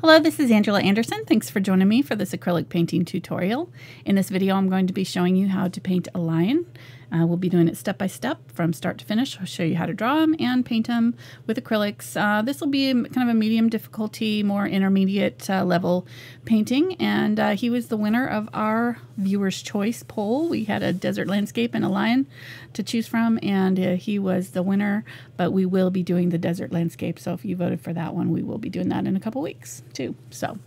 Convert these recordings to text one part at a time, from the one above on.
Hello, this is Angela Anderson. Thanks for joining me for this acrylic painting tutorial. In this video, I'm going to be showing you how to paint a lion. We'll be doing it step by step from start to finish. I'll show you how to draw them and paint them with acrylics. This will be kind of a medium difficulty, more intermediate level painting. And he was the winner of our viewer's choice poll. We had a desert landscape and a lion to choose from, and he was the winner. But we will be doing the desert landscape. So if you voted for that one, we will be doing that in a couple weeks too. So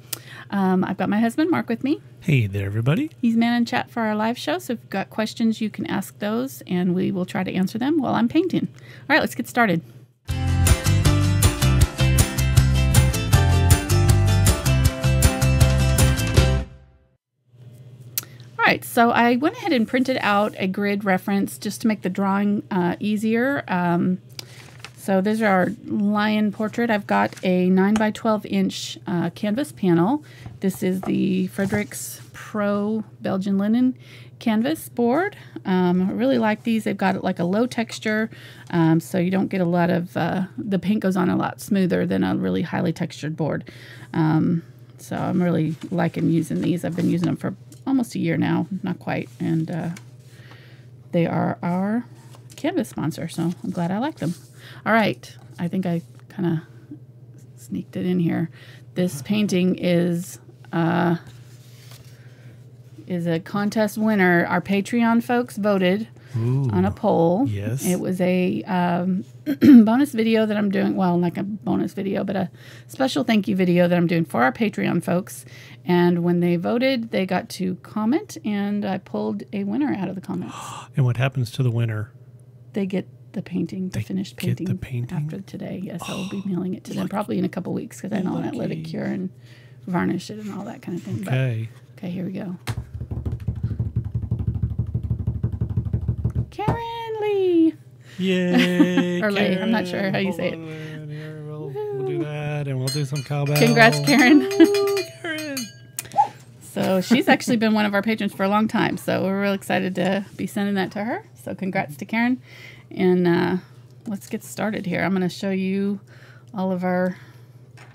I've got my husband Mark with me. Hey there, everybody. He's man in chat for our live show, so if you've got questions, you can ask those, and we will try to answer them while I'm painting. All right, let's get started. All right, so I went ahead and printed out a grid reference just to make the drawing easier. So this is our lion portrait. I've got a 9 by 12 inch canvas panel. This is the Fredrix Pro Belgian linen canvas board. I really like these. They've got like a low texture, so you don't get a lot of, the paint goes on a lot smoother than a really highly textured board. So I'm really liking using these. I've been using them for almost a year now, not quite, and they are our canvas sponsor, so I'm glad I like them. All right, I think I kind of sneaked it in here. This painting is a contest winner. Our Patreon folks voted on a poll. Yes. It was a bonus video that I'm doing, well, like a bonus video, but a special thank you video that I'm doing for our Patreon folks. And when they voted, they got to comment, and I pulled a winner out of the comments. And what happens to the winner? They get the painting, the finished painting, after today. Yes, I will be mailing it to them probably in a couple weeks because I don't want to let it cure and varnish it and all that kind of thing. Okay. But, okay, here we go. Karen Lee. Yay. Or Lay, I'm not sure how you say it. Here, we'll do that, and we'll do some cowbell. Congrats, Karen. Karen. So she's actually been one of our patrons for a long time, so we're real excited to be sending that to her. So congrats to Karen. And let's get started here. I'm going to show you all of our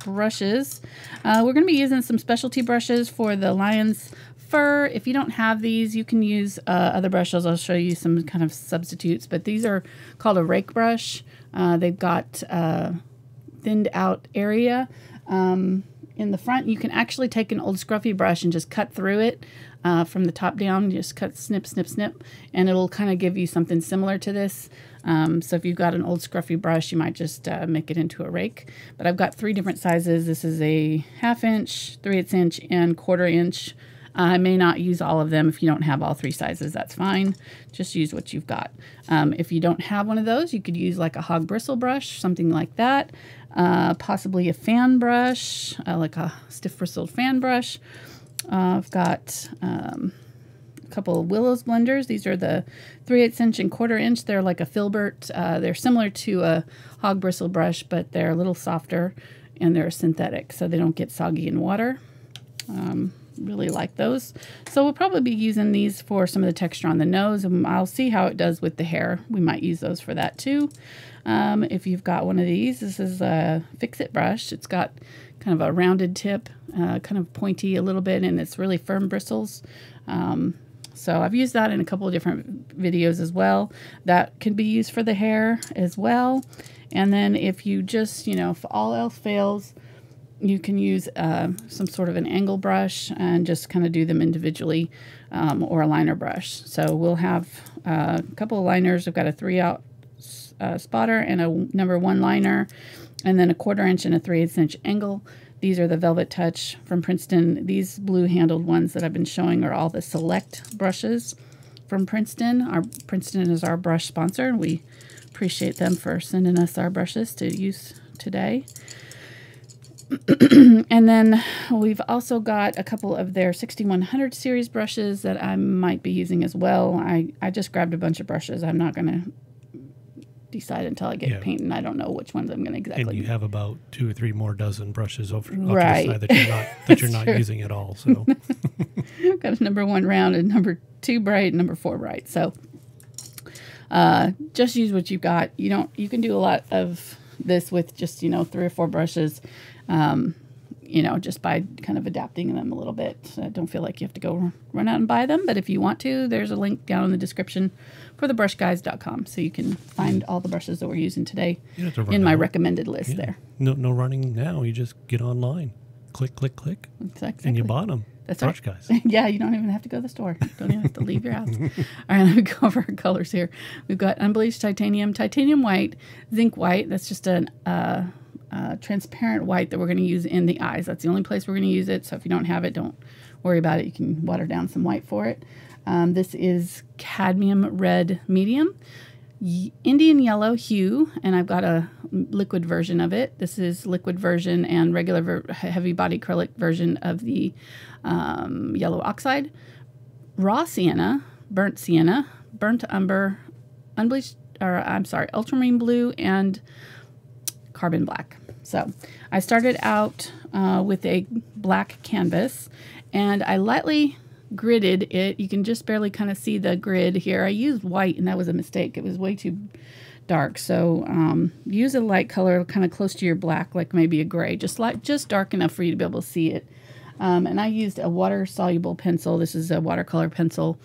brushes. We're going to be using some specialty brushes for the lion's fur. If you don't have these, you can use other brushes. I'll show you some kind of substitutes, but these are called a rake brush. They've got thinned out area. In the front, you can actually take an old scruffy brush and just cut through it from the top down. Just cut, snip, snip, snip, and it'll kind of give you something similar to this. So if you've got an old scruffy brush, you might just make it into a rake. But I've got 3 different sizes. This is a 1/2 inch, 3/8 inch, and 1/4 inch. I may not use all of them. If you don't have all 3 sizes, that's fine. Just use what you've got. If you don't have one of those, you could use like a hog bristle brush, something like that. Possibly a fan brush, like a stiff bristled fan brush. I've got a couple of Willow's blenders. These are the 3/8 inch and 1/4 inch. They're like a Filbert. They're similar to a hog bristle brush, but they're a little softer and they're synthetic, so they don't get soggy in water. Really like those. So we'll probably be using these for some of the texture on the nose, and I'll see how it does with the hair. We might use those for that too. If you've got one of these, this is a Fix-It brush. It's got kind of a rounded tip, kind of pointy a little bit, and it's really firm bristles. So I've used that in a couple of different videos as well. That can be used for the hair as well. And then if you just, if all else fails, you can use some sort of an angle brush and just kind of do them individually, or a liner brush. So we'll have a couple of liners. I've got a 3/0 spotter and a number 1 liner, and then a 1/4 inch and a 3/8 inch angle. These are the VelvetTouch from Princeton. These blue handled ones that I've been showing are all the select brushes from Princeton. Princeton is our brush sponsor, and we appreciate them for sending us our brushes to use today. And then we've also got a couple of their 6100 series brushes that I might be using as well. I just grabbed a bunch of brushes. I'm not going to decide until I get painting. I don't know which ones I'm going to exactly. And you have about 2 or 3 more dozen brushes over right. off to the side that you're not using at all. So got a number 1 round and number 2 bright and number 4 bright. So just use what you've got. You can do a lot of this with just 3 or 4 brushes. you know, just by kind of adapting them a little bit. So I don't feel like you have to go run out and buy them, but if you want to, there's a link down in the description for thebrushguys.com, so you can find all the brushes that we're using today in my recommended list there. No running now. You just get online, click, Exactly. and you bought them. That's Brush right. Guys. Yeah, you don't even have to go to the store. You don't even have to leave your house. All right, let me go over our colors here. We've got Unbleached Titanium, Titanium White, Zinc White. That's just a transparent white that we're going to use in the eyes. That's the only place we're going to use it. So if you don't have it, don't worry about it. You can water down some white for it. This is Cadmium Red Medium, Indian Yellow Hue, and I've got a liquid version of it. This is liquid version and regular heavy body acrylic version of the Yellow Oxide, Raw Sienna, Burnt Umber, Ultramarine Blue, and Carbon Black. So I started out with a black canvas, and I lightly gridded it. You can just barely kind of see the grid here. I used white, and that was a mistake. It was way too dark. So use a light color kind of close to your black, like maybe a gray, just dark enough for you to be able to see it. And I used a water-soluble pencil. This is a watercolor pencil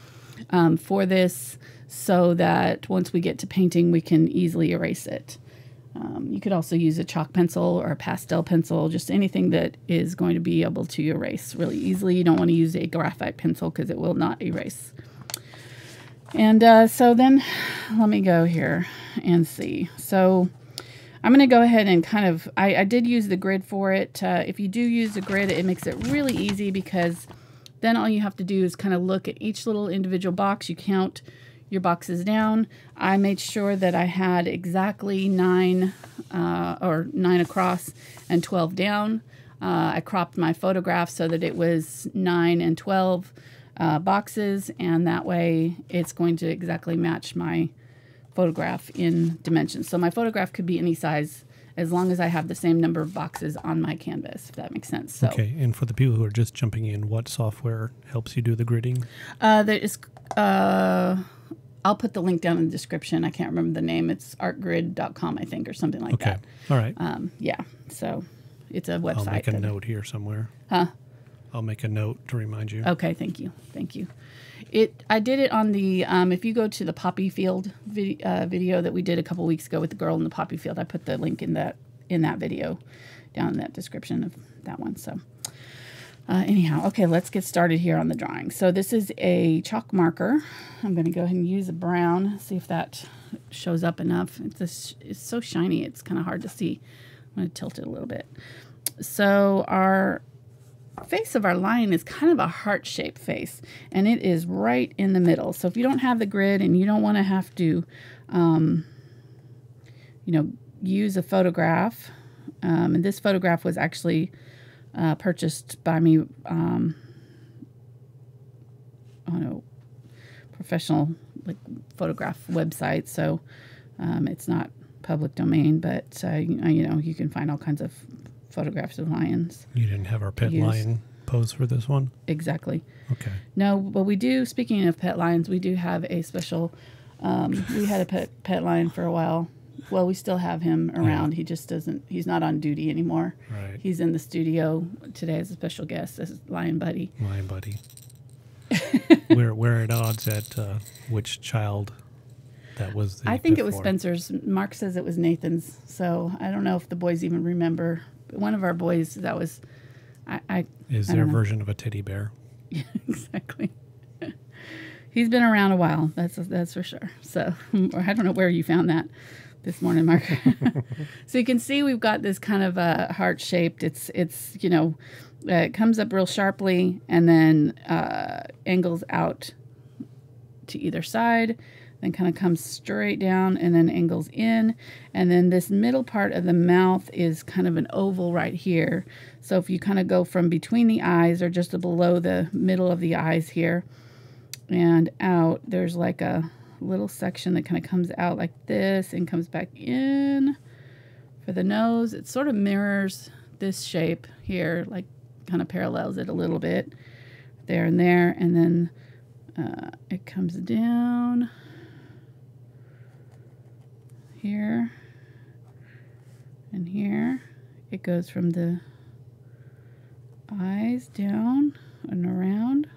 for this, so that once we get to painting, we can easily erase it. You could also use a chalk pencil or a pastel pencil, just anything that is going to be able to erase really easily. You don't want to use a graphite pencil because it will not erase. And so then let me go here and see. So I'm going to go ahead and kind of, I did use the grid for it. If you do use the grid, it makes it really easy, because then all you have to do is kind of look at each little individual box. You count your boxes down. I made sure that I had exactly 9 across and 12 down. I cropped my photograph so that it was 9 and 12 boxes, and that way it's going to exactly match my photograph in dimensions. So my photograph could be any size as long as I have the same number of boxes on my canvas, if that makes sense. So, okay, and for the people who are just jumping in, what software helps you do the gridding? There is... I'll put the link down in the description. I can't remember the name. It's artgrid.com, I think, or something like that. All right. Yeah, so it's a website. I'll make a note here somewhere. Huh? I'll make a note to remind you. Okay, thank you. I did it on the, if you go to the poppy field video that we did a couple weeks ago with the girl in the poppy field, I put the link in that video down in that description of that one. So anyhow, okay, let's get started here on the drawing. So this is a chalk marker. I'm going to go ahead and use a brown, see if that shows up enough. It's so shiny, it's kind of hard to see. I'm going to tilt it a little bit. So our face of our lion is kind of a heart-shaped face, and it is right in the middle. So if you don't have the grid and you don't want to have to, use a photograph, and this photograph was actually purchased by me on a professional photograph website, so it's not public domain, but you can find all kinds of photographs of lions. You didn't have our pet lion pose for this one? Exactly. Okay. No, but we do, speaking of pet lions, we do have a special, we had a pet lion for a while. Well, we still have him around. Yeah. He just doesn't, he's not on duty anymore. Right. He's in the studio today as a special guest, as Lion Buddy. Lion Buddy. We're at odds at which child that was. I think it was Spencer's. Mark says it was Nathan's. So I don't know if the boys even remember. But one of our boys, that was, Is their version of a teddy bear. Yeah, exactly. He's been around a while. That's for sure. So I don't know where you found that this morning, Mark. So you can see we've got this kind of heart-shaped. It comes up real sharply and then angles out to either side, then kind of comes straight down and then angles in. And then this middle part of the mouth is kind of an oval right here. So if you kind of go from between the eyes or just below the middle of the eyes here and out, there's like a little section that kind of comes out like this and comes back in. For the nose, it sort of mirrors this shape here, like kind of parallels it a little bit there and there, and then it comes down here and here. It goes from the eyes down and around.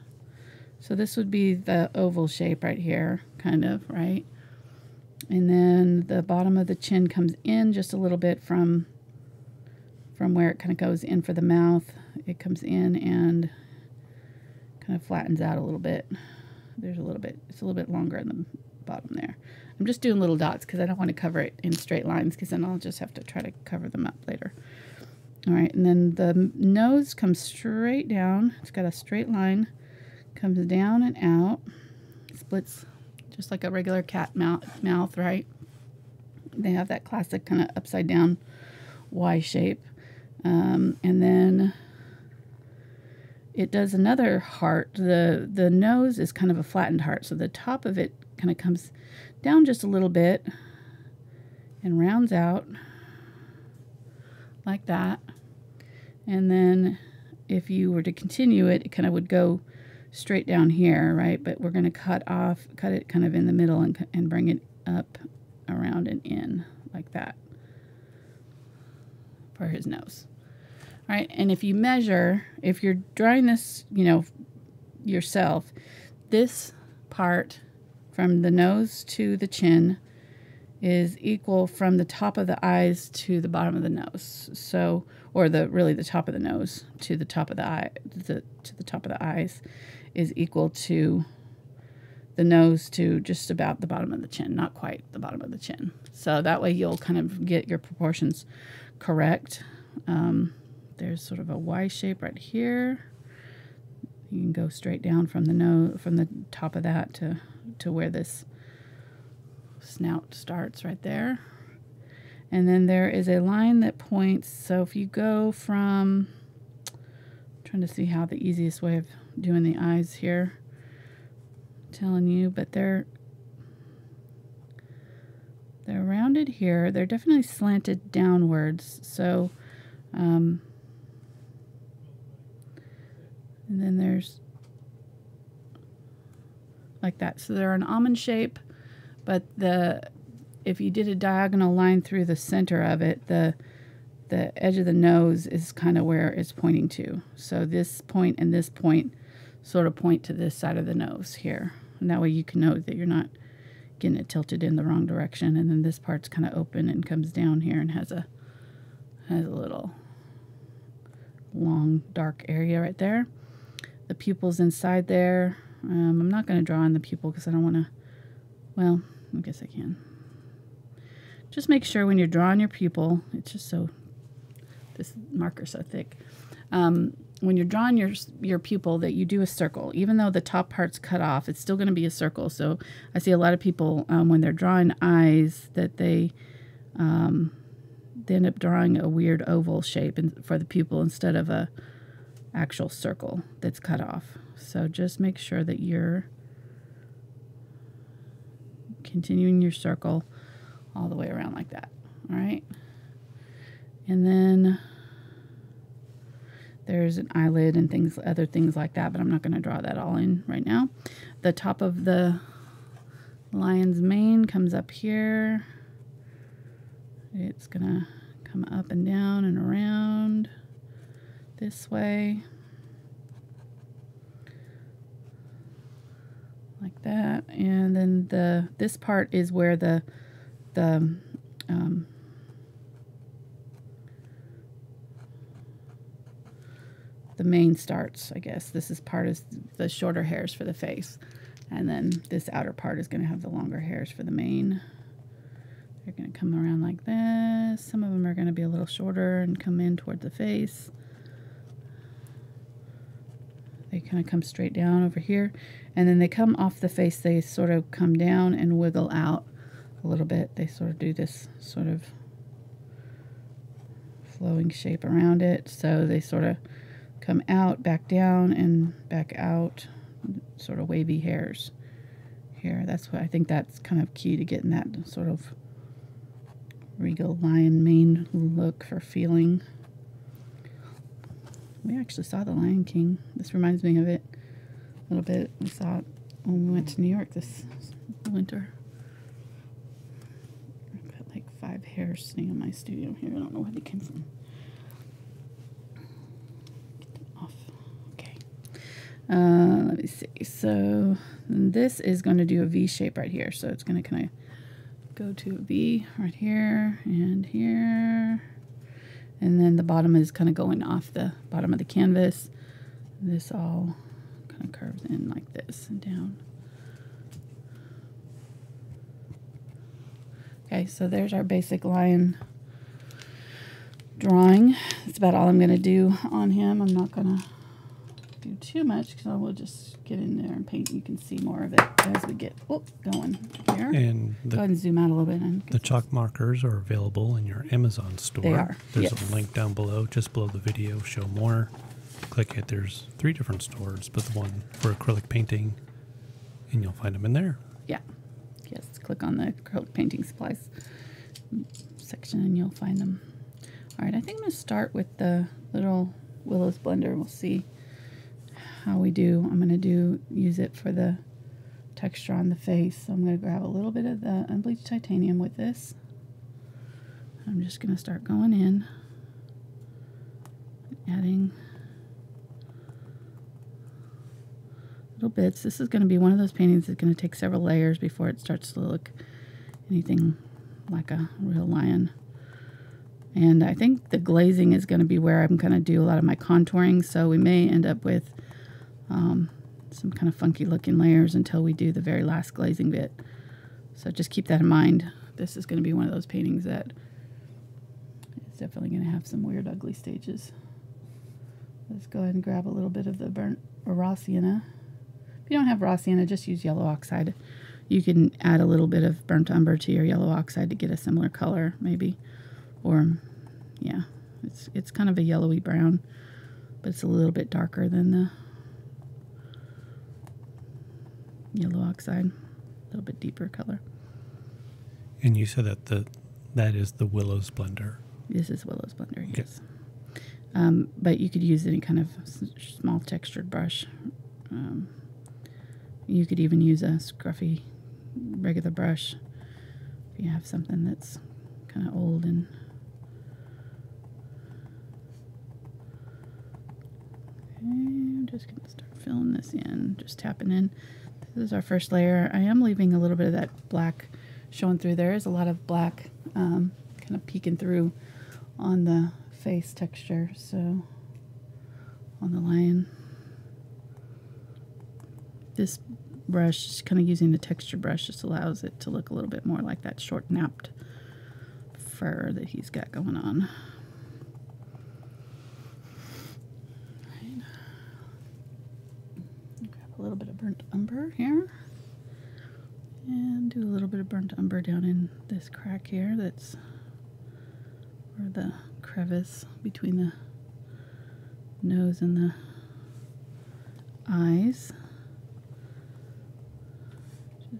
So this would be the oval shape right here, kind of, right? And then the bottom of the chin comes in just a little bit from where it kind of goes in for the mouth. It comes in and kind of flattens out a little bit. There's a little bit, it's a little bit longer in the bottom there. I'm just doing little dots because I don't want to cover it in straight lines, because then I'll just have to try to cover them up later. All right, and then the nose comes straight down. It's got a straight line, comes down and out, splits just like a regular cat mouth, right? They have that classic kind of upside down Y shape. And then it does another heart. The nose is kind of a flattened heart, so the top of it kind of comes down just a little bit and rounds out like that. And then if you were to continue it, it kind of would go straight down here, right? But we're going to cut it kind of in the middle and bring it up, around, and in like that for his nose. All right, and if you measure, if you're drawing this, you know, yourself, this part from the nose to the chin is equal from the top of the eyes to the bottom of the nose. So, or really the top of the nose to the top of the eye, to the top of the eyes is equal to the nose to just about the bottom of the chin, not quite the bottom of the chin. So that way you'll kind of get your proportions correct. There's sort of a Y shape right here. You can go straight down from the nose, from the top of that to where this snout starts right there. And then there is a line that points, so if you go from, I'm trying to see how the easiest way of doing the eyes here, I'm telling you, but they're rounded here. They're definitely slanted downwards. So, and then there's like that. So they're an almond shape, but if you did a diagonal line through the center of it, the edge of the nose is kind of where it's pointing to. So this point and this point sort of point to this side of the nose here. And that way you can know that you're not getting it tilted in the wrong direction. And then this part's kind of open and comes down here and has a little long dark area right there. The pupil's inside there. I'm not going to draw in the pupil because I don't want to, well, I guess I can. Just make sure when you're drawing your pupil, it's just so, this marker's so thick. When you're drawing your pupil, that you do a circle. Even though the top part's cut off, it's still going to be a circle. So I see a lot of people, when they're drawing eyes, that they end up drawing a weird oval shape for the pupil instead of a actual circle that's cut off. So just make sure that you're continuing your circle all the way around like that. All right. And then there's an eyelid and other things like that, but I'm not going to draw that all in right now. The top of the lion's mane comes up here. It's going to come up and down and around this way. Like that. And then this part is where the mane starts, I guess. This part is the shorter hairs for the face. And then this outer part is going to have the longer hairs for the mane. They're going to come around like this. Some of them are going to be a little shorter and come in toward the face. They kind of come straight down over here. And then they come off the face. They sort of come down and wiggle out a little bit. They sort of do this sort of flowing shape around it. So they sort of come out, back down, and back out, sort of wavy hairs here. That's what I think that's kind of key to getting that sort of regal lion mane look for feeling. We actually saw the Lion King. This reminds me of it a little bit. We saw it when we went to New York this winter. I've got like 5 hairs sitting in my studio here. I don't know where they came from. Get them off Let me see. So this is going to do a V shape right here. So it's going to kind of go to a V right here and here. And then the bottom is kind of going off the bottom of the canvas. This all kind of curves in like this and down. Okay, so there's our basic lion drawing. That's about all I'm going to do on him. I'm not going to do too much because I will just get in there and paint. You can see more of it as we get going here. And go ahead and zoom out a little bit. The chalk markers are available in your Amazon store. They are. There's a link down below, just below the video, show more. Click it. There's 3 different stores, but the one for acrylic painting, and you'll find them in there. Yeah. Yes, click on the acrylic painting supplies section and you'll find them. All right, I think I'm going to start with the little Willow's blender. We'll see how we do. I'm going to use it for the texture on the face. So I'm going to grab a little bit of the Unbleached Titanium with this. I'm just going to start going in, adding little bits. This is going to be one of those paintings that's going to take several layers before it starts to look anything like a real lion. And I think the glazing is going to be where I'm going to do a lot of my contouring, so we may end up with some kind of funky looking layers until we do the very last glazing bit. So just keep that in mind. This is going to be one of those paintings that is definitely going to have some weird ugly stages. Let's go ahead and grab a little bit of the burnt or raw sienna. If you don't have raw sienna, just use yellow oxide. You can add a little bit of burnt umber to your yellow oxide to get a similar color, maybe. Or, yeah, it's kind of a yellowy brown, but it's a little bit darker than the yellow oxide. A little bit deeper color. And you said that that is the Willow's blender. This is Willow's blender, okay. Yes. But you could use any kind of small textured brush. You could even use a scruffy regular brush if you have something that's kind of old and I'm just going to start filling this in, just tapping in. This is our first layer. I am leaving a little bit of that black showing through. There is a lot of black kind of peeking through on the face texture, so on the lion. This brush, just kind of using the texture brush, just allows it to look a little bit more like that short napped fur that he's got going on. Right. Grab a little bit of burnt umber here. And do a little bit of burnt umber down in this crack here that's or the crevice between the nose and the eyes.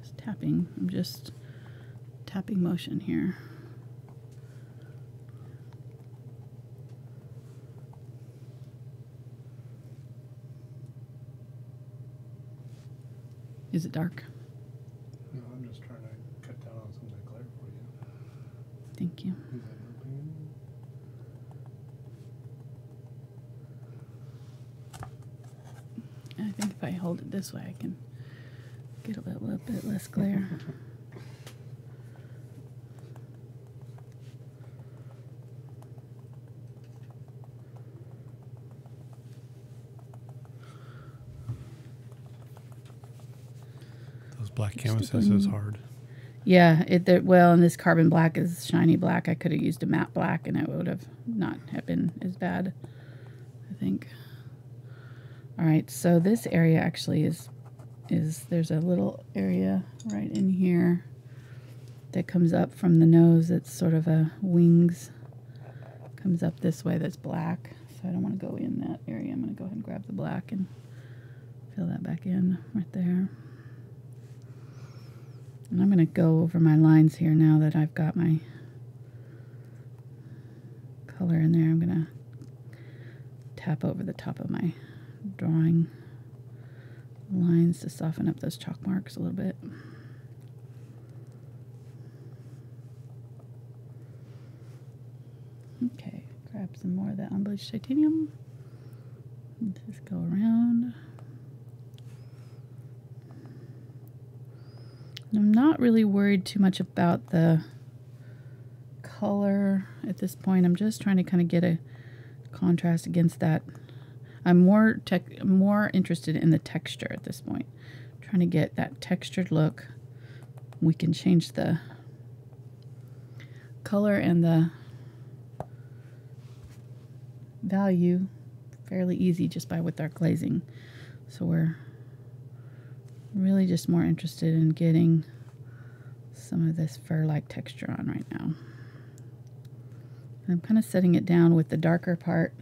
Just tapping. I'm just tapping motion here. Is it dark? No, I'm just trying to cut down on some of that glare for you. Thank you. Is that helping? I think if I hold it this way, I can get a little bit less glare. Those black canvases is hard. Yeah, well, and this carbon black is shiny black. I could have used a matte black, and it would have not have been as bad, I think. All right, so this area actually is there's a little area right in here that comes up from the nose. It's sort of a wings, comes up this way. That's black, so I don't want to go in that area. I'm going to go ahead and grab the black and fill that back in right there. And I'm going to go over my lines here now that I've got my color in there. I'm going to tap over the top of my drawing lines to soften up those chalk marks a little bit. Okay, grab some more of that Unbleached Titanium. And just go around. I'm not really worried too much about the color at this point. I'm just trying to kind of get a contrast against that. I'm more interested in the texture at this point. Trying to get that textured look. We can change the color and the value fairly easy just by with our glazing. So we're really just more interested in getting some of this fur-like texture on right now. And I'm kind of setting it down with the darker part,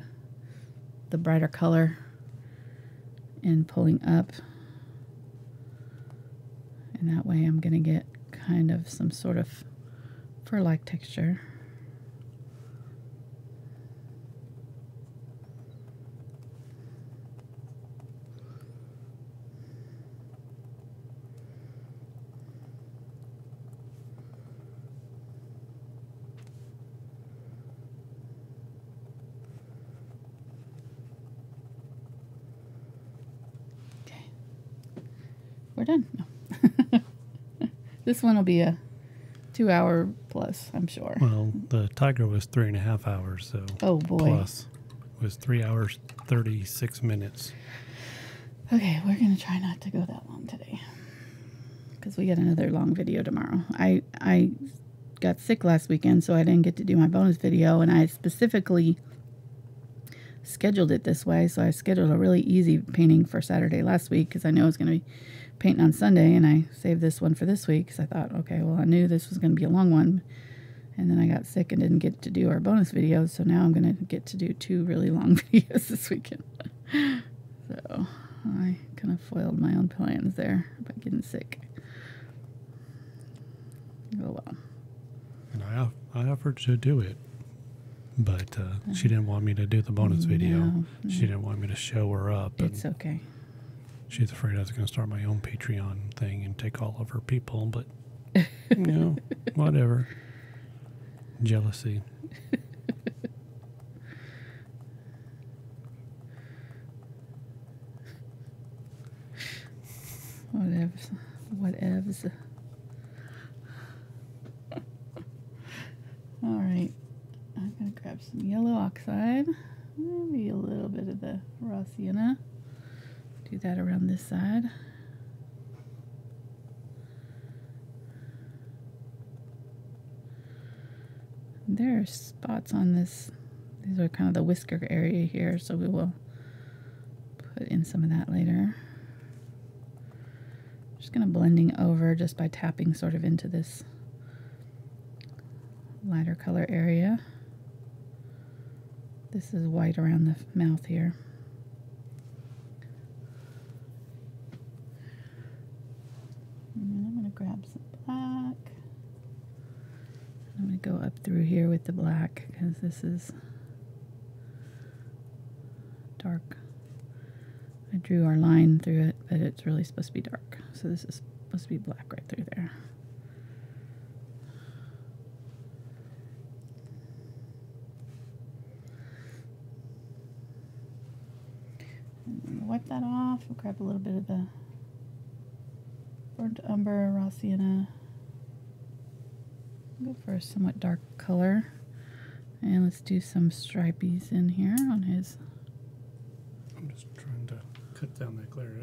the brighter color, and pulling up. And that way I'm going to get kind of some sort of fur-like texture. We're done. No. This one will be a 2-hour plus, I'm sure. Well, the tiger was 3.5 hours, so oh boy, plus was 3 hours 36 minutes. Okay, we're gonna try not to go that long today because we got another long video tomorrow. I got sick last weekend, so I didn't get to do my bonus video, and I specifically scheduled it this way. So I scheduled a really easy painting for Saturday last week because I know I was going to be painting on Sunday, and I saved this one for this week because I thought, okay, well, I knew this was going to be a long one, and then I got sick and didn't get to do our bonus videos, so now I'm going to get to do 2 really long videos this weekend. So I kind of foiled my own plans there by getting sick. Oh well. And I offered to do it, but she didn't want me to do the bonus video. No. She didn't want me to show her up. It's okay. She's afraid I was going to start my own Patreon thing and take all of her people, but, you know, whatever. Jealousy. Whatevs. All right. I'm going to grab some yellow oxide. Maybe a little bit of the raw sienna. Do that around this side. There are spots on this. These are kind of the whisker area here, so we will put in some of that later. Just going to blending over just by tapping sort of into this lighter color area. This is white around the mouth here. And I'm going to grab some black. I'm going to go up through here with the black because this is dark. I drew our line through it, but it's really supposed to be dark. So this is supposed to be black right through there. Wipe that off. We'll grab a little bit of the burnt umber, raw sienna. Go for a somewhat dark color. And let's do some stripies in here on his. I'm just trying to cut down that glare.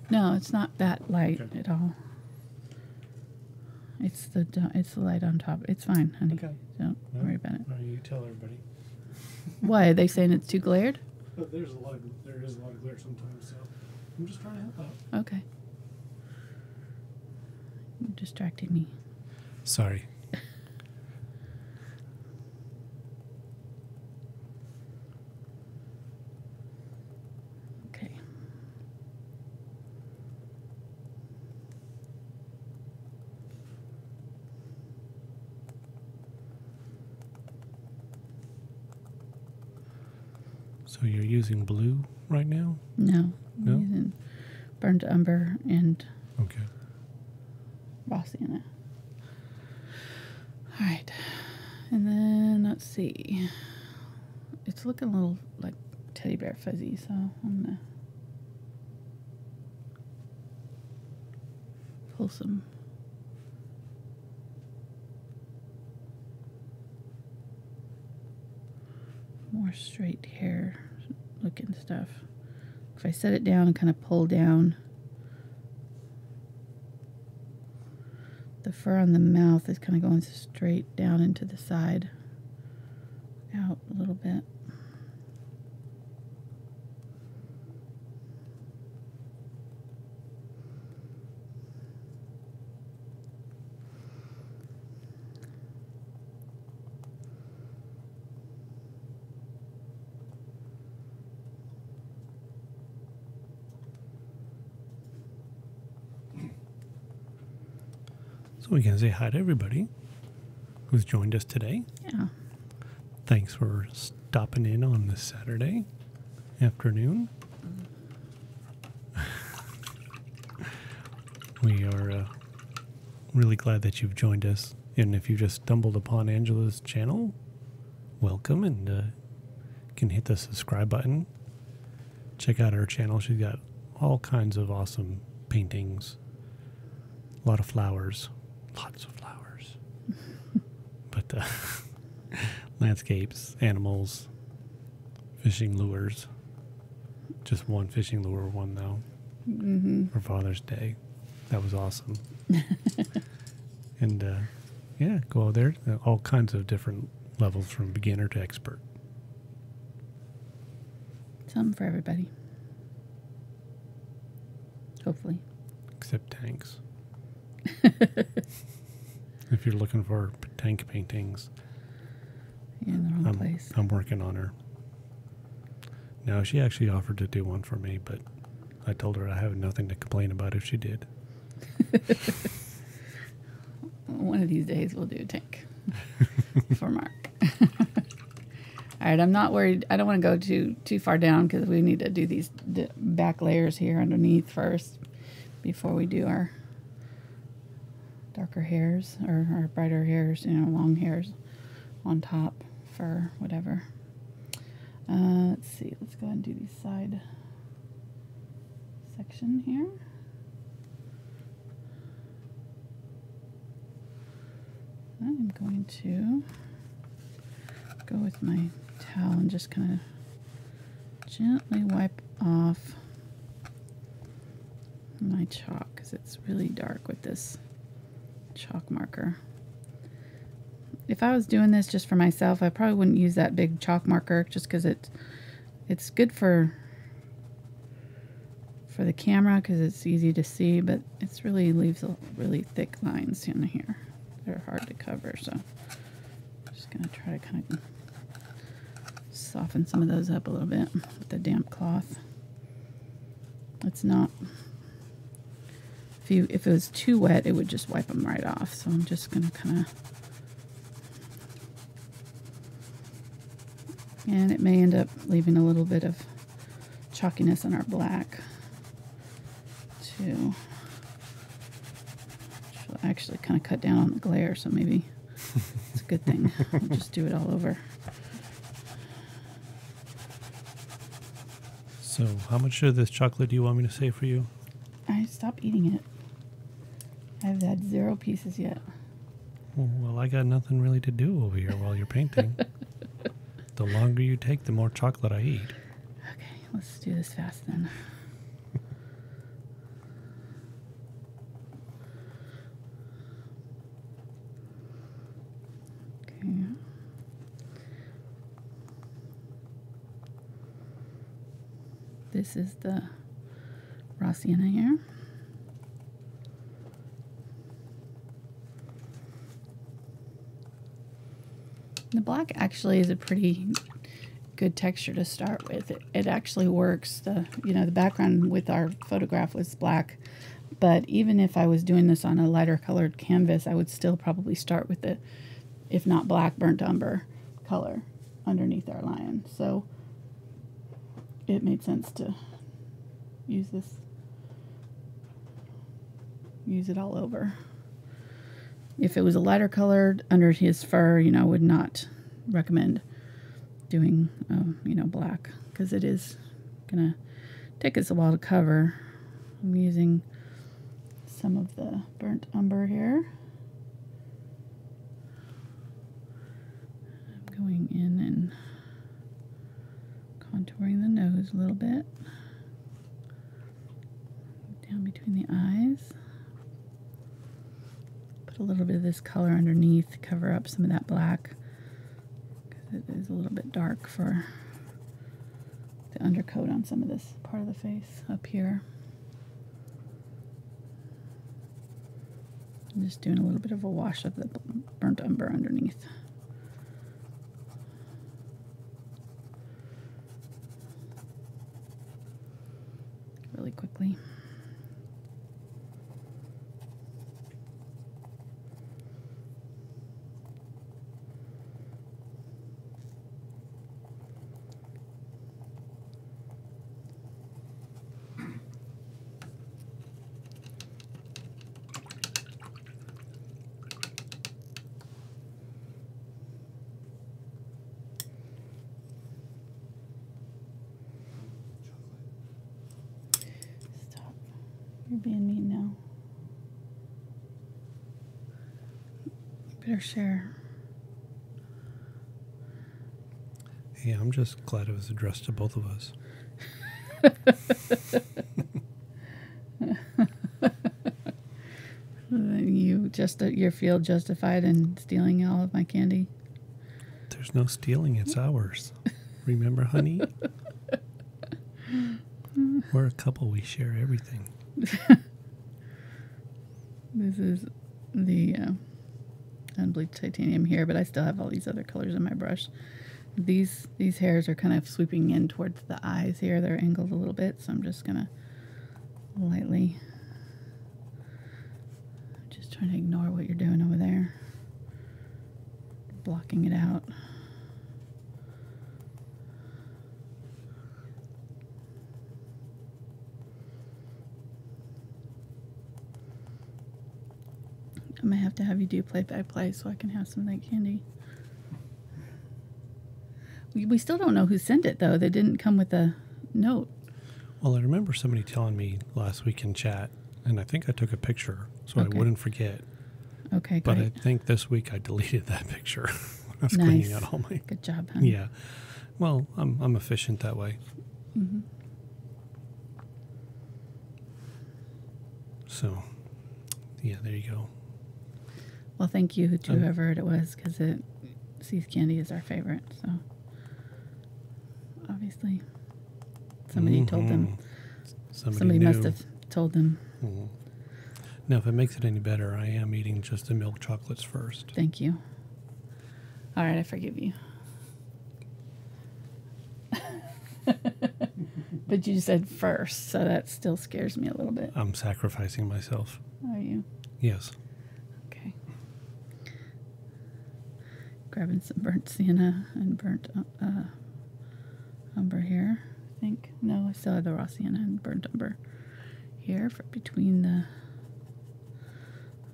No, it's not that light at all. It's the light on top. It's fine, honey. Okay. Don't worry about it. No, you tell everybody. Why? Are they saying it's too glared? But there is a lot of glare sometimes, so I'm just trying to help out. Okay. You're distracting me. Sorry. Okay. So you're using blue right now? No. No? I'm using burnt umber and okay. raw sienna. All right. And then, let's see. It's looking a little like teddy bear fuzzy, so I'm going to pull some more straight hair looking stuff. If I set it down and kind of pull down, the fur on the mouth is kind of going straight down into the side, out a little bit. So we can say hi to everybody who's joined us today. Yeah. Thanks for stopping in on this Saturday afternoon. We are really glad that you've joined us. And if you just stumbled upon Angela's channel, welcome, and can hit the subscribe button. Check out her channel. She's got all kinds of awesome paintings, a lot of flowers. Lots of flowers. But landscapes, animals, fishing lures. Just one fishing lure one, though, for Father's Day. That was awesome. And, yeah, go out there. All kinds of different levels from beginner to expert. Something for everybody. Hopefully. Except tanks. If you're looking for tank paintings, You're in the wrong place. I'm working on her. No, she actually offered to do one for me, but I told her I have nothing to complain about if she did. One of these days we'll do a tank for Mark. All right, I'm not worried. I don't want to go too far down because we need to do these back layers here underneath first before we do our darker hairs or our brighter hairs, long hairs on top, fur, whatever. Let's see. Let's go ahead and do the side section here. I'm going to go with my towel and just kind of gently wipe off my chalk because it's really dark with this chalk marker. If I was doing this just for myself, I probably wouldn't use that big chalk marker just because it's good for the camera because it's easy to see, but it's really leaves really thick lines in here. They're hard to cover, so I'm just going to try to kind of soften some of those up a little bit with the damp cloth. It's not... If it was too wet, it would just wipe them right off. So I'm just going to kind of... And it may end up leaving a little bit of chalkiness on our black, too. Which will actually kind of cut down on the glare, so maybe it's a good thing. I'll just do it all over. So how much of this chocolate do you want me to save for you? I stopped eating it. I've had 0 pieces yet. Well, I got nothing really to do over here while you're painting. The longer you take, the more chocolate I eat. Okay, let's do this fast then. Okay. This is the raw sienna here. The black actually is a pretty good texture to start with. It actually works. The background with our photograph was black, but even if I was doing this on a lighter colored canvas, I would still probably start with the, if not black, burnt umber color underneath our lion. So it made sense to use it all over. If it was a lighter colored under his fur, I would not recommend doing, black because it is going to take us a while to cover. I'm using some of the burnt umber here. I'm going in and contouring the nose a little bit. Down between the eyes. Put a little bit of this color underneath to cover up some of that black, because it is a little bit dark for the undercoat on some of this part of the face up here. I'm just doing a little bit of a wash of the burnt umber underneath. Really quickly. You're being mean now. Better share. Yeah, I'm just glad it was addressed to both of us. You feel justified in stealing all of my candy? There's no stealing, it's ours. Remember, honey? We're a couple, we share everything. This is the Unbleached Titanium here, but I still have all these other colors in my brush. These hairs are kind of sweeping in towards the eyes here. They're angled a little bit, so I'm just gonna lightly, just trying to ignore what you're doing over there, blocking it out. I might have to have you do play-by-play so I can have some of that candy. We still don't know who sent it, though. They didn't come with a note. Well, I remember somebody telling me last week in chat, and I think I took a picture so I wouldn't forget. Okay, but great. I think this week I deleted that picture when I was cleaning out all my... Good job, honey. Yeah. Well, I'm efficient that way. Mm-hmm. So, yeah, there you go. Well, thank you to whoever it was, because Sea's Candy is our favorite, so... Obviously. Somebody told them. Somebody must have told them. Mm-hmm. Now, if it makes it any better, I am eating just the milk chocolates first. Thank you. All right, I forgive you. But you said first, so that still scares me a little bit. I'm sacrificing myself. Are you? Yes. Okay. Grabbing some burnt sienna and burnt umber here, I think. No, I still have the raw sienna and burnt umber here for between the...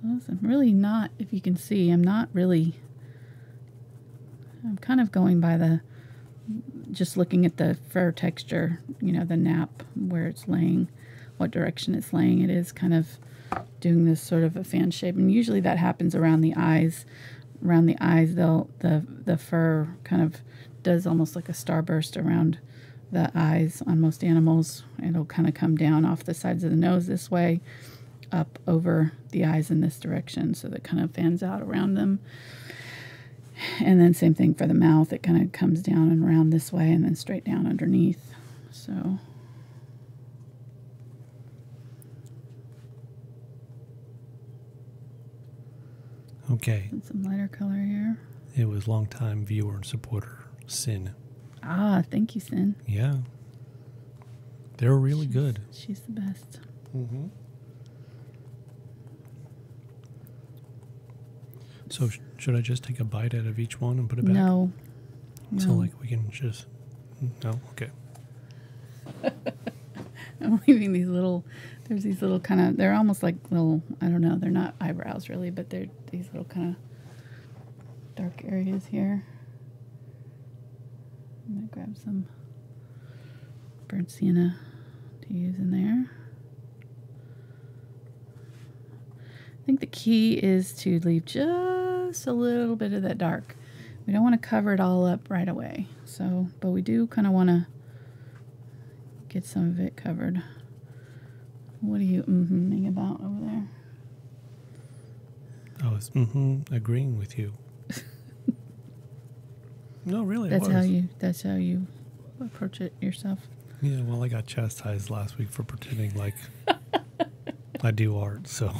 Well, I'm really not, if you can see, I'm kind of going by the, just looking at the fur texture, you know, the nap, where it's laying, what direction it's laying. It is kind of doing this sort of a fan shape, and usually that happens around the eyes. Around the eyes, the fur kind of does almost like a starburst around the eyes on most animals. It'll kind of come down off the sides of the nose this way, up over the eyes in this direction, so that kind of fans out around them. And then same thing for the mouth. It kind of comes down and around this way and then straight down underneath. So okay. and some lighter color here. It was longtime viewer and supporter Sin. Ah, thank you, Sin. Yeah. They were really good. She's the best. Mm-hmm. So should I just take a bite out of each one and put it back? No. So like we can just... No? Okay. I'm leaving these little... There's these little kind of... They're almost like little... I don't know. They're not eyebrows, really, but they're these little kind of dark areas here. I'm going to grab some burnt sienna to use in there. I think the key is to leave just a little bit of that dark. We don't want to cover it all up right away. So, but we do kind of want to get some of it covered. What are you mm-hmming about over there? I was agreeing with you. No, really, That's how you approach it yourself. Yeah, well, I got chastised last week for pretending like I do art, so.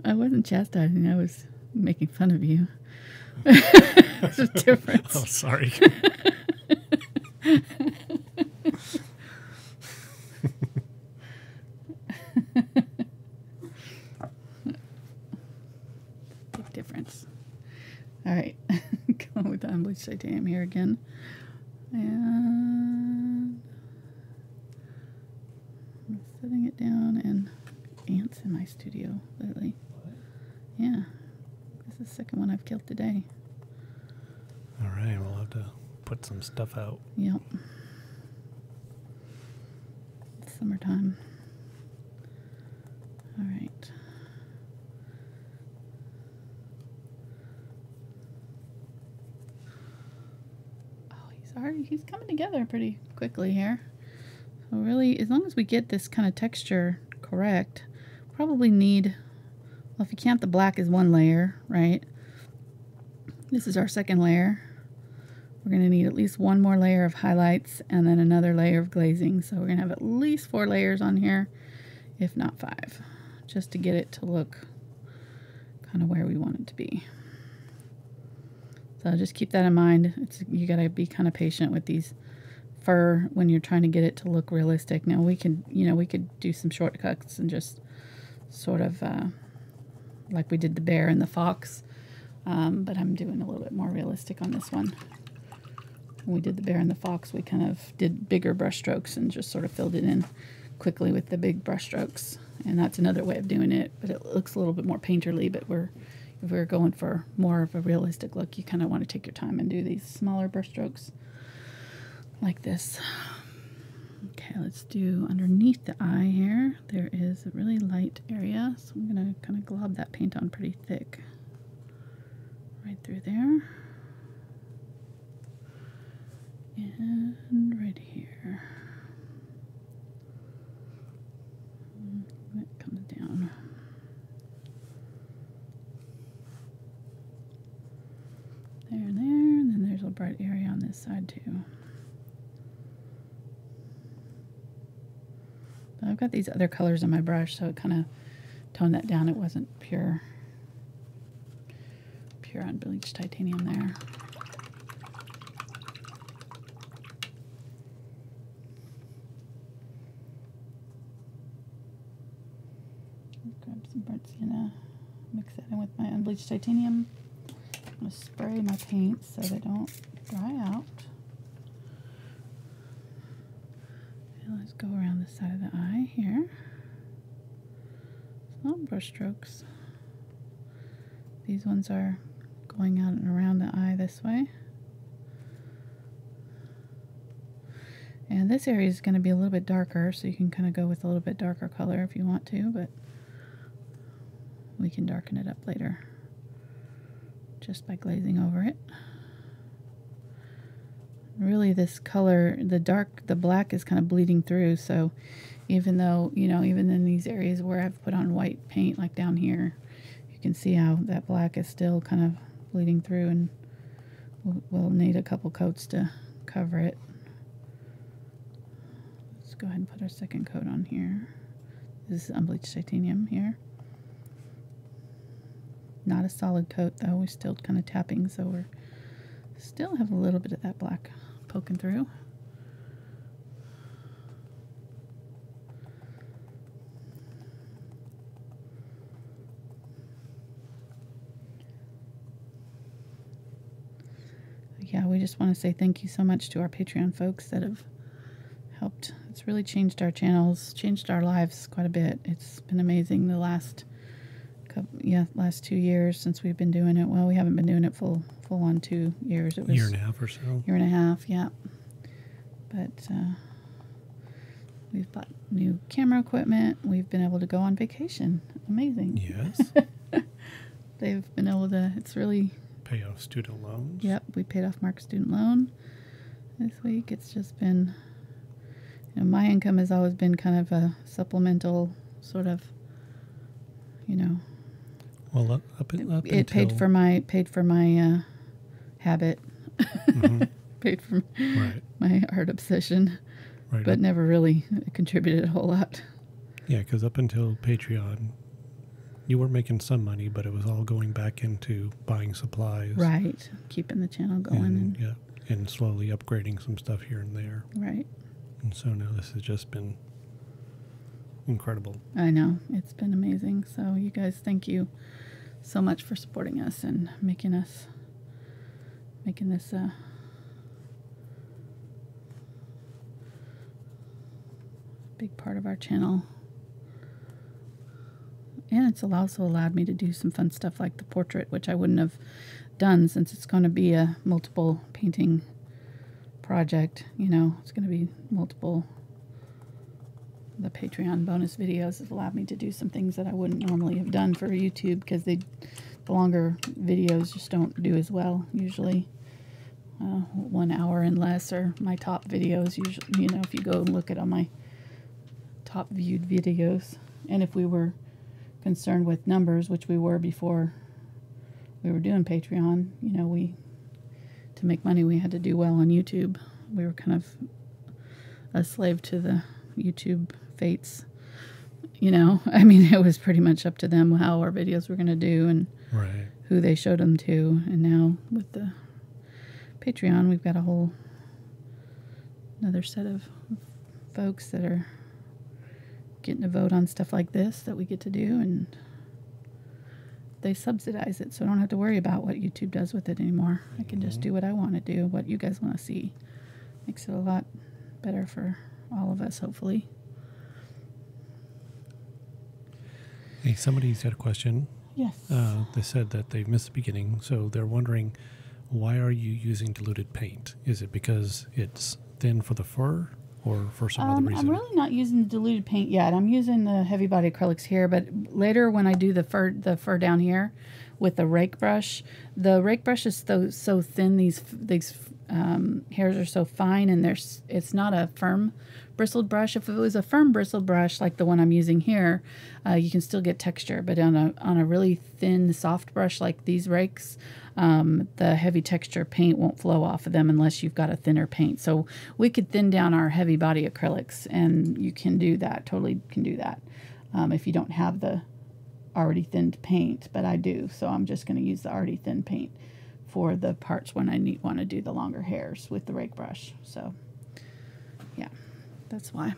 I wasn't chastising, I was making fun of you. There's a difference. Oh, sorry. Big difference. All right, going with the Unbleached Titanium here again. And I'm setting it down, and ants in my studio lately. Yeah, this is the second one I've killed today. All right, we'll have to put some stuff out. Yep. It's summertime. All right. Oh, he's coming together pretty quickly here. So really, as long as we get this kind of texture correct, probably need, well, if you count the black as one layer, right? This is our second layer. We're going to need at least one more layer of highlights and then another layer of glazing. So we're going to have at least 4 layers on here, if not 5, just to get it to look kind of where we want it to be. So just keep that in mind. You got to be kind of patient with these fur when you're trying to get it to look realistic. Now we could do some shortcuts and just sort of like we did the bear and the fox, but I'm doing a little bit more realistic on this one. When we did the bear and the fox, we kind of did bigger brush strokes and just sort of filled it in quickly with the big brush strokes. And that's another way of doing it, but it looks a little bit more painterly. But if we're going for more of a realistic look, you kind of want to take your time and do these smaller brush strokes like this. Okay, let's do underneath the eye here. There is a really light area, so I'm going to kind of glob that paint on pretty thick right through there. And right here. That comes down. There and there, and then there's a bright area on this side too. I've got these other colors in my brush, so it kind of toned that down. It wasn't pure unbleached titanium there. Grab some burnt sienna, mix that in with my unbleached titanium. I'm going to spray my paints so they don't dry out. And let's go around the side of the eye here. Small brush strokes. These ones are going out and around the eye this way. And this area is going to be a little bit darker, so you can kind of go with a little bit darker color if you want to, but we can darken it up later just by glazing over it. Really, this color, the black is kind of bleeding through, so even though, even in these areas where I've put on white paint, like down here, you can see how that black is still kind of bleeding through, and we'll need a couple coats to cover it. Let's go ahead and put our second coat on here. This is unbleached titanium here. Not a solid coat though, we're still kind of tapping, so we're still have a little bit of that black poking through. Yeah, we just want to say thank you so much to our Patreon folks that have helped. It's really changed our channels, changed our lives quite a bit. It's been amazing the last 2 years since we've been doing it. Well, we haven't been doing it full on 2 years. It was year and a half or so. Year and a half, yeah. But we've bought new camera equipment. We've been able to go on vacation. Amazing. Yes. They've been able to. It's really pay off student loans. Yep, we paid off Mark's student loan. This week it's just been, you know, my income has always been kind of a supplemental sort of, you know. Well, up It until paid for my habit, paid for right. my art obsession, Right. but never really contributed a whole lot. Yeah, because up until Patreon, you were making some money, but it was all going back into buying supplies. Right, keeping the channel going. And slowly upgrading some stuff here and there. Right. And so now this has just been incredible. I know, it's been amazing. So you guys, thank you so much for supporting us and making this big part of our channel. And it's also allowed me to do some fun stuff like the portrait, which I wouldn't have done since it's going to be a multiple painting project. You know, it's going to be multiple. The Patreon bonus videos has allowed me to do some things that I wouldn't normally have done for YouTube because the longer videos just don't do as well usually. 1 hour and less are my top videos usually. You know, if you go and look at all my top viewed videos, and if we were concerned with numbers, which we were before we were doing Patreon, you know, to make money we had to do well on YouTube. We were kind of a slave to the YouTube fates, you know. I mean, it was pretty much up to them how our videos were going to do and right. who they showed them to. And now with the Patreon, we've got another set of folks that are getting to vote on stuff like this that we get to do, and they subsidize it, so I don't have to worry about what YouTube does with it anymore. I can just do what I want to do, what you guys want to see. Makes it a lot better for all of us, hopefully. Hey, somebody's got a question. Yes. They said that they missed the beginning, so they're wondering, why are you using diluted paint? Is it because it's thin for the fur, or for some other reason? I'm really not using diluted paint yet. I'm using the heavy body acrylics here, but later when I do the fur down here with the rake brush is so thin. These hairs are so fine, and it's not a firm bristled brush. If it was a firm bristled brush like the one I'm using here, you can still get texture. But on a really thin, soft brush like these rakes, the heavy texture paint won't flow off of them unless you've got a thinner paint. So we could thin down our heavy body acrylics, and you can do that. Totally can do that if you don't have the already thinned paint. But I do, so I'm just going to use the already thin paint for the parts when I want to do the longer hairs with the rake brush. So yeah, that's why.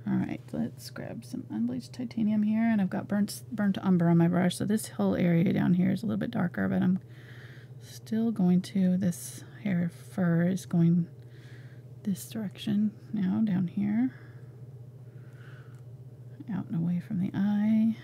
All right, let's grab some unbleached titanium here, and I've got burnt umber on my brush, so this whole area down here is a little bit darker, but I'm still going to, this hair fur is going this direction now, down here, out and away from the eye.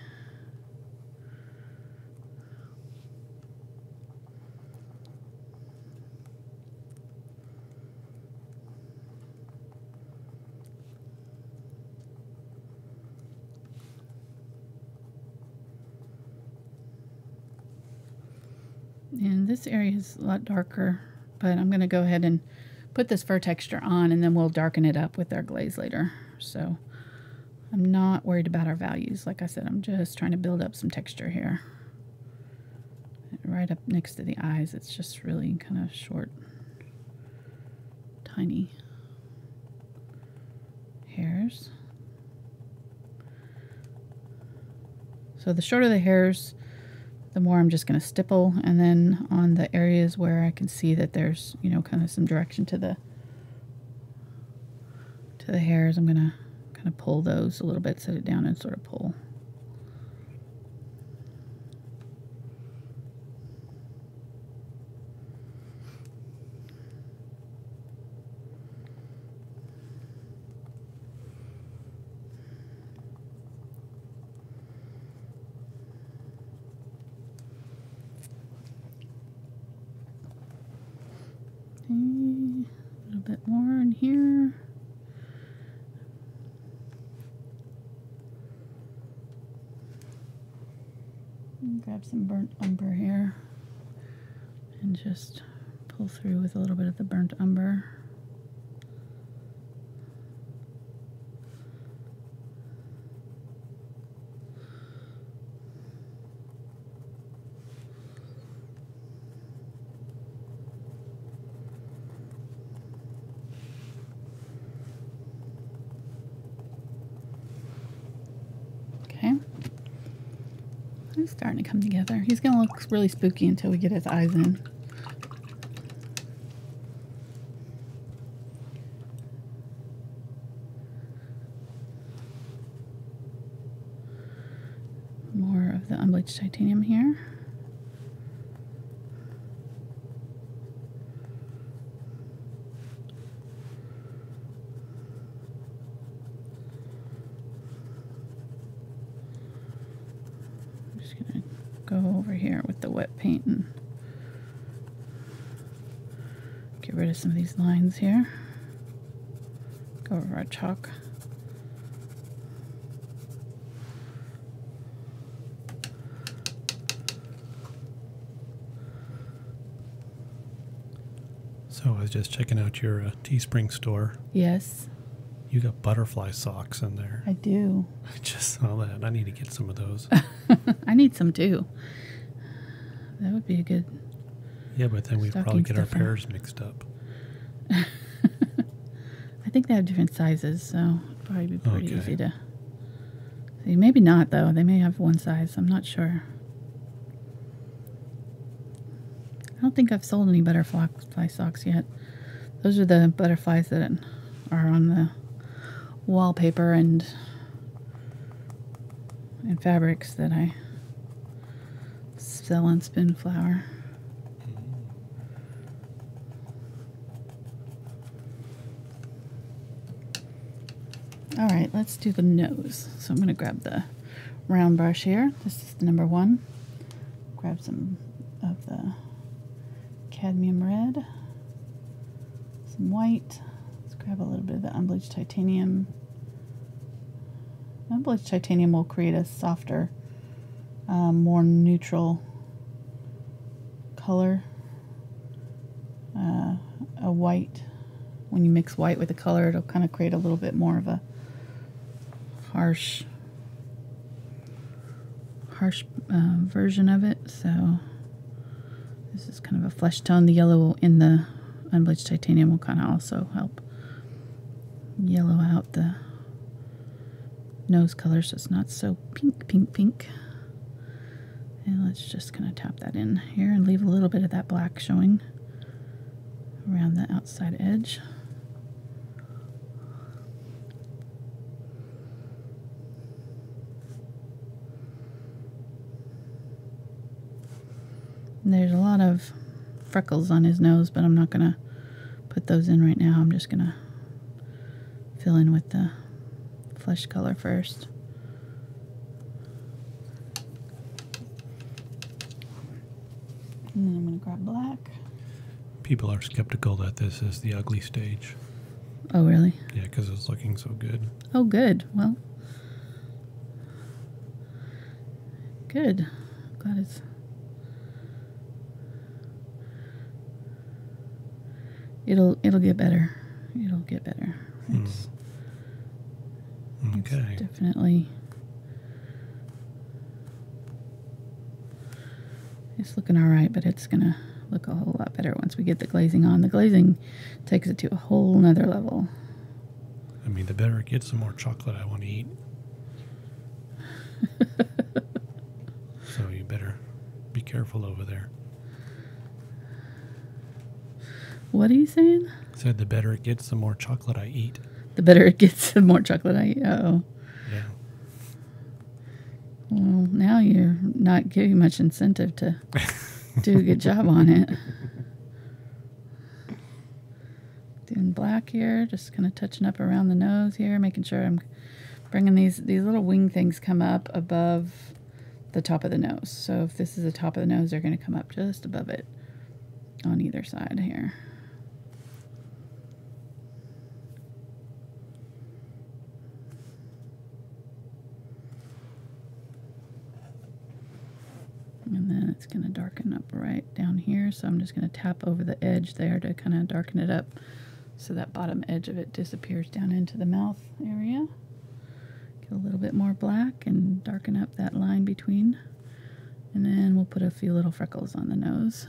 And this area is a lot darker, but I'm going to go ahead and put this fur texture on, and then we'll darken it up with our glaze later. So I'm not worried about our values. Like I said, I'm just trying to build up some texture here. Right up next to the eyes, it's just really kind of short, tiny hairs. So the shorter the hairs, the more I'm just going to stipple, and then on the areas where I can see that there's, you know, kind of some direction to the hairs, I'm going to kind of pull those a little bit, set it down and sort of pull. A little bit more in here. And grab some burnt umber here And just pull through with a little bit of the burnt umber. Okay. He's starting to come together. He's going to look really spooky until we get his eyes in. More of the unbleached titanium here. I'm just going to go over here with the wet paint and get rid of some of these lines here. Go over our chalk. So I was just checking out your Teespring store. Yes, You got butterfly socks in there. I do. I just saw that. I need to get some of those. I need some too. That would be a good. Yeah, but then we'd stocking probably get our stuffer. pairs mixed up. I think they have different sizes, so it'd probably be pretty Okay. easy to see. Maybe not, though. They may have one size. I'm not sure. I don't think I've sold any butterfly socks yet. Those are the butterflies that are on the wallpaper and fabrics that I sell on Spinflower. All right, let's do the nose. So I'm going to grab the round brush here. This is the number 1. Grab some of the cadmium red, some white. Let's grab a little bit of the unbleached titanium. Unbleached titanium will create a softer, more neutral color. A white, when you mix white with the color, it'll kind of create a little bit more of a harsh version of it. So this is kind of a flesh tone. The yellow in the unbleached titanium will kind of also help yellow out the nose color so it's not so pink, pink, pink. And let's just kind of tap that in here and leave a little bit of that black showing around the outside edge. And there's a lot of freckles on his nose, but I'm not going to put those in right now. I'm just going to fill in with the flesh color first. And then I'm going to grab black. People are skeptical that this is the ugly stage. Oh, really? Yeah, because it's looking so good. Oh, good. Well, good. Glad it's... It'll get better. It'll get better. It's Okay. definitely... It's looking all right, but it's going to look a whole lot better once we get the glazing on. The glazing takes it to a whole nother level. I mean, the better it gets, the more chocolate I want to eat. So you better be careful over there. What are you saying? I said the better it gets, the more chocolate I eat. The better it gets, the more chocolate I eat. Uh-oh. Yeah. Well, now you're not giving much incentive to do a good job on it. Doing black here, just kind of touching up around the nose here, making sure I'm bringing these little wing things come up above the top of the nose. So if this is the top of the nose, they're going to come up just above it on either side here. And then it's going to darken up right down here. So I'm just going to tap over the edge there to kind of darken it up so that bottom edge of it disappears down into the mouth area. Get a little bit more black and darken up that line between. And then we'll put a few little freckles on the nose.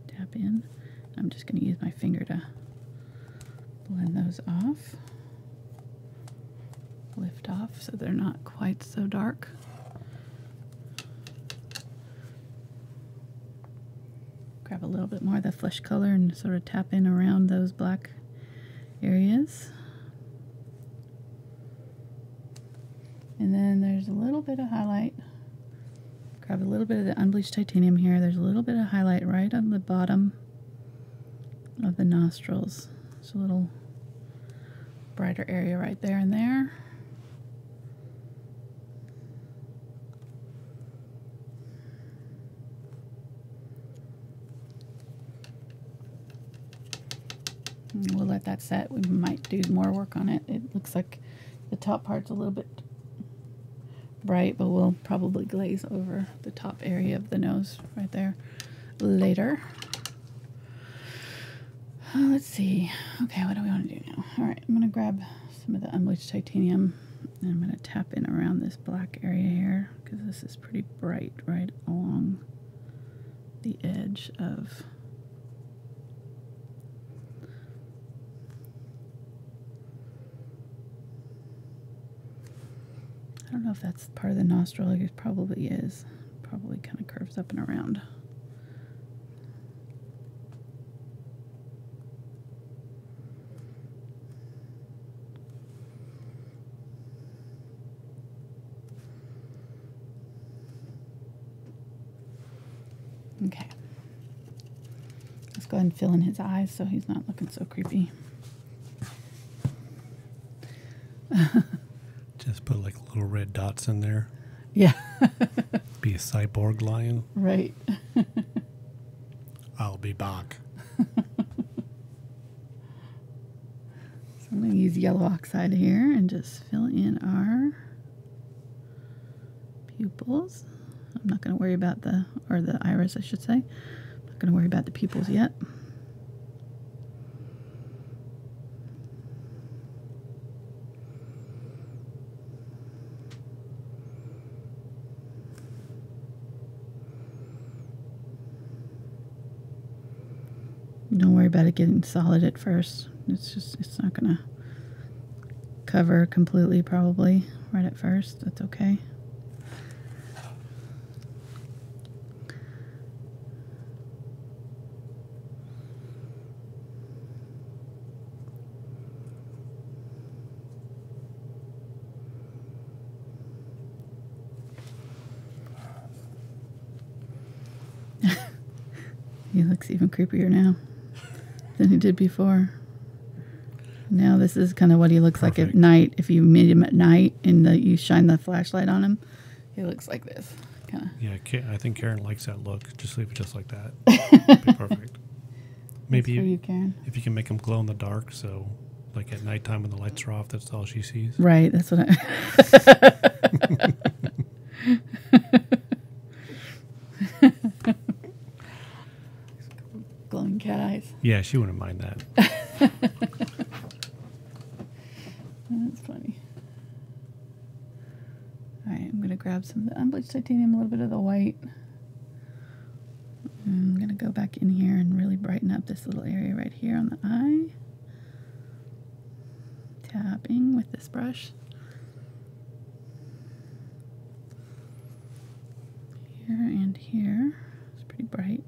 Tap in. I'm just going to use my finger to blend those off. Lift off so they're not quite so dark. Grab a little bit more of the flesh color and sort of tap in around those black areas. And then there's a little bit of highlight. Grab a little bit of the Unbleached Titanium here. There's a little bit of highlight right on the bottom of the nostrils. It's a little brighter area right there and there. We'll let that set. We might do more work on it. It looks like the top part's a little bit bright, but we'll probably glaze over the top area of the nose right there later. Let's see. Okay, what do we want to do now? All right, I'm going to grab some of the Unbleached Titanium and I'm going to tap in around this black area here because this is pretty bright right along the edge of I don't know if that's part of the nostril. It probably is. Probably kind of curves up and around. Okay. Let's go ahead and fill in his eyes so he's not looking so creepy. Just put like little red dots in there. Yeah. Be a cyborg lion. Right. I'll be back. So I'm going to use yellow oxide here and just fill in our pupils. I'm not going to worry about the iris, I should say. I'm not going to worry about the pupils yet. Don't worry about it getting solid at first. It's not going to cover completely probably right at first. That's okay. He looks even creepier now than he did before. Now this is kind of what he looks like at night. If you meet him at night and you shine the flashlight on him, he looks like this. Kind of. Yeah, I think Karen likes that look. Just leave it just like that. It'd be perfect. Maybe for you, Karen. If you can make him glow in the dark, so like at nighttime when the lights are off, that's all she sees. Right, that's what I... Glowing cat eyes. Yeah, she wouldn't mind that. That's funny. All right, I'm going to grab some of the Unbleached Titanium, a little bit of the white. I'm going to go back in here and really brighten up this little area right here on the eye. Tapping with this brush. Here and here. It's pretty bright.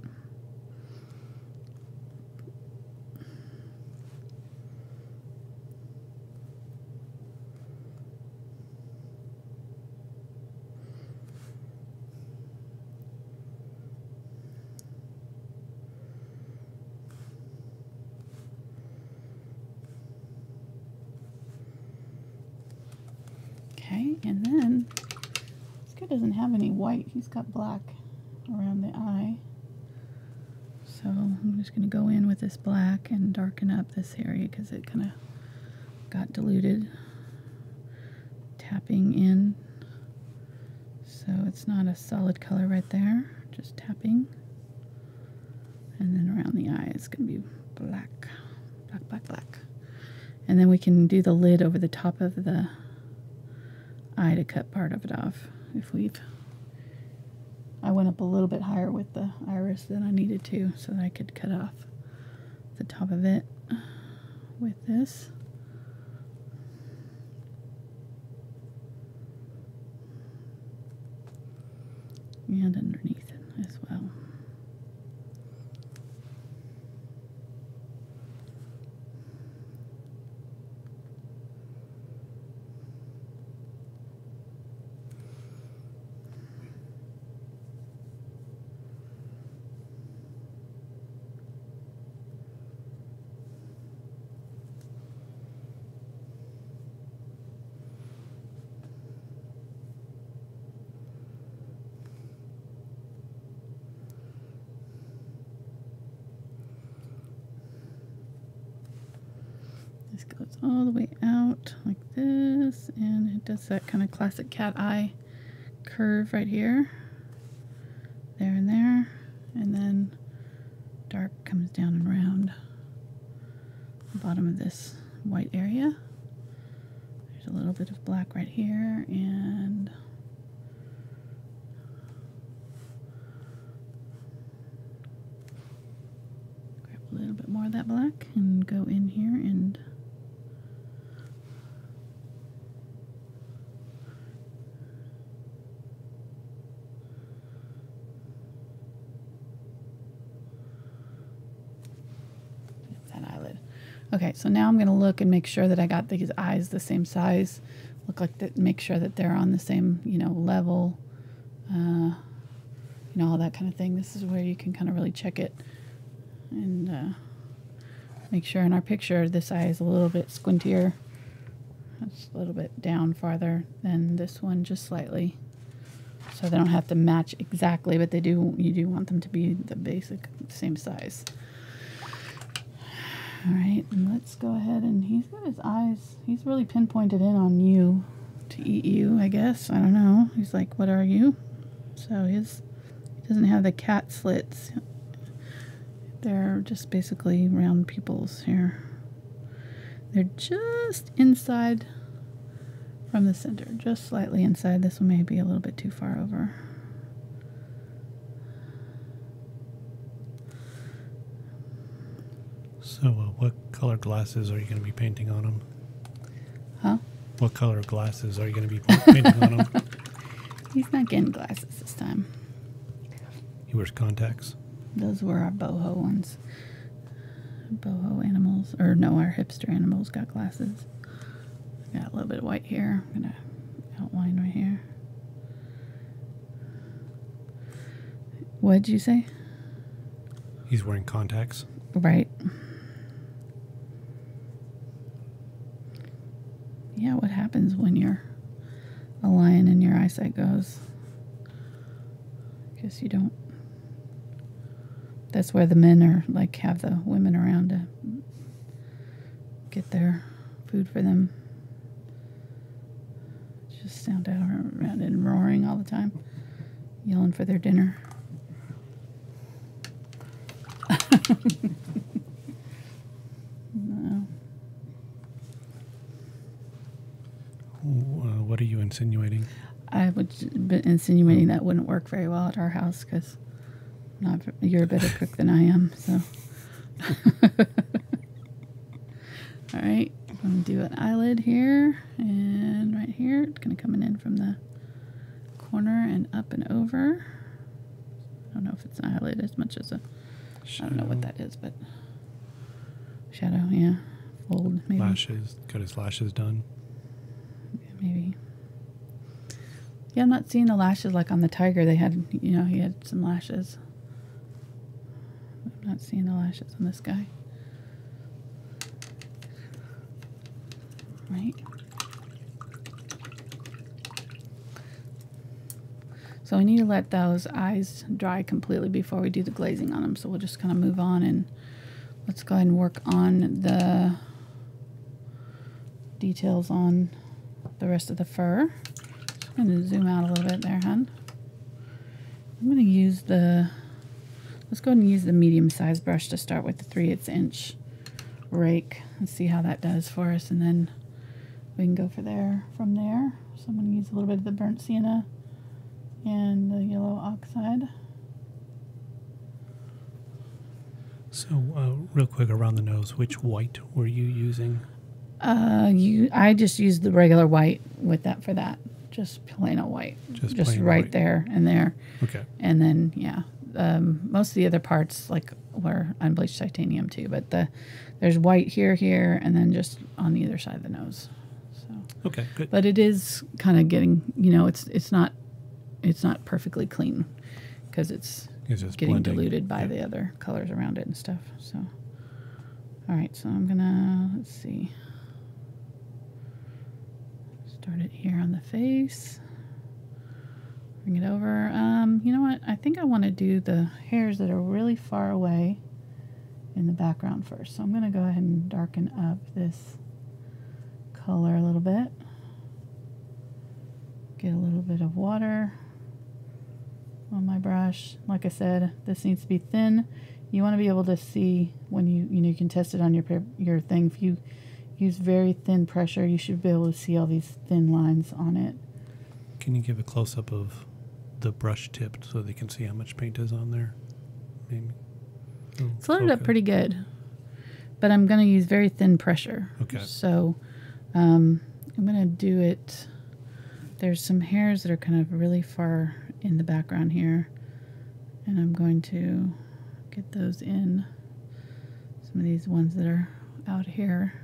Okay, and then this guy doesn't have any white. He's got black around the eye. So I'm just going to go in with this black and darken up this area because it kind of got diluted. Tapping in So it's not a solid color right there, just tapping. And then around the eye it's going to be black, black, black, black. And then we can do the lid over the top of the eye to cut part of it off if we've... I went up a little bit higher with the iris than I needed to so that I could cut off the top of it with this. And underneath it as well. This goes all the way out like this, and it does that kind of classic cat eye curve right here, there and there, and then dark comes down and round the bottom of this white area. There's a little bit of black right here, and grab a little bit more of that black and go in here and okay, so now I'm going to look and make sure that I got these eyes the same size. Look like that, make sure that they're on the same, level. All that kind of thing. This is where you can kind of really check it and make sure. In our picture, this eye is a little bit squintier. It's a little bit down farther than this one, just slightly. So they don't have to match exactly, but you do want them to be the basic same size. All right, and let's go ahead, and he's got his eyes, he's really pinpointed in on you to eat you, I guess. I don't know. He's like, what are you? So he doesn't have the cat slits. They're just basically round pupils here. They're just inside from the center, just slightly inside. This one may be a little bit too far over. So what color glasses are you going to be painting on them? Huh? What color glasses are you going to be painting on them? He's not getting glasses this time. He wears contacts? Those were our boho ones. Boho animals, or no, our hipster animals got glasses. Got a little bit of white here. I'm going to outline right here. What did you say? He's wearing contacts? Right. Yeah, what happens when you're a lion and your eyesight goes? I guess you don't. That's where the men are, like, have the women around to get their food for them. Just sound out around and roaring all the time, yelling for their dinner. No. What are you insinuating? I would be insinuating that wouldn't work very well at our house because you're a better cook than I am. So, all right, I'm going to do an eyelid here and right here. It's going to come in from the corner and up and over. I don't know if it's an eyelid as much as a. Shadow. I don't know what that is, but shadow, yeah, fold maybe. Lashes, got his lashes done. Yeah, maybe. Yeah, I'm not seeing the lashes like on the tiger. They had, he had some lashes. I'm not seeing the lashes on this guy. Right. So we need to let those eyes dry completely before we do the glazing on them. So we'll just kind of move on and let's go ahead and work on the details on the rest of the fur. So I'm going to zoom out a little bit there, hon. I'm going to use the, let's go ahead and use the medium size brush to start with the 3/8 inch rake. Let's see how that does for us, and then we can go from there. So I'm going to use a little bit of the burnt sienna and the yellow oxide. So, real quick around the nose, which white were you using? I just used the regular white with that for that. Just plain old white. Just right white. There and there. Okay. And then, yeah, most of the other parts like were unbleached titanium too, but there's white here, and then just on the other side of the nose. So. Okay, good. But it is kind of getting, it's not perfectly clean because it's getting blending. diluted by the other colors around it and stuff. So, all right, so I'm gonna, let's see. Start it here on the face. Bring it over. You know what? I think I want to do the hairs that are really far away in the background first. So I'm going to go ahead and darken up this color a little bit. Get a little bit of water on my brush. Like I said, this needs to be thin. You want to be able to see when you can test it on your thing. If you use very thin pressure, you should be able to see all these thin lines on it. Can you give a close-up of the brush tip so they can see how much paint is on there? Maybe. It's loaded up pretty good, but I'm going to use very thin pressure. Okay. So I'm going to do it. There's some hairs that are kind of really far in the background here, and I'm going to get those in. Some of these ones that are out here.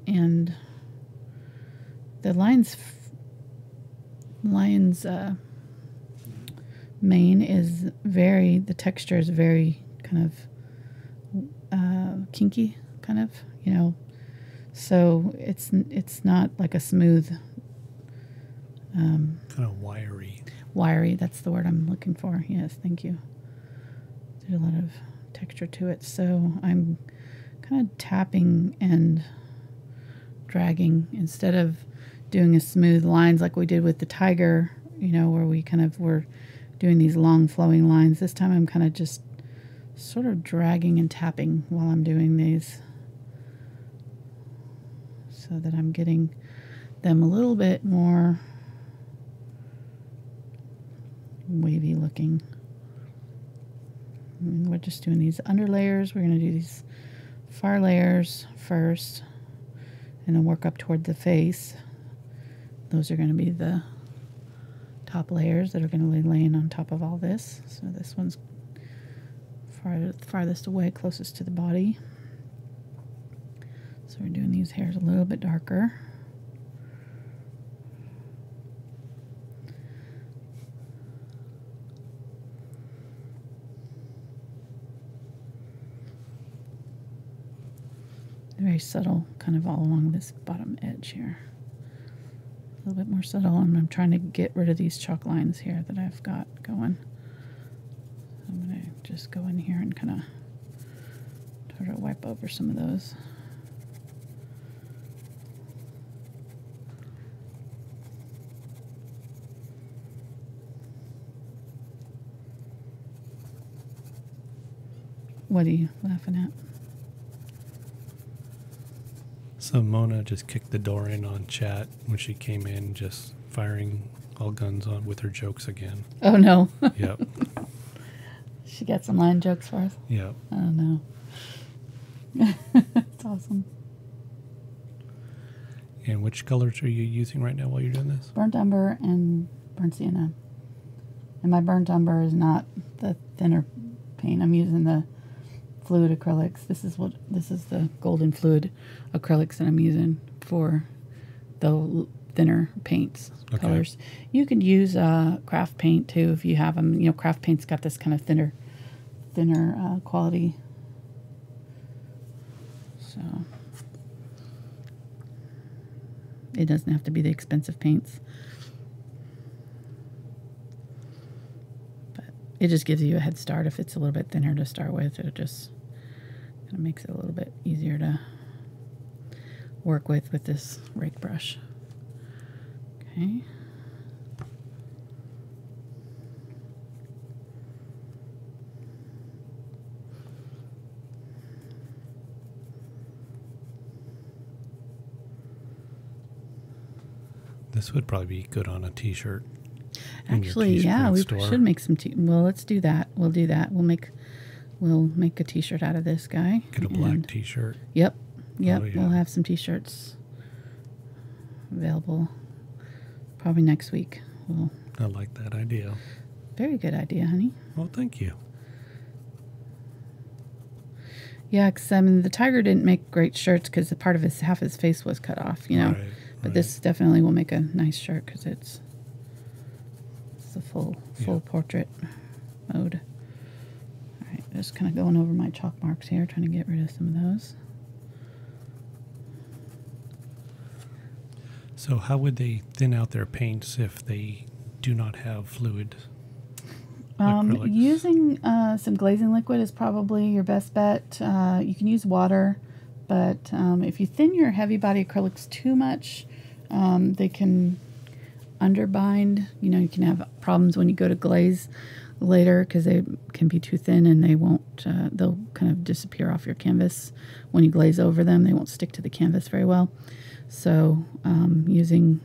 And the lion's mane is the texture is very kind of kinky, kind of, so it's not like a smooth kind of wiry, that's the word I'm looking for. Yes, thank you. There's a lot of texture to it, so I'm kind of tapping and dragging instead of doing a smooth lines like we did with the tiger, where we kind of were doing these long flowing lines. This time I'm kind of just sort of dragging and tapping while I'm doing these so that I'm getting them a little bit more wavy looking. And we're just doing these under layers. We're going to do these far layers first and then work up toward the face. Those are going to be the top layers that are going to be laying on top of all this. So this one's farthest away, closest to the body. So we're doing these hairs a little bit darker. Very subtle, kind of all along this bottom edge here. A little bit more subtle, and I'm trying to get rid of these chalk lines here that I've got going. I'm going to just go in here and kind of try to wipe over some of those. What are you laughing at? So Mona just kicked the door in on chat when she came in, just firing all guns on with her jokes again. Oh, no. Yep. She got some line jokes for us? Yep. Oh, no. It's awesome. And which colors are you using right now while you're doing this? Burnt umber and burnt sienna. And my burnt umber is not the thinner paint. I'm using the fluid acrylics. This is the golden fluid acrylics that I'm using for the thinner paints colors. You could use craft paint too if you have them. Craft paint's got this kind of thinner quality. So it doesn't have to be the expensive paints. But it just gives you a head start if it's a little bit thinner to start with. It just kind of makes it a little bit easier to work with this rake brush. Okay. Okay. This would probably be good on a t-shirt. Actually, yeah, we should make some well, let's do that. We'll do that. We'll make a t-shirt out of this guy. Get a black t-shirt. Yep. Yep. Oh, yeah. We'll have some t-shirts available probably next week. I like that idea. Very good idea, honey. Well, thank you. Yeah, because I mean, the tiger didn't make great shirts because the part of half his face was cut off, you know. Right, but this definitely will make a nice shirt because it's the full portrait mode. All right, just kind of going over my chalk marks here, trying to get rid of some of those. So how would they thin out their paints if they do not have fluid? Using some glazing liquid is probably your best bet. You can use water, but if you thin your heavy body acrylics too much, they can underbind. You know, you can have problems when you go to glaze later because they can be too thin and they won't, they'll kind of disappear off your canvas. When you glaze over them, they won't stick to the canvas very well. So using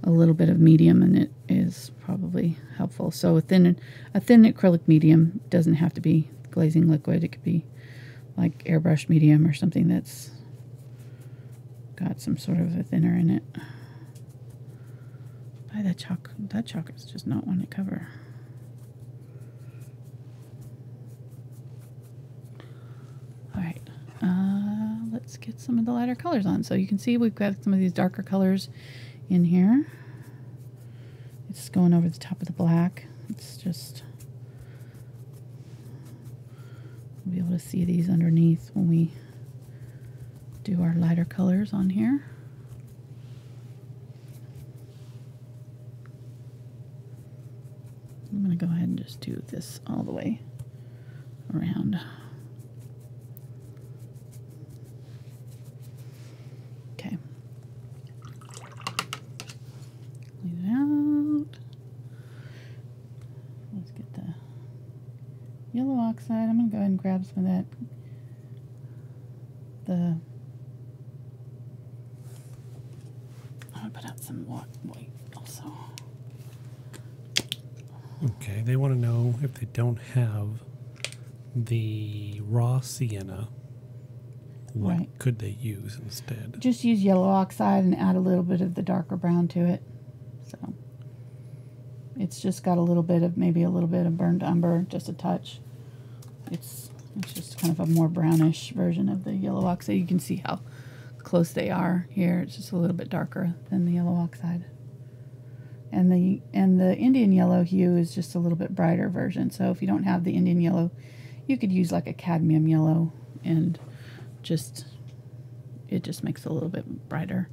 a little bit of medium in it is probably helpful. So a thin acrylic medium doesn't have to be glazing liquid. It could be like airbrush medium or something that's got some sort of a thinner in it. That chalk is just not one to cover. All right, let's get some of the lighter colors on. So you can see we've got some of these darker colors in here. It's going over the top of the black. It's just, we'll be able to see these underneath when we do our lighter colors on here. I'm going to go ahead and just do this all the way around. Okay. Clean it out. Let's get the yellow oxide. I'm going to go ahead and grab some of that. I'm going to put out some white also. Okay, they want to know if they don't have the raw sienna, what could they use instead? Just use yellow oxide and add a little bit of the darker brown to it. So it's just got a little bit of, maybe a little bit of burnt umber, just a touch. It's just kind of a more brownish version of the yellow oxide. You can see how close they are here. It's just a little bit darker than the yellow oxide. And the Indian Yellow Hue is just a little bit brighter version. So if you don't have the Indian Yellow, you could use like a cadmium yellow, and it just makes it a little bit brighter.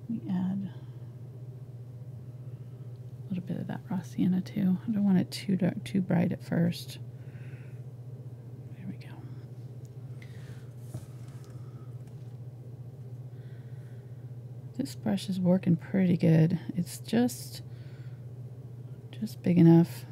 We add a little bit of that raw sienna too. I don't want it too dark, too bright at first. There we go. This brush is working pretty good. It's just big enough.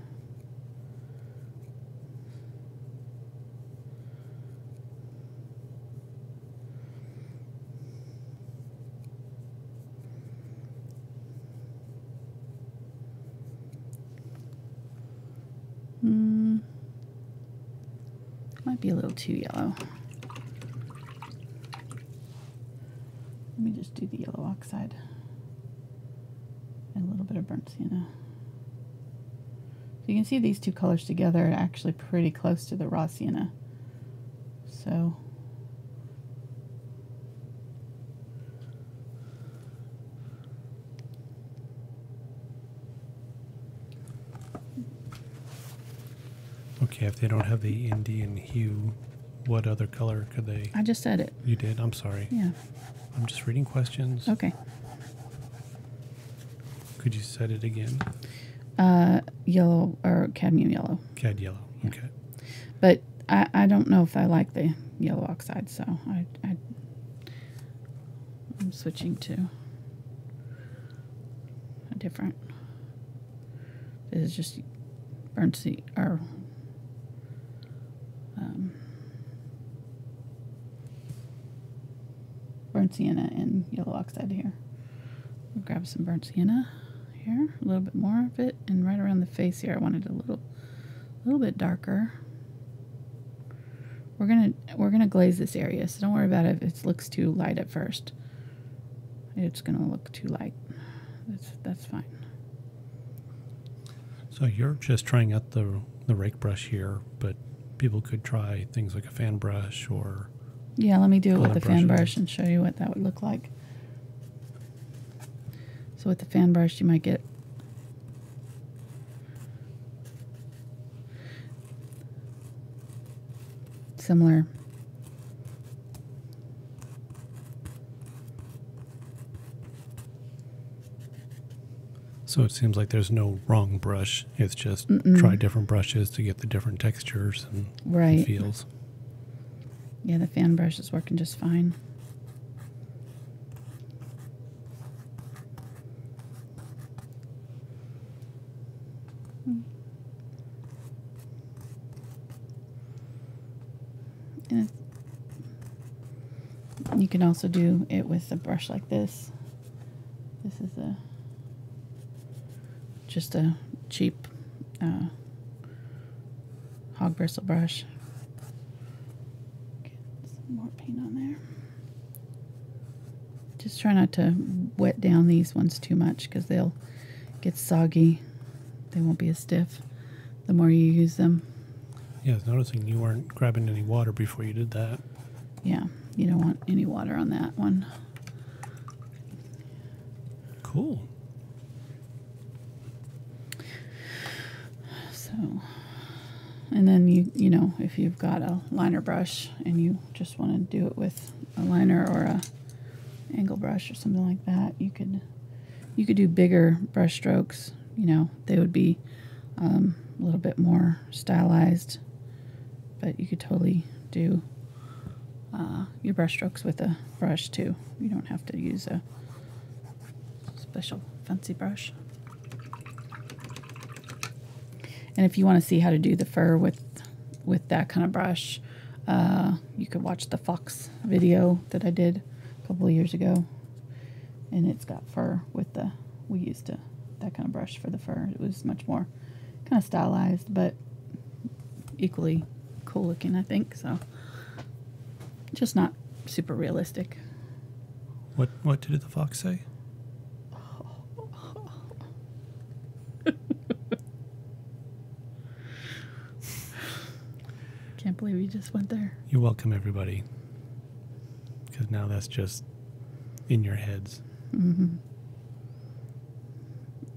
Might be a little too yellow. Let me just do the yellow oxide and a little bit of burnt sienna. So you can see these two colors together are actually pretty close to the raw sienna. So okay, if they don't have the Indian Hue, what other color could they? I just said it. You did? I'm sorry. Yeah. I'm just reading questions. Okay. Could you set it again? Yellow or cadmium yellow. Cad yellow. Yeah. Okay. But I don't know if I like the yellow oxide, so I'm I'm switching to a different. This is just burnt sea or burnt sienna and yellow oxide here. We'll grab some burnt sienna here, a little bit more of it, and right around the face here I wanted a little bit darker. We're gonna glaze this area, so don't worry about it if it looks too light at first. It's gonna look too light. That's fine. So you're just trying out the rake brush here, but people could try things like a fan brush or... Yeah, let me do it with the fan brushes. brush and show you what that would look like. So with the fan brush, you might get similar. So it seems like there's no wrong brush. It's just try different brushes to get the different textures and Right. feels. Yeah, the fan brush is working just fine. And you can also do it with a brush like this. This is just a cheap hog bristle brush. Get some more paint on there. Just try not to wet down these ones too much because they'll get soggy. They won't be as stiff the more you use them. Yeah, I was noticing you weren't grabbing any water before you did that. Yeah, you don't want any water on that one. Cool. So, and then you know, if you've got a liner brush and you just want to do it with a liner or a angle brush or something like that, you could do bigger brush strokes. You know, they would be a little bit more stylized, but you could totally do your brush strokes with a brush too. You don't have to use a special fancy brush. And if you want to see how to do the fur with that kind of brush, you could watch the Fox video that I did a couple of years ago, and it's got fur with we used that kind of brush for the fur. It was much more kind of stylized, but equally cool looking, I think. So just not super realistic. What did the fox say? Can't believe you just went there. You're welcome, everybody. Because now that's just in your heads. Mm-hmm.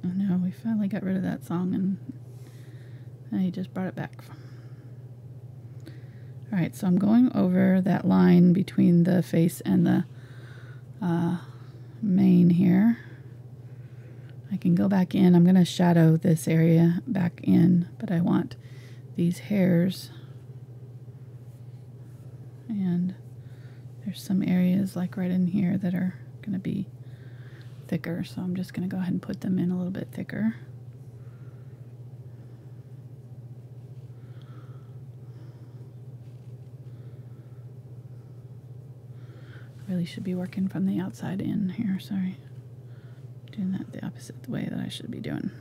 I know, we finally got rid of that song and he just brought it back. All right, so I'm going over that line between the face and the mane here. I can go back in. I'm going to shadow this area back in, but I want these hairs. And there's some areas like right in here that are going to be thicker, so I'm just going to go ahead and put them in a little bit thicker. Really should be working from the outside in here, sorry. Doing that the opposite way that I should be doing.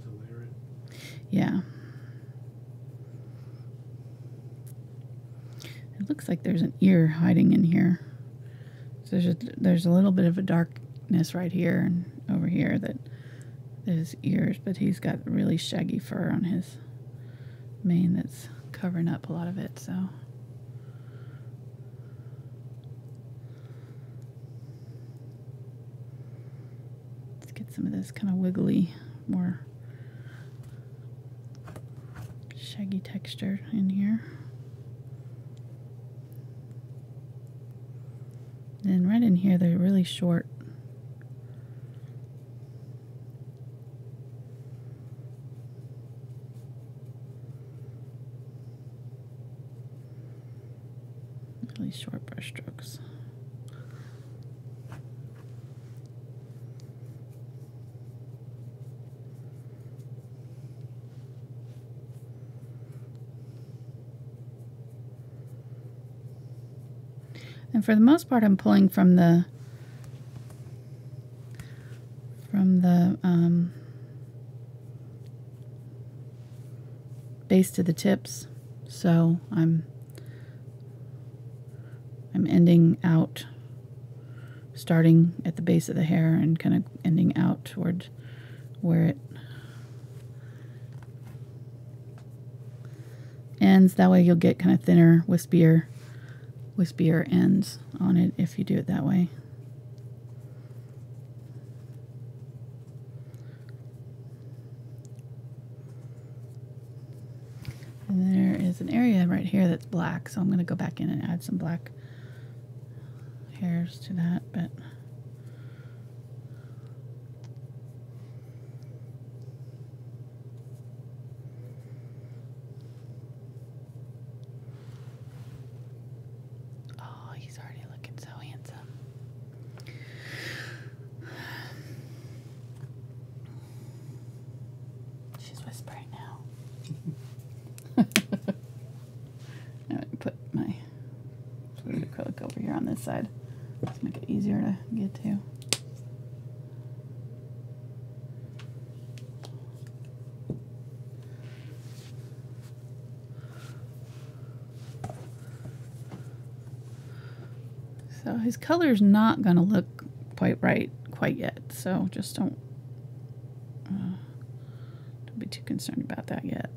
To layer it. Yeah. It looks like there's an ear hiding in here. So there's a little bit of a darkness right here and over here that is ears, but he's got really shaggy fur on his mane that's covering up a lot of it, so. Let's get some of this kind of wiggly, more shaggy texture in here. Then right in here, they're really short. Really short brush strokes. And for the most part, I'm pulling from the base to the tips. So I'm ending out, starting at the base of the hair and kind of ending out toward where it ends. That way you'll get kind of thinner, wispier ends on it if you do it that way. And there is an area right here that's black, so I'm going to go back in and add some black hairs to that, but oh, he's already looking so handsome. She's whispering now. I'm going to put my fluid acrylic over here on this side. Let's make it easier to get to. So his color's not going to look quite right quite yet, so just don't be too concerned about that yet.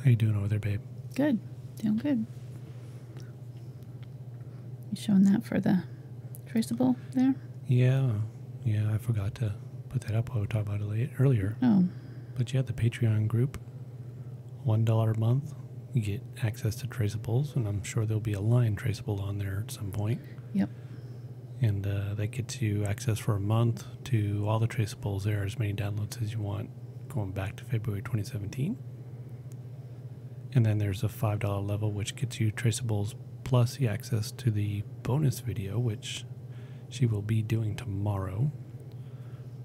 How you doing over there, babe? Good. Doing good. You showing that for the traceable there? Yeah. I forgot to put that up while we talked about it earlier. Oh. But you have the Patreon group, $1 a month. You get access to traceables, and I'm sure there'll be a line traceable on there at some point. Yep. And that gets you access for a month to all the traceables there, as many downloads as you want, going back to February 2017. And then there's a $5 level, which gets you traceables plus the access to the bonus video, which she will be doing tomorrow,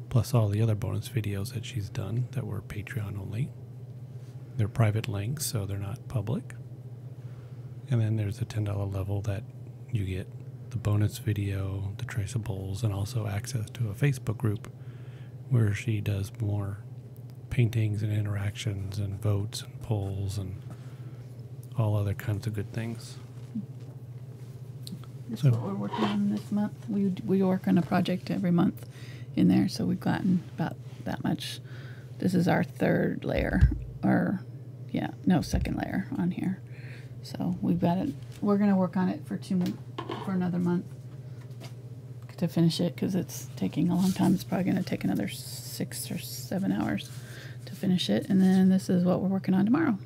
plus all the other bonus videos that she's done that were Patreon only. They're private links, so they're not public. And then there's a $10 level that you get the bonus video, the traceables, and also access to a Facebook group where she does more paintings and interactions and votes and polls and all other kinds of good things. This is what we're working on this month. We work on a project every month in there, so we've gotten about that much. This is our third layer, second layer on here. So we've got it. We're going to work on it for another month to finish it, because it's taking a long time. It's probably going to take another 6 or 7 hours to finish it. And then this is what we're working on tomorrow.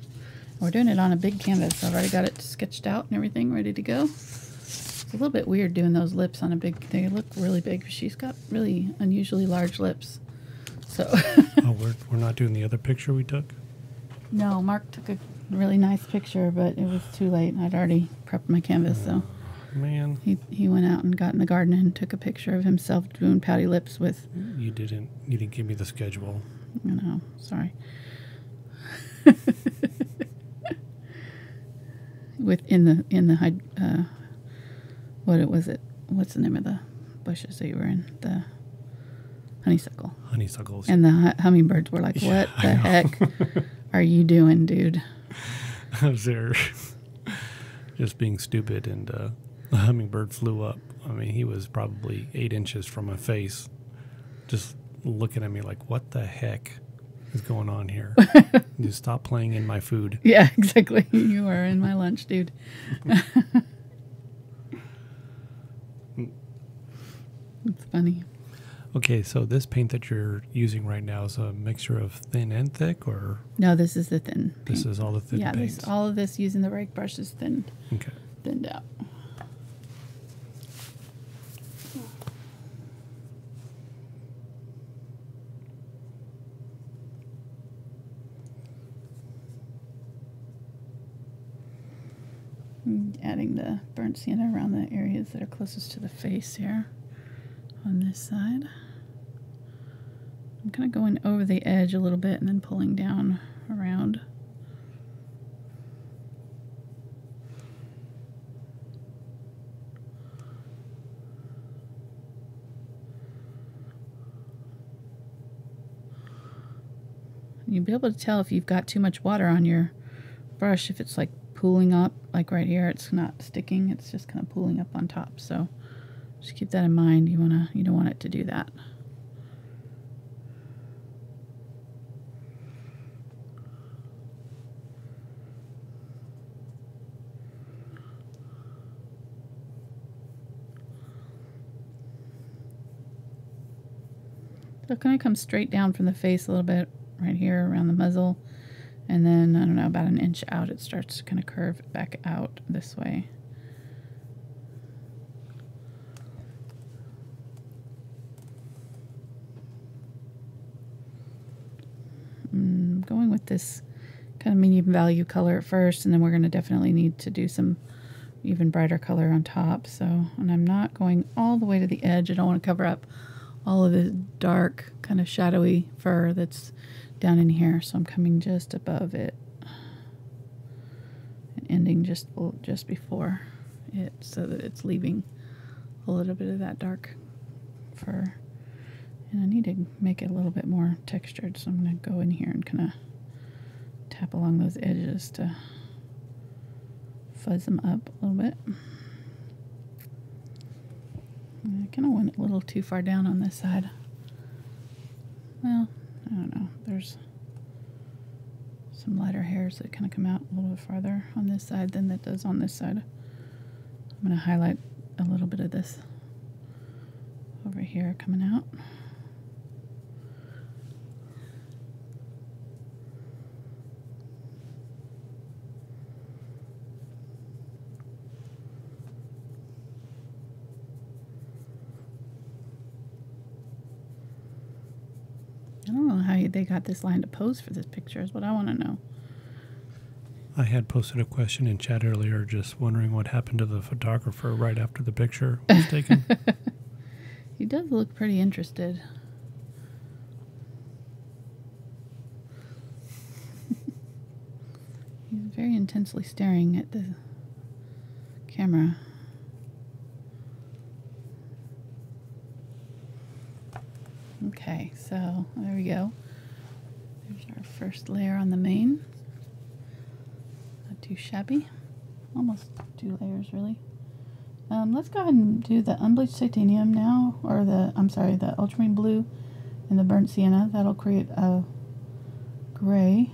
We're doing it on a big canvas. I've already got it sketched out and everything ready to go. It's a little bit weird doing those lips on a big, they look really big. She's got really unusually large lips. So. Oh, we're not doing the other picture we took? No, Mark took a really nice picture, but it was too late. I'd already prepped my canvas, so. Man. He went out and got in the garden and took a picture of himself doing pouty lips with. You didn't give me the schedule. I know, sorry. What was it? What's the name of the bushes that you were in? The honeysuckle. Honeysuckles. And the hummingbirds were like, "What the heck are you doing, dude?" I was there just being stupid, and the hummingbird flew up. I mean, he was probably 8 inches from my face, just looking at me like, "What the heck is going on here? You stop playing in my food." Yeah, exactly. You are in my lunch, dude. It's funny. Okay, so this paint that you're using right now is a mixture of thin and thick, or No, this is the thin paint. this is all the thin Yeah, paints? all of this using the rake brush is thinned out. Adding the burnt sienna around the areas that are closest to the face here on this side. I'm kind of going over the edge a little bit and then pulling down around. You'll be able to tell if you've got too much water on your brush, if it's like pooling up, like right here, it's not sticking, it's just kind of pooling up on top. So just keep that in mind. You don't want it to do that. So it kind of comes straight down from the face a little bit right here around the muzzle. And then, I don't know, about an inch out, it starts to kind of curve back out this way. Going with this kind of medium value color at first, and then we're going to definitely need to do some even brighter color on top. So, and I'm not going all the way to the edge. I don't want to cover up all of the dark, kind of shadowy fur that's down in here, so I'm coming just above it and ending just before it, so that it's leaving a little bit of that dark fur. And I need to make it a little bit more textured, so I'm going to go in here and kind of tap along those edges to fuzz them up a little bit. And I kind of went a little too far down on this side. Well, I don't know. There's some lighter hairs that kind of come out a little bit farther on this side than that does on this side. I'm going to highlight a little bit of this over here coming out. I don't know how they got this line to pose for this picture is what I want to know. I had posted a question in chat earlier just wondering what happened to the photographer right after the picture was taken. He does look pretty interested. He's very intensely staring at the camera. Okay, so there we go. There's our first layer on the mane. Not too shabby. Almost 2 layers, really. Let's go ahead and do the Unbleached Titanium now, or the Ultramarine Blue and the Burnt Sienna. That'll create a gray.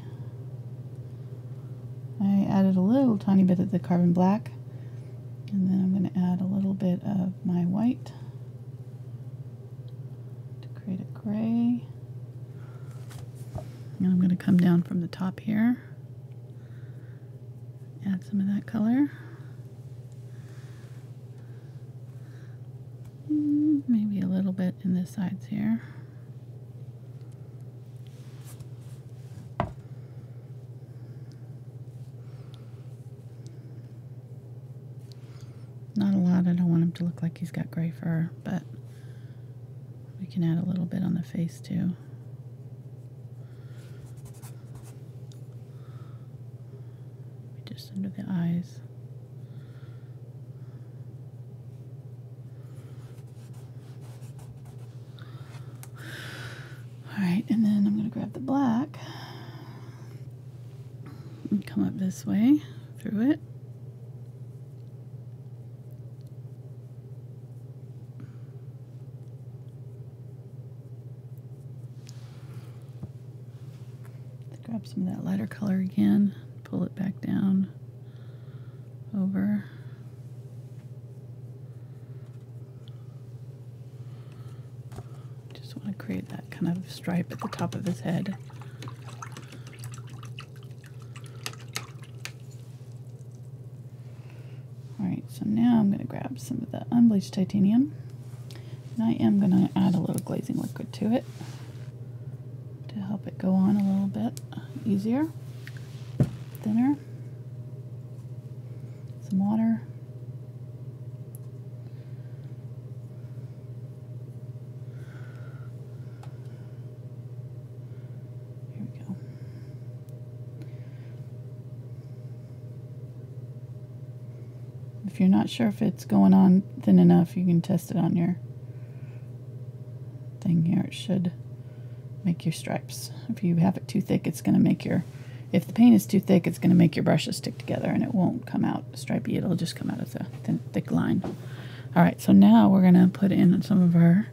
I added a little tiny bit of the Carbon Black, and then I'm going to add a little bit of my white to create a gray. And I'm going to come down from the top here, add some of that color. Maybe a little bit in the sides here. Not a lot. I don't want him to look like he's got gray fur, but we can add a little bit on the face too. Just under the eyes. Alright, and then I'm going to grab the black and come up this way through it. Grab some of that lighter color again, pull it back down, over. create that kind of stripe at the top of his head. Alright, so now I'm going to grab some of the unbleached titanium, and I am going to add a little glazing liquid to it to help it go on a little bit easier, thinner. Some water. Here we go. If you're not sure if it's going on thin enough, you can test it on your thing here. It should make your stripes. If you have it too thick, it's going to make your, if the paint is too thick, it's going to make your brushes stick together and it won't come out stripey. It'll just come out as a thin, thick line. All right, so now we're going to put in some of our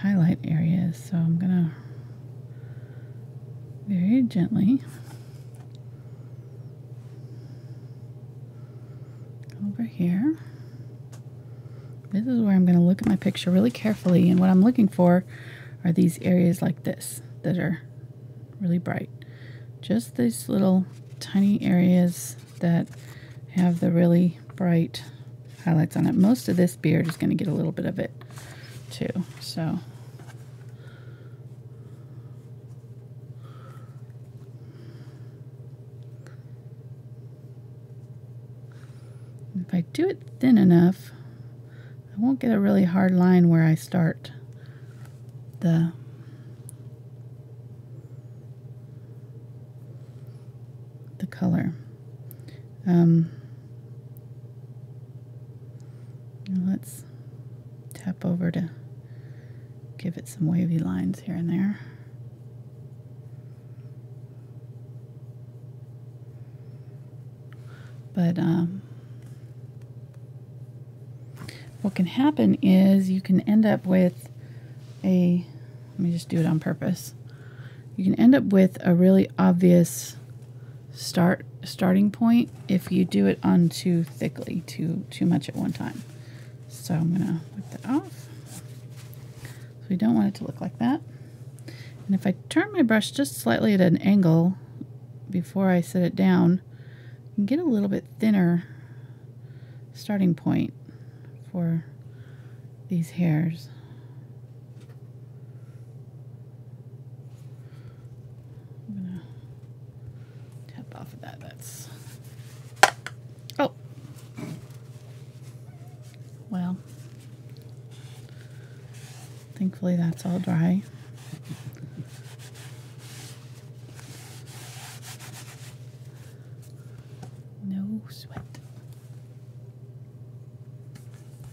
highlight areas. So I'm going to very gently over here. This is where I'm going to look at my picture really carefully, and what I'm looking for are these areas like this that are really bright. Just these little tiny areas that have the really bright highlights on it. Most of this beard is going to get a little bit of it too. So if I do it thin enough, I won't get a really hard line where I start the color. Let's tap over to give it some wavy lines here and there. But what can happen is you can end up with a, let me just do it on purpose. You can end up with a really obvious starting point if you do it on too thickly, too much at one time. So I'm going to wipe that off. So we don't want it to look like that. And if I turn my brush just slightly at an angle before I set it down, you can get a little bit thinner starting point for these hairs. I'm gonna tap off of that. That's, oh, well, thankfully that's all dry. No sweat.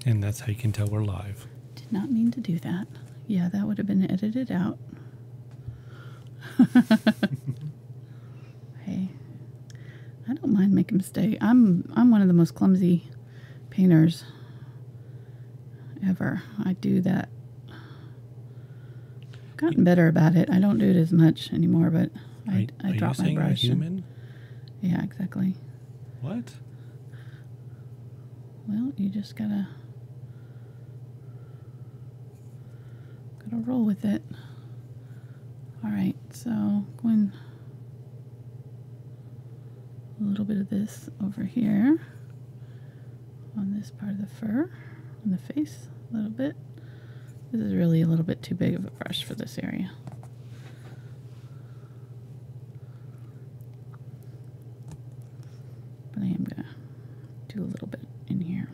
And that's how you can tell we're live. Did not mean to do that. Yeah, that would have been edited out. Hey, I don't mind making mistakes. I'm one of the most clumsy painters ever. I do that. I've gotten better about it. I don't do it as much anymore, but I drop my brush. Are you human? Yeah, exactly. What? Well, you just gotta roll with it. All right, so going a little bit of this over here on this part of the fur, on the face, a little bit. This is really a little bit too big of a brush for this area. But I am gonna do a little bit in here.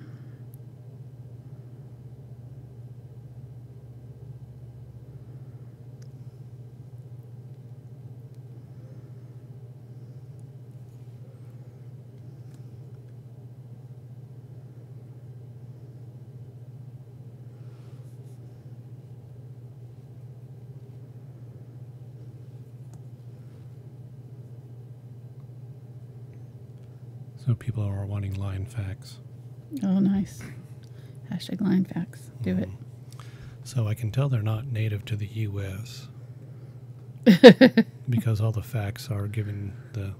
So people are wanting line facts. Oh, nice. Hashtag line facts. Do it. So I can tell they're not native to the U.S. because all the facts are given the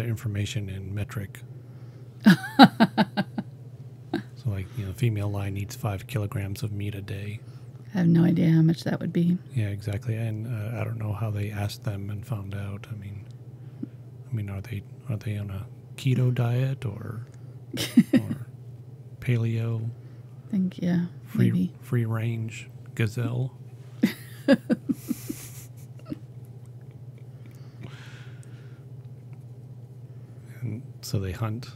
information in metric. So like, female lion eats 5 kilograms of meat a day. I have no idea how much that would be. Yeah, exactly. And I don't know how they asked them and found out. I mean, are they on a keto diet or paleo? I think, yeah, maybe. Free range gazelle. And so they hunt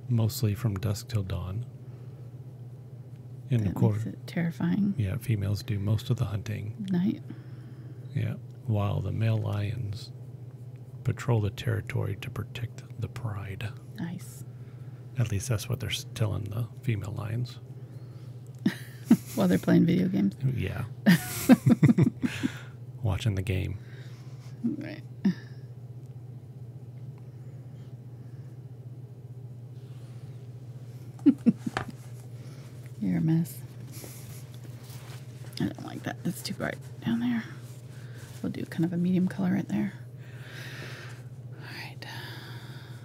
mostly from dusk till dawn. And That of course, makes it terrifying. yeah, females do most of the hunting. Night. Yeah, while the male lions patrol the territory to protect the pride. Nice. At least that's what they're telling the female lions. While they're playing video games. Yeah. Watching the game. Right. You're a mess. I don't like that. That's too bright down there. We'll do kind of a medium color right there. All right.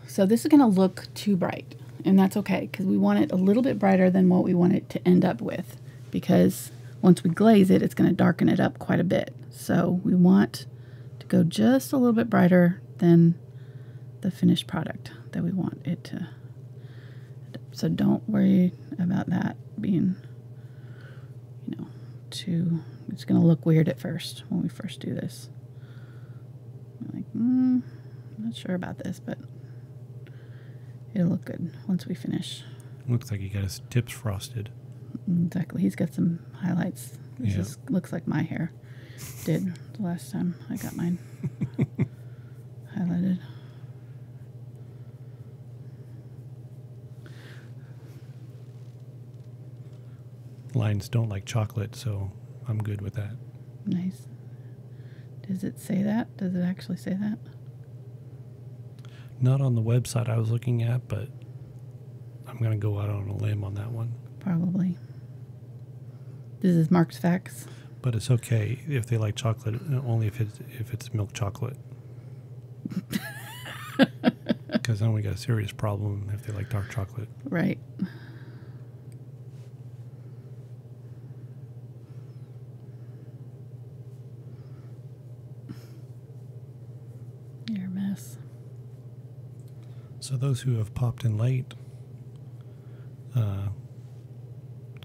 So this is going to look too bright, and that's okay because we want it a little bit brighter than what we want it to end up with, because once we glaze it, it's going to darken it up quite a bit. So we want to go just a little bit brighter than the finished product that we want it to. So don't worry about that being, it's going to look weird at first when we first do this. I'm like, I'm not sure about this, but it'll look good once we finish. Looks like he got his tips frosted. Exactly. He's got some highlights. This Yeah. just looks like my hair did the last time I got mine highlighted. Lions don't like chocolate, so I'm good with that. Nice. Does it say that? Does it actually say that? Not on the website I was looking at, but I'm going to go out on a limb on that one. Probably. This is Mark's Facts. But it's okay if they like chocolate, only if it's milk chocolate. Because then we got a serious problem if they like dark chocolate. Right. You're a mess. So those who have popped in late,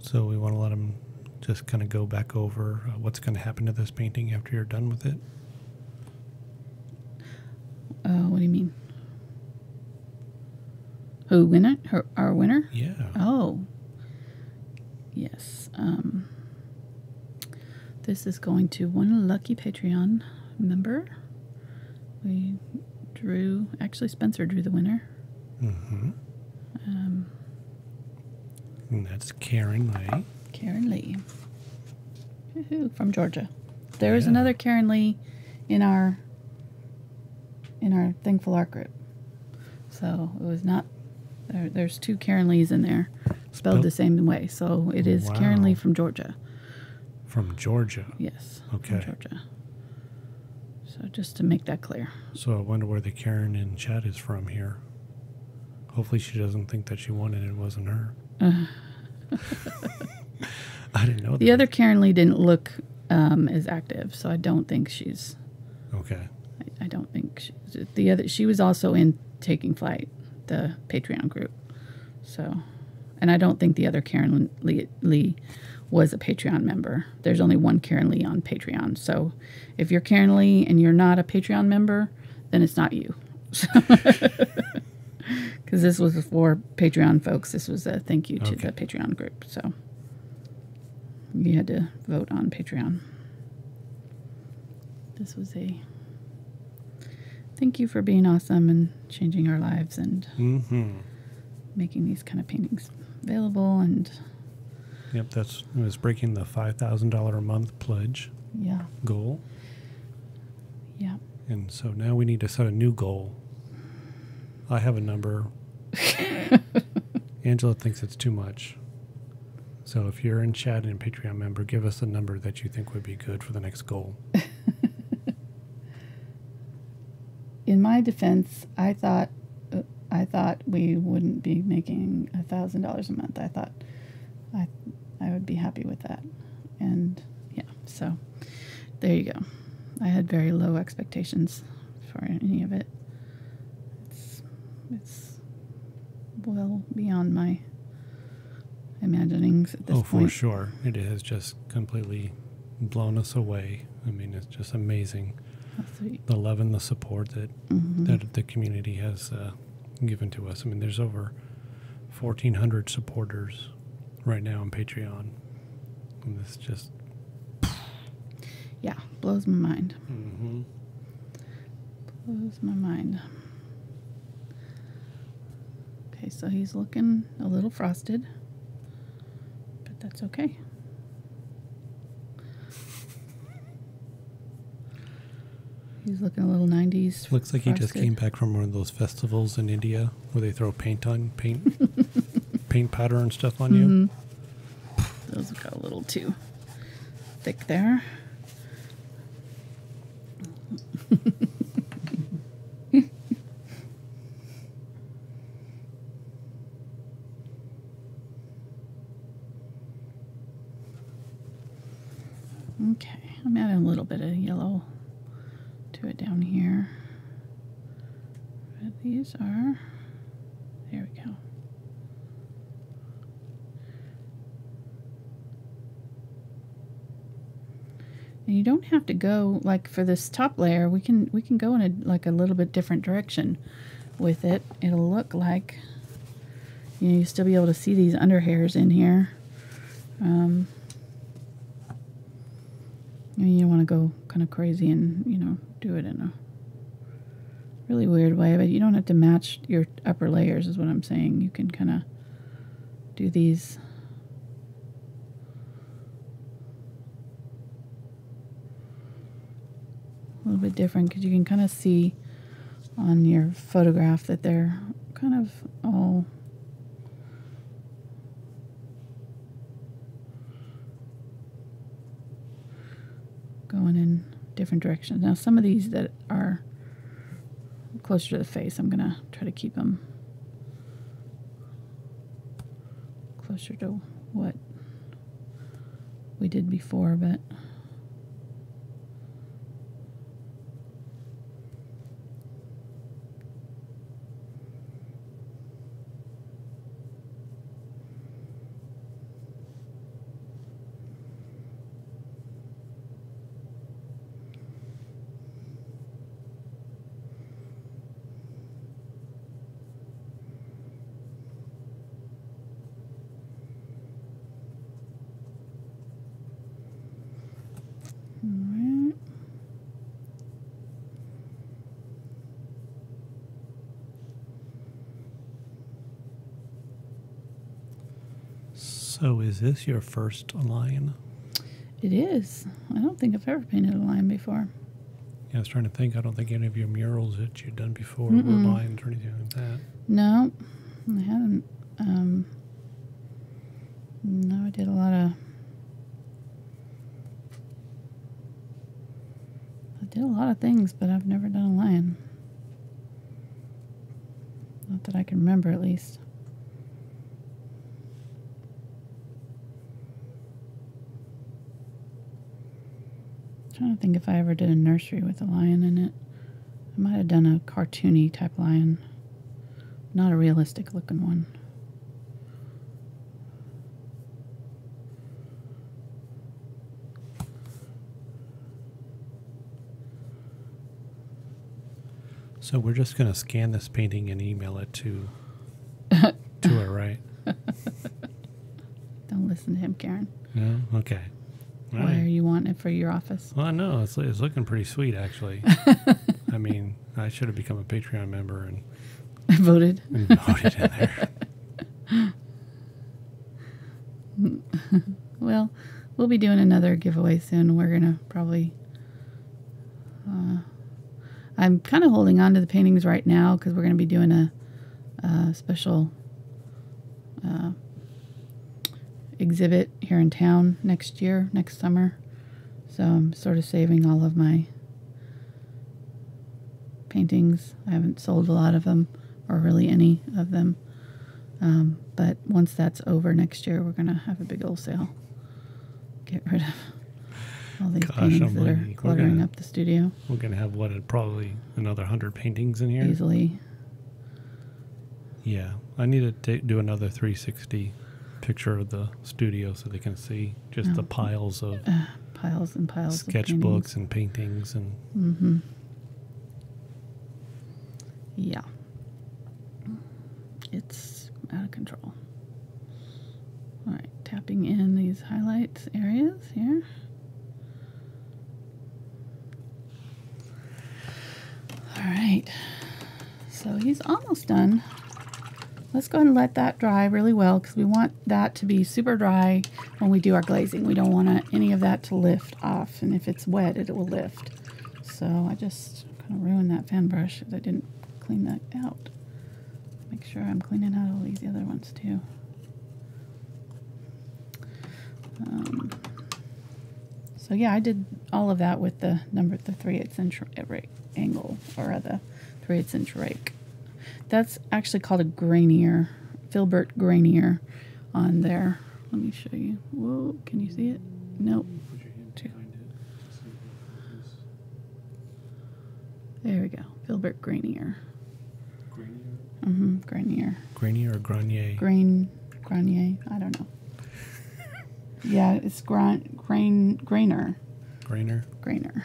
so we want to let them just kind of go back over what's going to happen to this painting after you're done with it. What do you mean? Who winner? Our winner? Yeah. Oh. Yes. This is going to one lucky Patreon member. We drew, actually Spencer drew the winner. Mm-hmm. And that's Karen Lee. Karen Lee. Woohoo, from Georgia. There is another Karen Lee in our Thankful Art group. So it was not, there's two Karen Lees in there, spelled the same way. So it is Karen Lee from Georgia. From Georgia? Yes. Okay. From Georgia. So just to make that clear. So I wonder where the Karen in chat is from here. Hopefully she doesn't think that she won it and it wasn't her. I didn't know. The other Karen Lee didn't look as active, so I don't think she's... Okay. I don't think she was also in Taking Flight, the Patreon group. So, and I don't think the other Karen Lee was a Patreon member. There's only one Karen Lee on Patreon. So if you're Karen Lee and you're not a Patreon member, then it's not you. Because this was for Patreon folks. This was a thank you to the Patreon group. So you had to vote on Patreon. This was a thank you for being awesome and changing our lives and making these kind of paintings available. And yep, it was breaking the $5,000 a month pledge goal. Yeah. And so now we need to set a new goal. I have a number. Angela thinks it's too much. So if you're in chat and a Patreon member, give us a number that you think would be good for the next goal. In my defense, I thought we wouldn't be making $1,000 a month. I thought I would be happy with that. And yeah, so there you go. I had very low expectations for any of it. It's well beyond my imaginings at this point. Oh, for sure. It has just completely blown us away. I mean, it's just amazing. The love and the support that that the community has given to us. I mean, there's over 1,400 supporters right now on Patreon. And this just... Yeah, blows my mind. Mm-hmm. Blows my mind. Okay, so he's looking a little frosted, but that's okay. He's looking a little 90s. Looks like frosted. He just came back from one of those festivals in India where they throw paint powder and stuff on you. Those got a little too thick there. Okay, I'm adding a little bit of yellow to it down here. But these are, there we go. And you don't have to go, like for this top layer, we can go in a little bit different direction with it. It'll look like, you know, you still be able to see these under hairs in here. I mean, you want to go kind of crazy and, you know, do it in a really weird way, but you don't have to match your upper layers is what I'm saying. You can kind of do these a little bit different because you can kind of see on your photograph that they're kind of all going in different directions. Now some of these that are closer to the face, I'm gonna try to keep them closer to what we did before, but So is this your first lion? it is. I don't think I've ever painted a lion before. Yeah, I was trying to think. I don't think any of your murals that you've done before were lions or anything like that. No, I haven't. No, I did a lot of things, but I've never done a lion. Not that I can remember, at least. I'm trying to think if I ever did a nursery with a lion in it. I might have done a cartoony type lion, not a realistic looking one. So we're just going to scan this painting and email it to her, right? Don't listen to him, Karen. No? Okay. All Why right. are you wanting it for your office? Well, no, it's looking pretty sweet, actually. I mean, I should have become a Patreon member and voted in there. Well, we'll be doing another giveaway soon. We're going to probably... I'm kind of holding on to the paintings right now because we're going to be doing a special exhibit here in town next summer. So I'm sort of saving all of my paintings. I haven't sold a lot of them, or really any of them. But once that's over next year, we're going to have a big old sale. get rid of all these Gosh paintings that are almighty. cluttering up the studio. We're going to have, what, probably another 100 paintings in here? Easily. Yeah. I need to do another 360 picture of the studio so they can see just the piles of piles and piles sketchbooks and paintings and yeah, it's out of control. All right, tapping in these highlights areas here. All right, so he's almost done. Let's go ahead and let that dry really well because we want that to be super dry when we do our glazing. We don't want any of that to lift off, and if it's wet, it will lift. So I just kind of ruined that fan brush because I didn't clean that out. Make sure I'm cleaning out all these other ones too. So yeah, I did all of that with the 3/8 inch angle, or the 3/8 inch rake. That's actually called a grainier, Filbert grainier on there. Let me show you. Whoa, can you see it? Nope. put your hand behind it to see if it focus. There we go. Filbert grainier. Grainier? Grainier. Grainier or Granier? Granier. I don't know. Yeah, it's grainer. Grainer.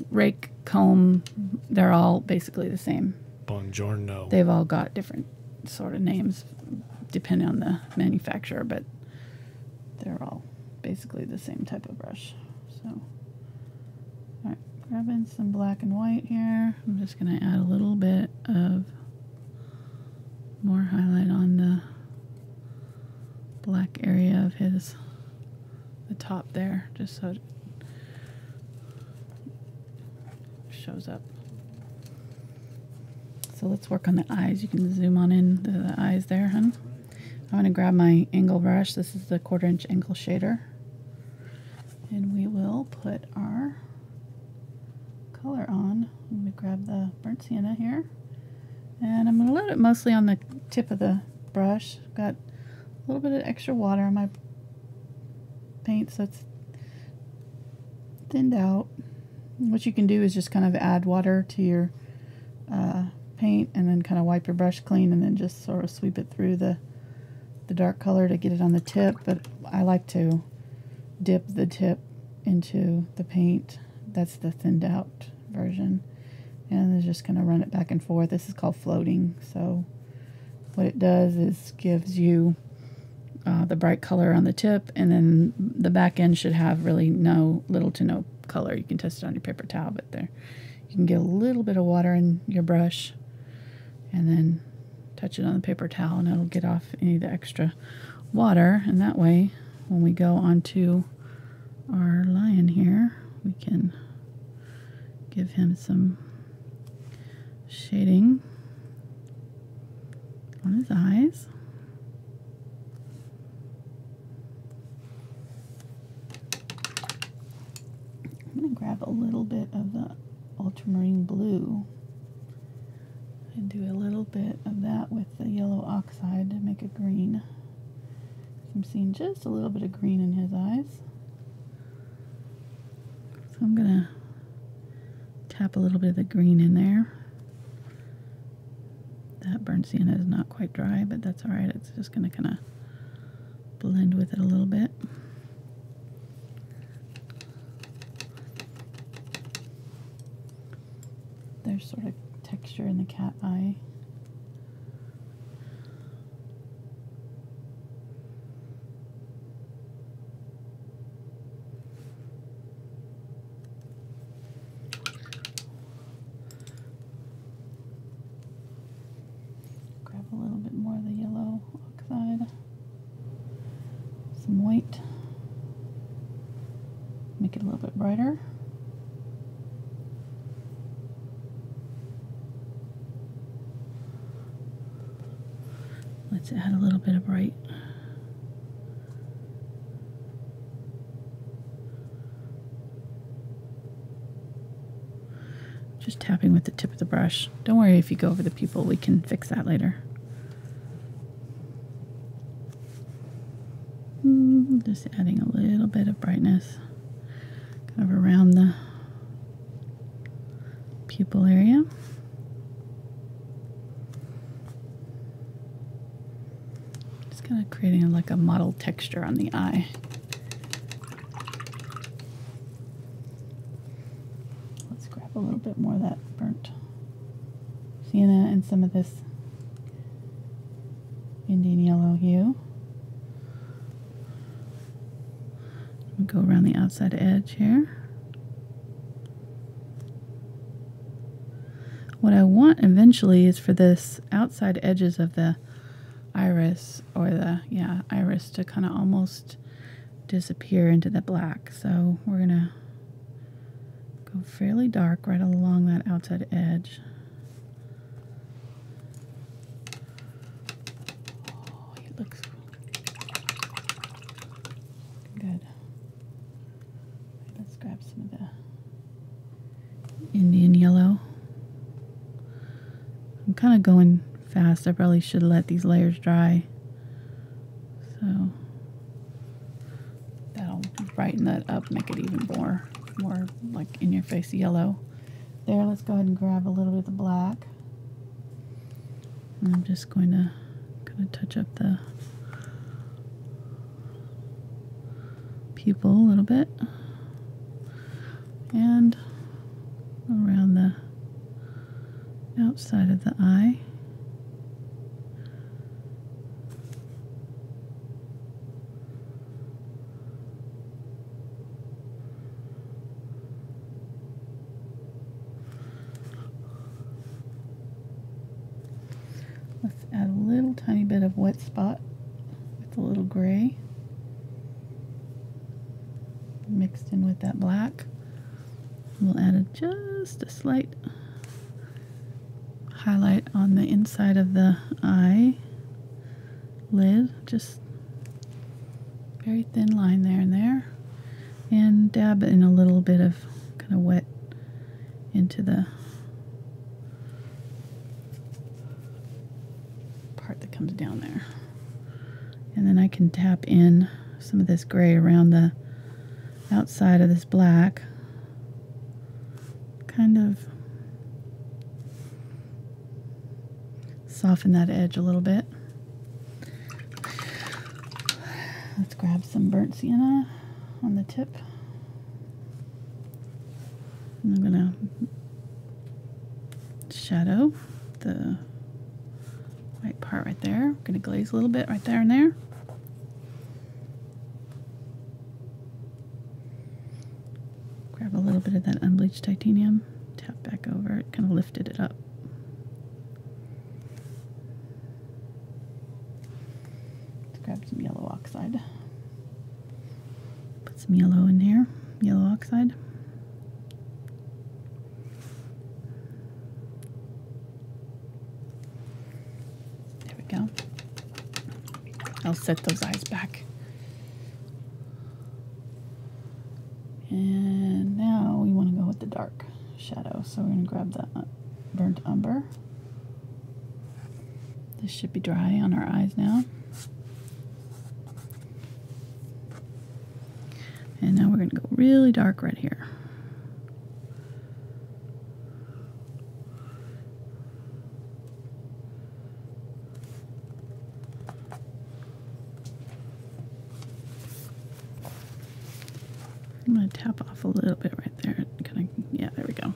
Rake, comb, they're all basically the same. Buongiorno. They've all got different sort of names depending on the manufacturer, but they're all basically the same type of brush. So, all right, grabbing some black and white here. I'm just going to add a little bit of more highlight on the black area of the top there, just so it shows up. So let's work on the eyes. You can zoom on in the eyes there, hun. I'm going to grab my angle brush. This is the 1/4 inch angle shader. And we will put our color on. Let me grab the burnt sienna here. And I'm going to let it mostly on the tip of the brush. Got a little bit of extra water on my paint, so it's thinned out. What you can do is just kind of add water to your paint and then kind of wipe your brush clean and then just sort of sweep it through the dark color to get it on the tip. But I like to dip the tip into the paint. That's the thinned out version. And then just kind of run it back and forth. This is called floating. So what it does is gives you the bright color on the tip, and then the back end should have really little to no color. You can test it on your paper towel, but there you can get a little bit of water in your brush and then touch it on the paper towel and it'll get off any of the extra water, and that way when we go onto our lion here we can give him some shading on his eyes. I'm going to grab a little bit of the Ultramarine Blue and do a little bit of that with the yellow oxide to make a green. I'm seeing just a little bit of green in his eyes. So I'm going to tap a little bit of the green in there. That burnt sienna is not quite dry, but that's all right. It's just going to kind of blend with it a little bit. There's sort of texture in the cat eye. Grab a little bit more of the yellow oxide. Some white. Make it a little bit brighter. Let's add a little bit of bright. Just tapping with the tip of the brush. Don't worry if you go over the pupil, we can fix that later. I'm just adding a little bit of brightness kind of around the pupil area. Just kind of creating like a mottled texture on the eye. Let's grab a little bit more of that burnt sienna and some of this Indian yellow hue. We'll go around the outside edge here. What I want eventually is for this outside edges of the iris, or the, yeah, iris, to kind of almost disappear into the black. So we're going to go fairly dark right along that outside edge. Oh, it looks good. Let's grab some of the Indian yellow. I'm kind of going fast. I probably should let these layers dry. So that'll brighten that up, make it even more like in your face yellow. There, let's go ahead and grab a little bit of the black. And I'm just going to kind of touch up the pupil a little bit. And around the outside of the eye. Let's add a little tiny bit of wet spot with a little gray mixed in with that black. We'll add just a slight highlight on the inside of the eye lid, just very thin line there and there, and dab in a little bit of kind of wet into the part that comes down there. And then I can tap in some of this gray around the outside of this black, kind of soften that edge a little bit. Let's grab some burnt sienna on the tip. And I'm gonna shadow the white part right there. I'm gonna glaze a little bit right there and there. Grab a little bit of that unbleached titanium, tap back over it, kind of lifted it up. Grab some yellow oxide. Put some yellow in here, yellow oxide. There we go. I'll set those eyes back. And now we want to go with the dark shadow. So we're going to grab the burnt umber. This should be dry on our eyes now. And now we're going to go really dark right here. I'm going to tap off a little bit right there. Kind of, yeah, there we go.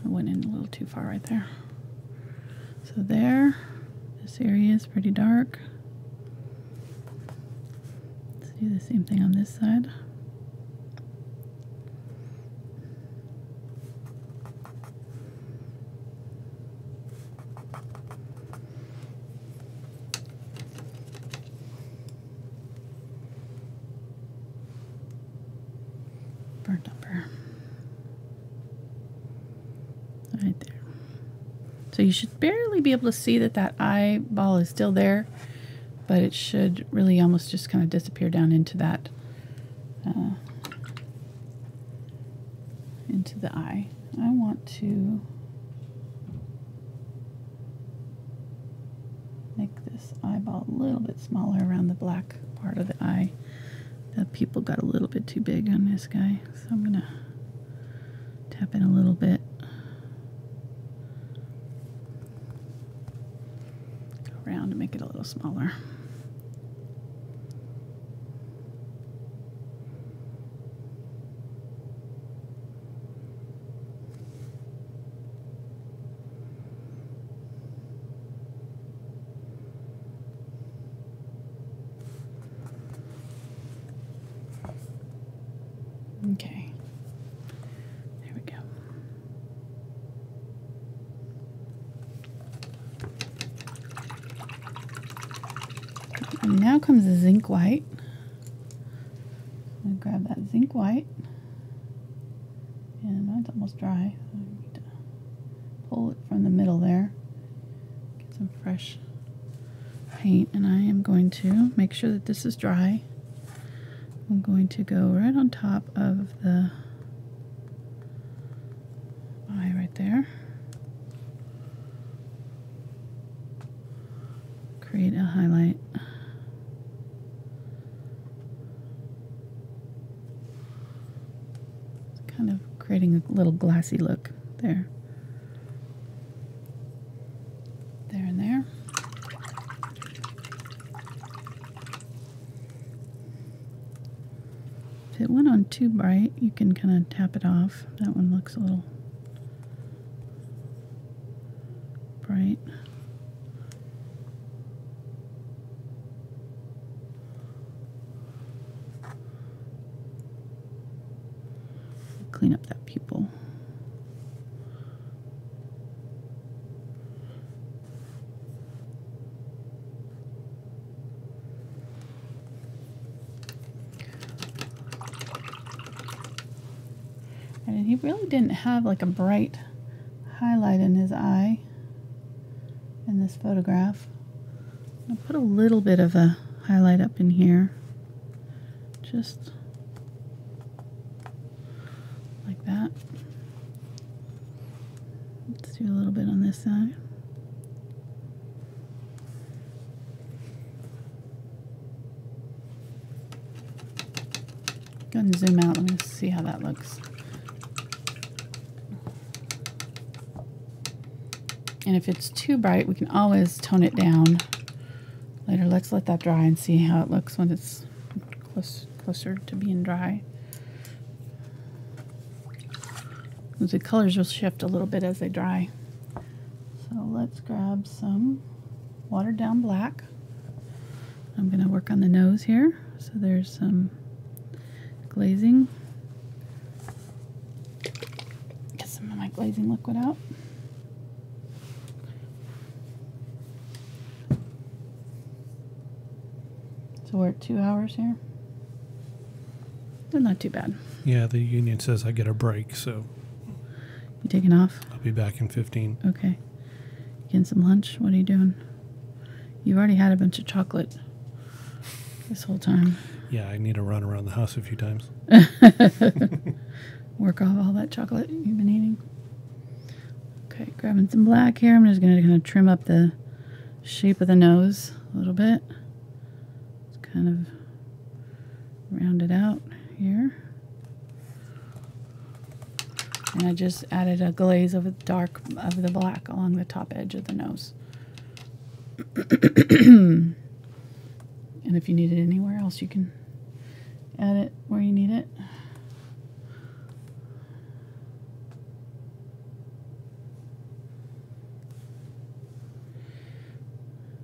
I went in a little too far right there. So there, this area is pretty dark. Do the same thing on this side. Burnt umber. Right there. So you should barely be able to see that that eyeball is still there, but it should really almost just kind of disappear down into that, into the eye. I want to make this eyeball a little bit smaller around the black part of the eye. The pupil got a little bit too big on this guy, so I'm gonna tap in a little bit. Go around to make it a little smaller. Okay, there we go. And now comes the Zinc White. I'm going to grab that Zinc White. And mine's almost dry. So I need to pull it from the middle there. Get some fresh paint. And I am going to make sure that this is dry. I'm going to go right on top of the eye right there. Create a highlight. It's kind of creating a little glassy look there. There and there. If it went on too bright, you can kind of tap it off. That one looks a little bright. Clean up that pupil. And he really didn't have like a bright highlight in his eye in this photograph. I'll put a little bit of a highlight up in here. Just like that. Let's do a little bit on this side. Go ahead and zoom out. Let me see how that looks. And if it's too bright, we can always tone it down later. Let's let that dry and see how it looks when it's closer to being dry. The colors will shift a little bit as they dry. So let's grab some watered down black. I'm going to work on the nose here. So there's some glazing. Get some of my glazing liquid out. So we're at 2 hours here. But not too bad. Yeah, the union says I get a break, so. You taking off? I'll be back in 15. Okay. Getting some lunch? What are you doing? You've already had a bunch of chocolate this whole time. Yeah, I need to run around the house a few times. Work off all that chocolate you've been eating. Okay, grabbing some black here. I'm just going to kind of trim up the shape of the nose a little bit. Kind of round it out here. And I just added a glaze of the black along the top edge of the nose. And if you need it anywhere else, you can add it where you need it.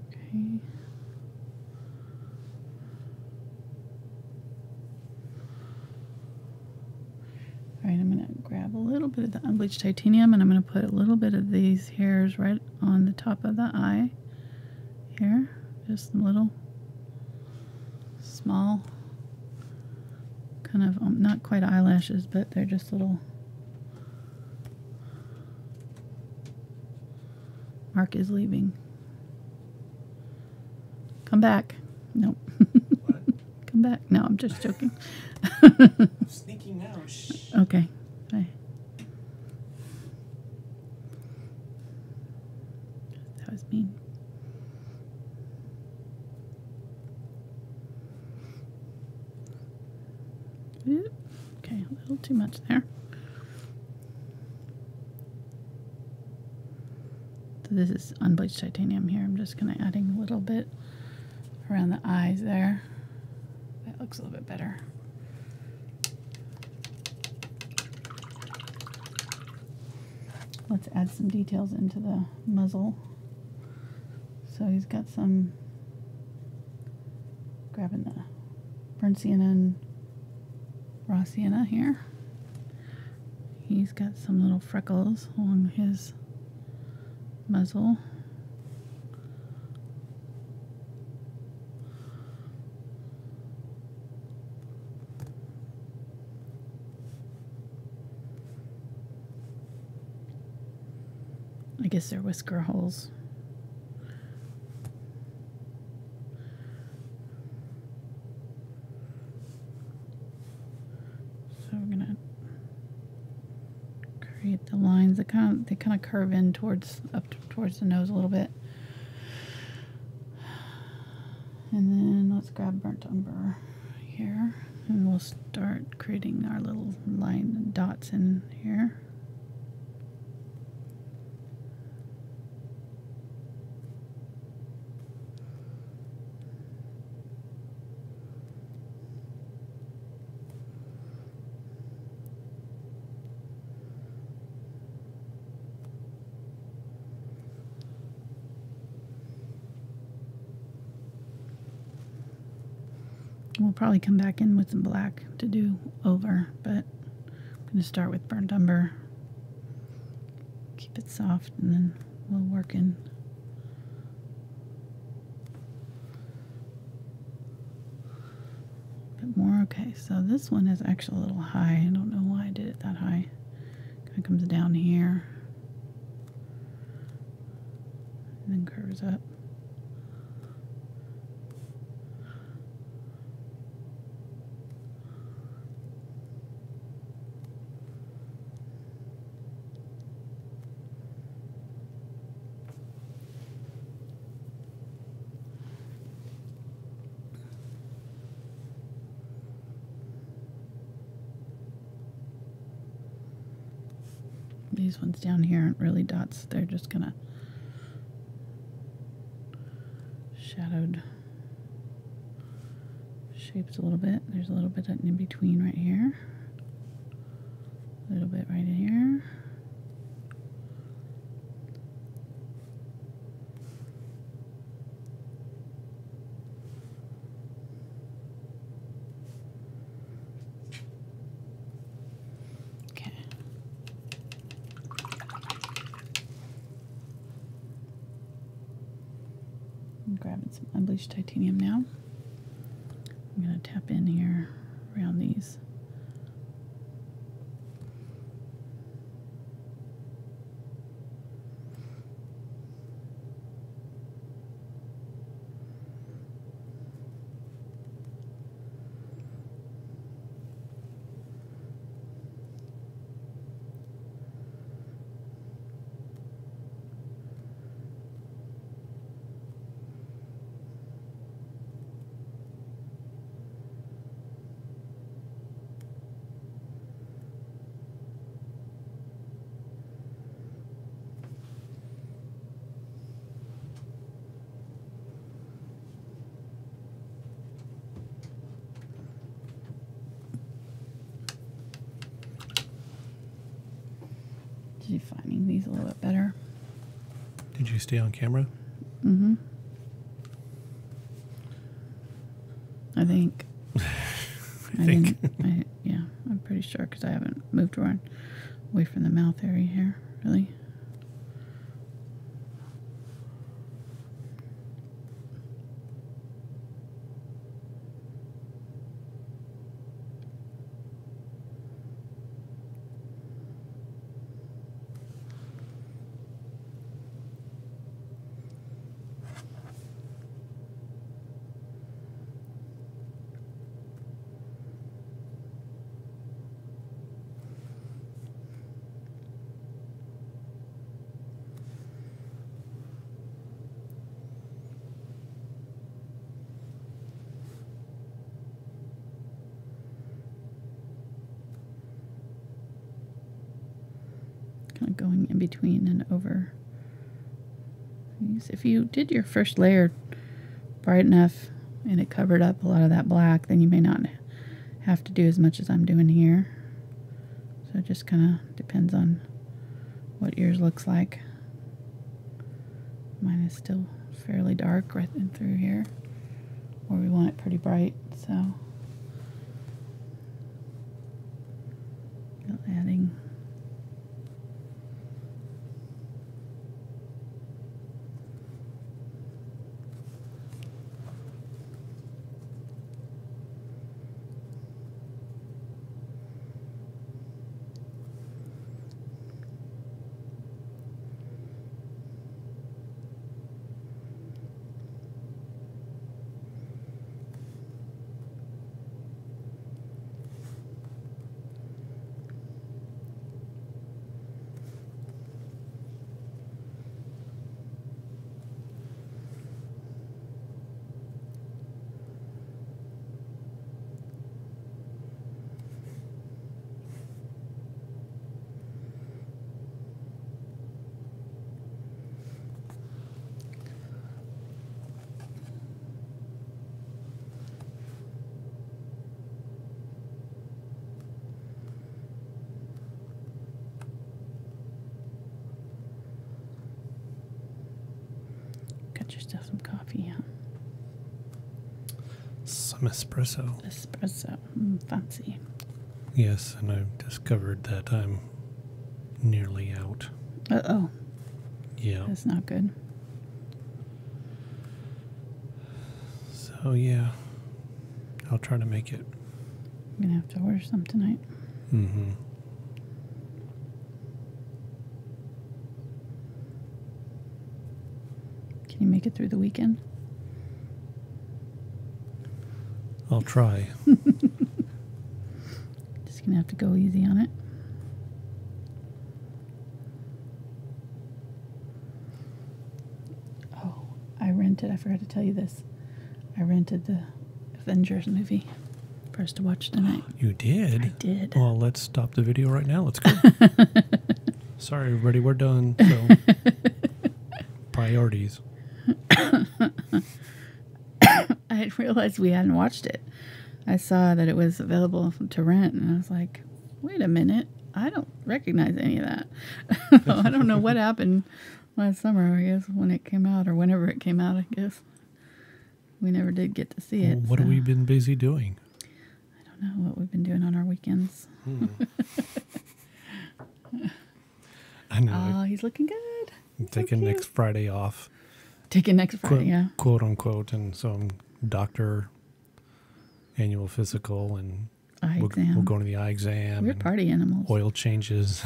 Okay. All right, I'm going to grab a little bit of the unbleached titanium and I'm going to put a little bit of these hairs right on the top of the eye here. Just some little small, kind of, not quite eyelashes, but they're just little. Mark is leaving. Come back. Nope. What? Come back. No, I'm just joking. I'm sneaking now. Shh. Okay. Bye. That was mean. Oop. Okay, a little too much there. So this is unbleached titanium here. I'm just kind of adding a little bit around the eyes there. That looks a little bit better. Let's add some details into the muzzle. So he's got some, grabbing the burnt sienna and raw sienna here. He's got some little freckles along his muzzle. I guess they're whisker holes. So we're gonna create the lines that kind of curve in towards towards the nose a little bit. And then let's grab burnt umber here, and we'll start creating our little line and dots in here. We'll probably come back in with some black to do over, but I'm going to start with burnt umber. Keep it soft, and then we'll work in. A bit more. Okay, so this one is actually a little high. I don't know why I did it that high. Kind of comes down here and then curves up. These ones down here aren't really dots. They're just kind of shadowed shapes a little bit. There's a little bit in between right here. A little bit right here. I'm grabbing some unbleached titanium now. I'm going to tap in here around these. Defining these a little bit better. Did you stay on camera? Mm-hmm. I think. Yeah, I'm pretty sure because I haven't moved around away from the mouth area here, really. of going in between and over. If you did your first layer bright enough and it covered up a lot of that black, then you may not have to do as much as I'm doing here. So it just kind of depends on what yours looks like. Mine is still fairly dark right in through here, or we want it pretty bright, so adding yourself some coffee, huh? Some espresso. Espresso. Fancy. Yes, and I've discovered that I'm nearly out. Uh-oh. Yeah. That's not good. So, yeah. I'll try to make it. I'm going to have to order some tonight. Mm-hmm. Can you make it through the weekend? I'll try. Just gonna have to go easy on it. Oh, I forgot to tell you this. I rented the Avengers movie for us to watch tonight. You did? I did. Well, let's stop the video right now. Let's go. Sorry, everybody. We're done. So, priorities. I had realized we hadn't watched it. I saw that it was available to rent, and I was like, wait a minute. I don't recognize any of that. I don't know what happened last summer, I guess, when it came out, or whenever it came out, I guess. We never did get to see it. What have we been busy doing? I don't know what we've been doing on our weekends. I know. Oh, he's looking good. I'm taking next Friday off. Taking next Friday, yeah. Quote unquote. And so I'm doctor, annual physical, and we're going to the eye exam. We're party animals. Oil changes.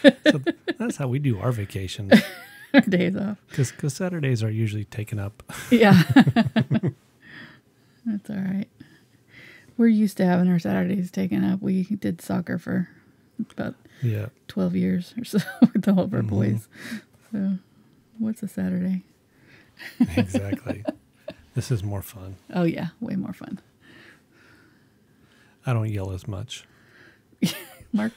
So that's how we do our vacations. Our days off. Because Saturdays are usually taken up. Yeah. That's all right. We're used to having our Saturdays taken up. We did soccer for about 12 years or so with all of our boys. So what's a Saturday? Exactly. This is more fun. Oh, yeah. Way more fun. I don't yell as much. Mark.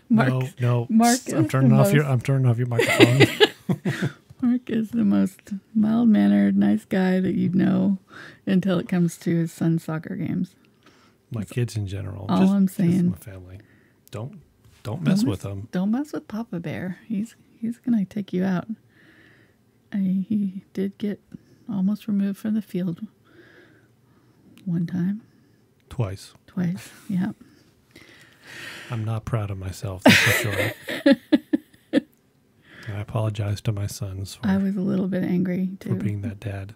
No. Mark I'm turning off your microphone. Mark is the most mild-mannered, nice guy that you'd know until it comes to his son's soccer games. My kids in general. All I'm saying. My family. Don't mess with them. Don't mess with Papa Bear. He's gonna take you out. He did get almost removed from the field one time. Twice, yeah. I'm not proud of myself, that's for sure. I apologize to my sons I was a little bit angry, too. For being that dad.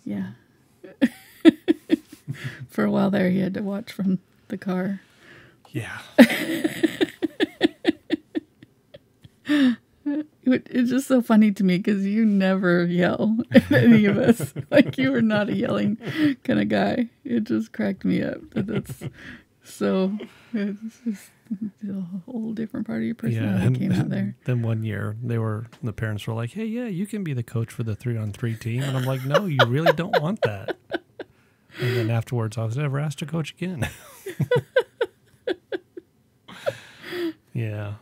Yeah. For a while there, he had to watch from the car. Yeah. It's just so funny to me because you never yell at any of us. Like, you were not a yelling kind of guy. It just cracked me up. That's so... It's just a whole different part of your personality came out there. Then one year, the parents were like, hey, yeah, you can be the coach for the 3-on-3 team. And I'm like, no, you really don't want that. And then afterwards, I was never asked to coach again. Yeah.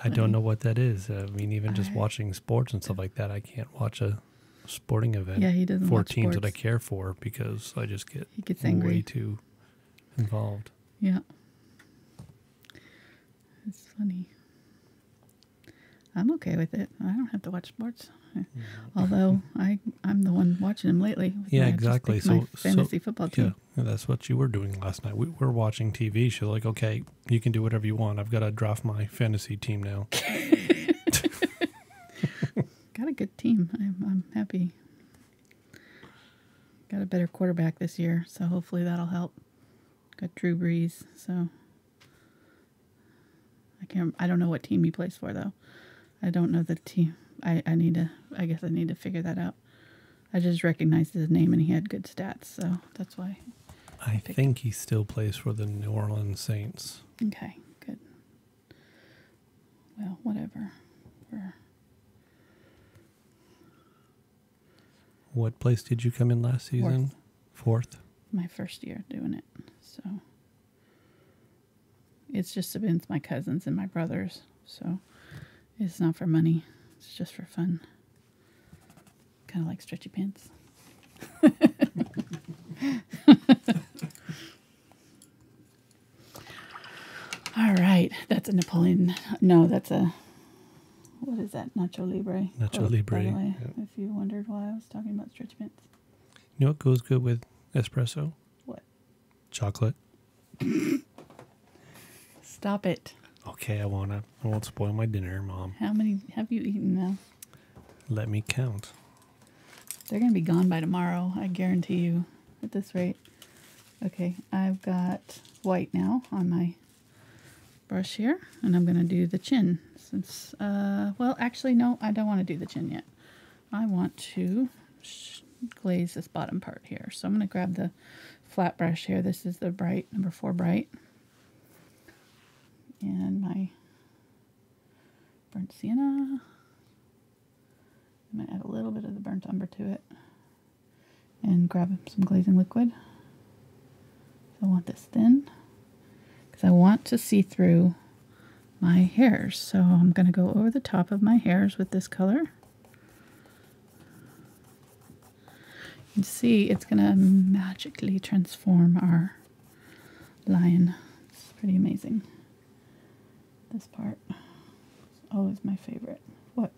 I don't know what that is. I mean, even just watching sports and stuff like that, I can't watch a sporting event. Yeah, he doesn't for watch teams sports. that I care for because I just get He gets angry. way too involved. Yeah. It's funny. I'm okay with it. I don't have to watch sports. Although I'm the one watching them lately. Yeah, exactly. So fantasy football team. Yeah, that's what you were doing last night. We were watching TV. She's like, okay, you can do whatever you want. I've got to draft my fantasy team now. Got a good team. I'm happy. Got a better quarterback this year, so hopefully that'll help. Got Drew Brees, so I don't know what team he plays for though. I don't know the team. I guess I need to figure that out. I just recognized his name and he had good stats, so that's why. I think he still plays for the New Orleans Saints. Okay, good. Well, whatever. What place did you come in last season? Fourth? My first year doing it, so it's just against my cousins and my brothers, so it's not for money. It's just for fun. Kind of like stretchy pants. All right. That's a Napoleon. No, that's a... What is that? Nacho Libre. Nacho quote, Libre. By the way, Yeah. if you wondered why I was talking about stretchy pants. You know what goes good with espresso? What? Chocolate. Stop it. Okay, I won't spoil my dinner, Mom. How many have you eaten now? Let me count. They're going to be gone by tomorrow, I guarantee you, at this rate. Okay, I've got white now on my brush here, and I'm going to do the chin. Since, well, actually, no, I don't want to do the chin yet. I want to glaze this bottom part here. So I'm going to grab the flat brush here. This is the bright, number 4 bright. And my burnt sienna. I'm going to add a little bit of the burnt umber to it. And grab some glazing liquid. So I want this thin, because I want to see through my hairs. So I'm going to go over the top of my hairs with this color. You can see it's going to magically transform our lion. It's pretty amazing. This part is always my favorite. What?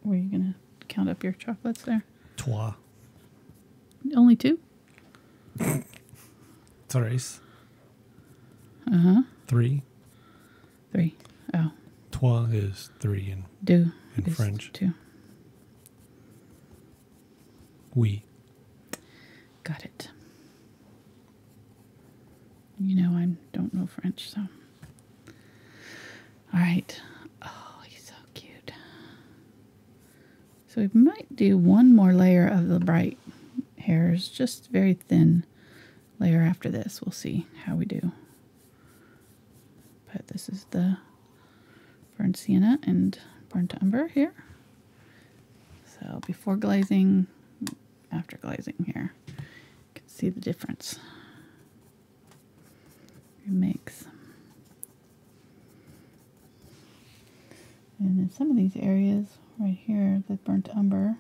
Were you going to count up your chocolates there? Trois. Only 2? Tres. Uh-huh. 3. 3. Oh. Trois is 3 Do. in French. 2. Oui. Got it. You know I don't know French, so. All right. Oh, he's so cute. So we might do one more layer of the bright hairs, just very thin layer after this. We'll see how we do. But this is the burnt sienna and burnt umber here. So before glazing, after glazing here. You can see the difference it makes. And in some of these areas right here, the burnt umber,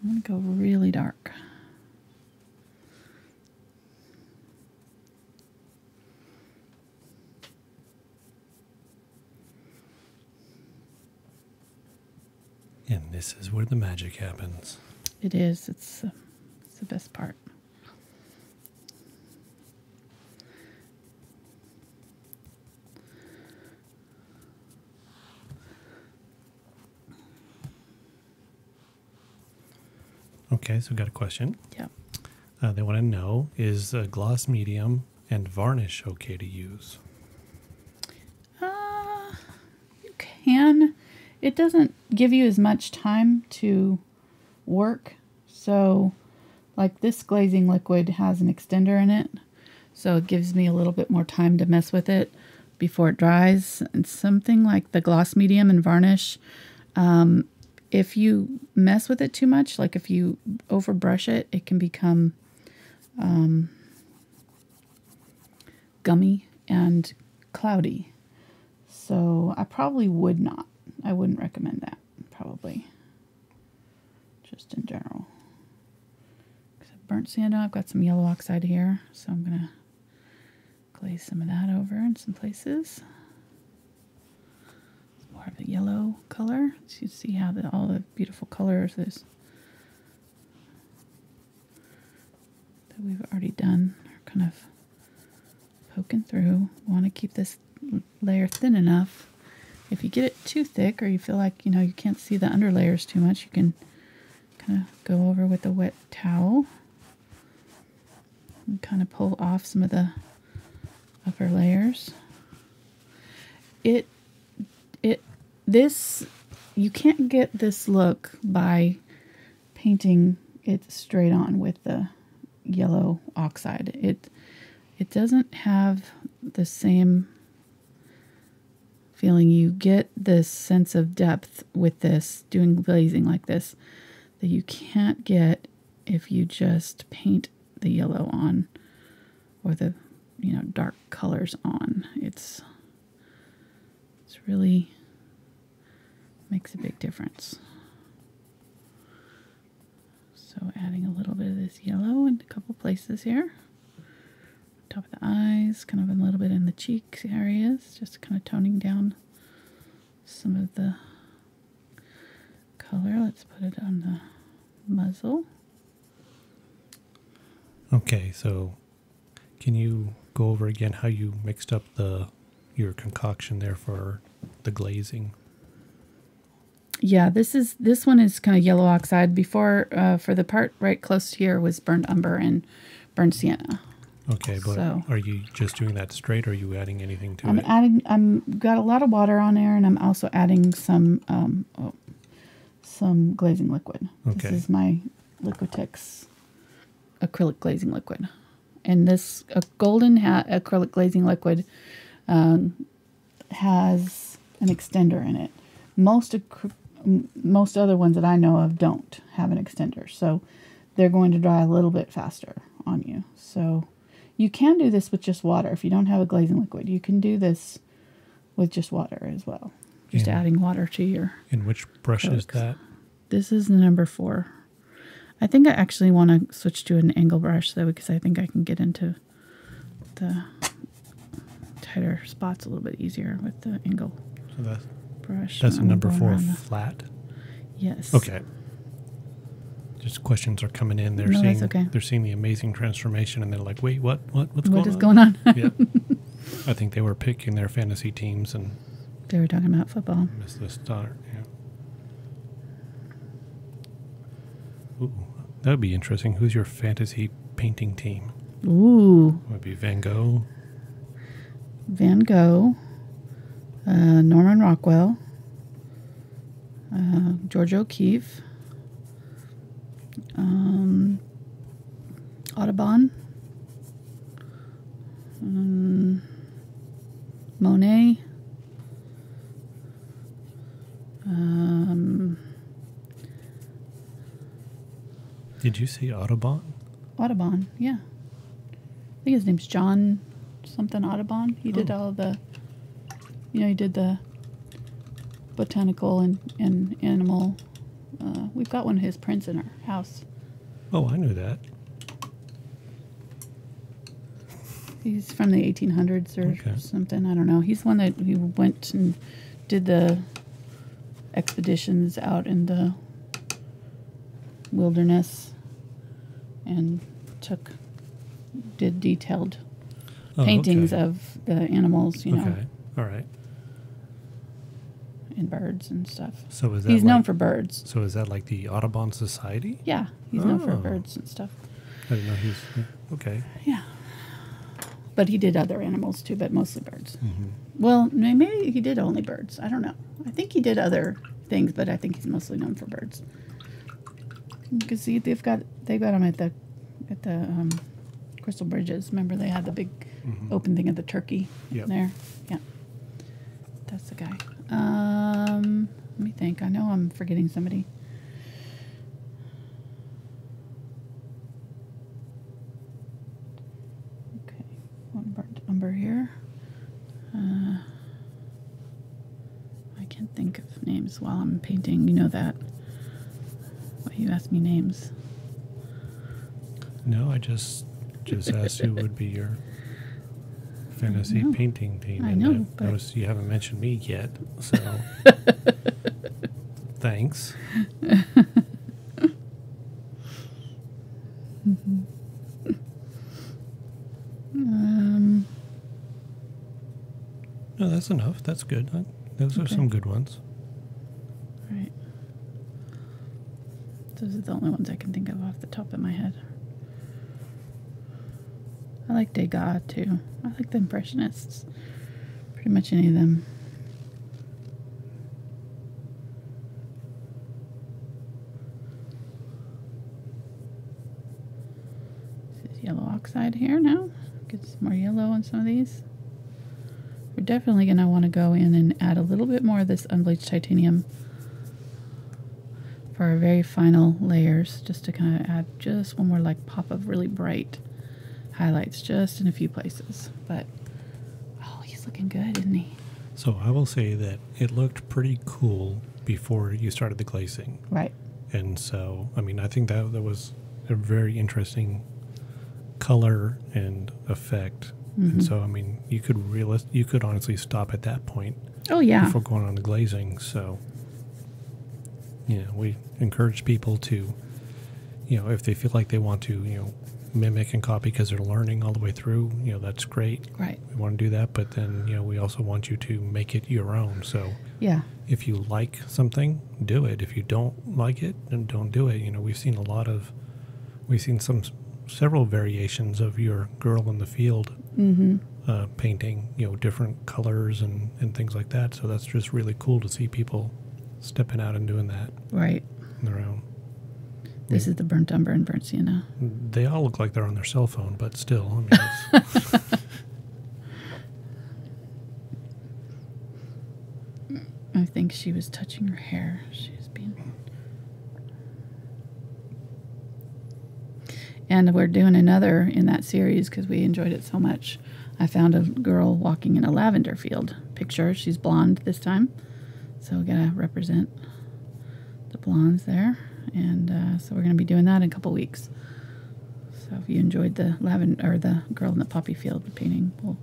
I'm going to go really dark. And this is where the magic happens. It is. It's the best part. Okay, so we've got a question. Yeah. They want to know, is gloss medium and varnish okay to use? You can. It doesn't give you as much time to work. So, like this glazing liquid has an extender in it. So it gives me a little bit more time to mess with it before it dries. And something like the gloss medium and varnish, if you mess with it too much, like if you overbrush it, it can become gummy and cloudy. So I probably would not. I wouldn't recommend that, probably. Just in general. Burnt sienna. I've got some yellow oxide here, so I'm going to glaze some of that over in some places. More of the yellow color. So you see how all the beautiful colors that we've already done are kind of poking through. We want to keep this layer thin enough. If you get it too thick, or you feel like you can't see the under layers too much, you can kind of go over with a wet towel and kind of pull off some of the upper layers. You can't get this look by painting it straight on with the yellow oxide. It doesn't have the same feeling. You get this sense of depth with this, doing glazing like this, that you can't get if you just paint the yellow on, or the dark colors on. It's really makes a big difference. So adding a little bit of this yellow in a couple places here. Top of the eyes, kind of a little bit in the cheeks areas, just kind of toning down some of the color. Let's put it on the muzzle. Okay, so can you go over again how you mixed up your concoction there for the glazing? Yeah, this one is kind of yellow oxide. Before, for the part right close here was burnt umber and burnt sienna. Okay, but are you just doing that straight, or are you adding anything to it? I'm got a lot of water on there, and I'm also adding some glazing liquid. Okay. This is my Liquitex acrylic glazing liquid, and this golden acrylic glazing liquid has an extender in it. Most other ones that I know of don't have an extender, so they're going to dry a little bit faster on you. So you can do this with just water. If you don't have a glazing liquid, you can do this with just water as well. Just adding water to your... And which brush is that? This is the number 4. I think I actually want to switch to an angle brush, though, because I think I can get into the tighter spots a little bit easier with the angle brush. That's a number 4 flat? Yes. Okay. Just questions are coming in. They're seeing the amazing transformation, and they're like, "Wait, what's going on?" Yeah. I think they were picking their fantasy teams, and they were talking about football. Missed the start. Yeah. Ooh, that would be interesting. Who's your fantasy painting team? Ooh. Would be Van Gogh. Norman Rockwell. George O'Keeffe. Audubon, Monet, Did you say Audubon? Audubon, yeah. I think his name's John something Audubon. He did all the, he did the botanical and animal. We've got one of his prints in our house. Oh, I knew that. He's from the 1800s or something. I don't know. He's the one that he went and did the expeditions out in the wilderness and did detailed paintings of the animals, Okay, all right. And birds and stuff. So is that he's known for birds. So is that like the Audubon Society? Yeah, he's known for birds and stuff. I didn't know he's okay. Yeah, but he did other animals too, but mostly birds. Mm-hmm. Well, maybe he did only birds. I don't know. I think he did other things, but I think he's mostly known for birds. You can see they've got them at the Crystal Bridges. Remember they had the big open thing of the turkey there. Yeah, that's the guy. Let me think. I know I'm forgetting somebody. Okay, one burnt umber here. can't think of names while I'm painting. You know that. Why you ask me names? No, I just asked who would be your fantasy painting team. I know, I noticed you haven't mentioned me yet, so thanks. No, that's enough. That's good. Those are some good ones. Right. Those are the only ones I can think of off the top of my head. I like Degas too. I like the Impressionists. Pretty much any of them. This is yellow oxide here now. Get some more yellow on some of these. We're definitely going to want to go in and add a little bit more of this unbleached titanium for our very final layers, just to kind of add just one more like pop of really bright highlights just in a few places. But oh, he's looking good, isn't he? So I will say that it looked pretty cool before you started the glazing. Right. And so, I mean, I think that was a very interesting color and effect. And so, I mean, you could honestly stop at that point. Oh, yeah. Before going on the glazing. So, you know, we encourage people to, you know, if they feel like they want to, you know, mimic and copy because they're learning all the way through, you know, that's great. Right. We want to do that, but then, you know, we also want you to make it your own. So, yeah. If you like something, do it. If you don't like it, then don't do it. You know, we've seen several variations of your girl in the field painting, you know, different colors and things like that. So that's just really cool to see people stepping out and doing that. Right. On their own. This is the burnt umber and burnt sienna. They all look like they're on their cell phone, but still, I mean, I think she was touching her hair. She was being... And we're doing another in that series because we enjoyed it so much. I found a girl walking in a lavender field picture. She's blonde this time. So we got to represent the blondes there. And so we're going to be doing that in a couple weeks. So if you enjoyed the lavender or the girl in the poppy field painting, we'll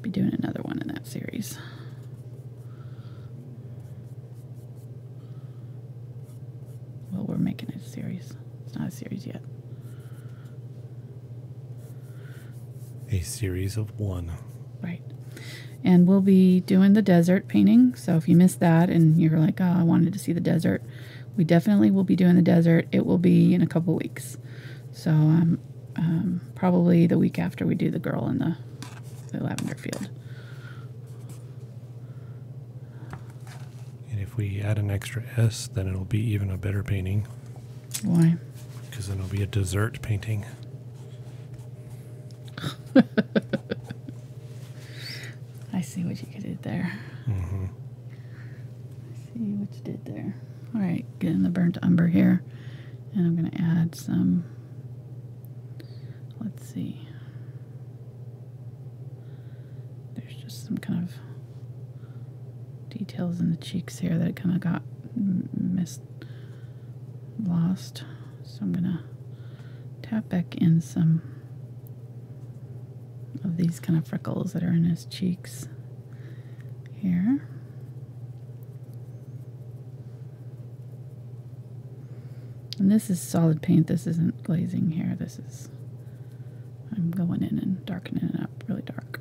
be doing another one in that series. Well, we're making it a series. It's not a series yet. a series of one. Right. And we'll be doing the desert painting. So if you missed that and you're like, oh, I wanted to see the desert, we definitely will be doing the desert. It will be in a couple weeks. So probably the week after we do the girl in the lavender field. And if we add an extra S, then it'll be even a better painting. Why? Because then it'll be a dessert painting. I see what you did there. Mm-hmm. I see what you did there. All right, getting the burnt umber here. And I'm going to add some, let's see. There's just some kind of details in the cheeks here that kind of got lost. So I'm going to tap back in some of these kind of freckles that are in his cheeks here. And this is solid paint. This isn't glazing here. This is, I'm going in and darkening it up really dark.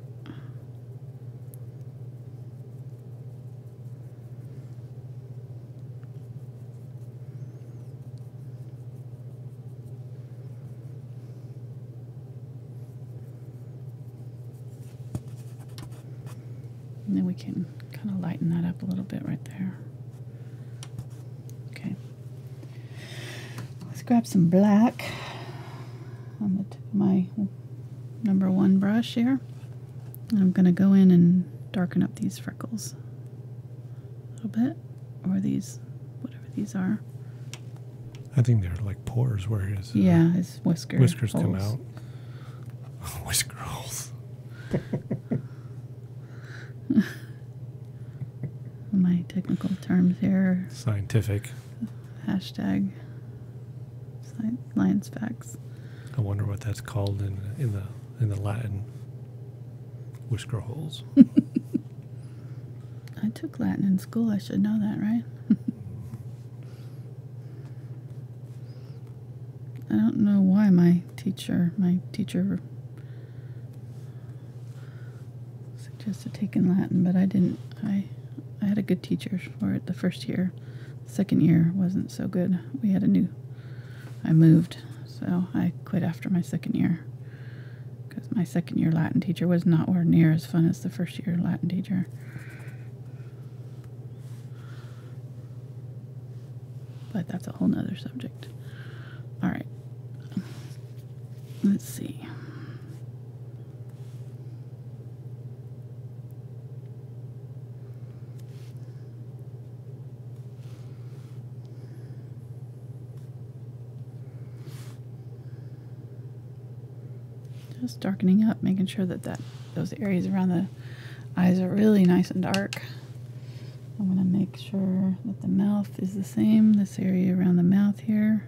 And then we can kind of lighten that up a little bit right there. Okay. Let's grab some black on the tip of my number 1 brush here. And I'm going to go in and darken up these freckles a little bit. Or these, whatever these are. I think they're like pores where his his whiskers come out. Whisker holes. my technical terms here. Scientific. Hashtag science facts. I wonder what that's called in the Latin. Whisker holes. I took Latin in school. I should know that, right? I don't know why my teacher suggested taking Latin, but I didn't. I had a good teacher for it the first year. Second year wasn't so good. I moved, so I quit after my second year. Because my second year Latin teacher was nowhere near as fun as the first year Latin teacher. But that's a whole nother subject. All right. Let's see. Just darkening up, making sure that those areas around the eyes are really nice and dark. I'm going to make sure that the mouth is the same. This area around the mouth here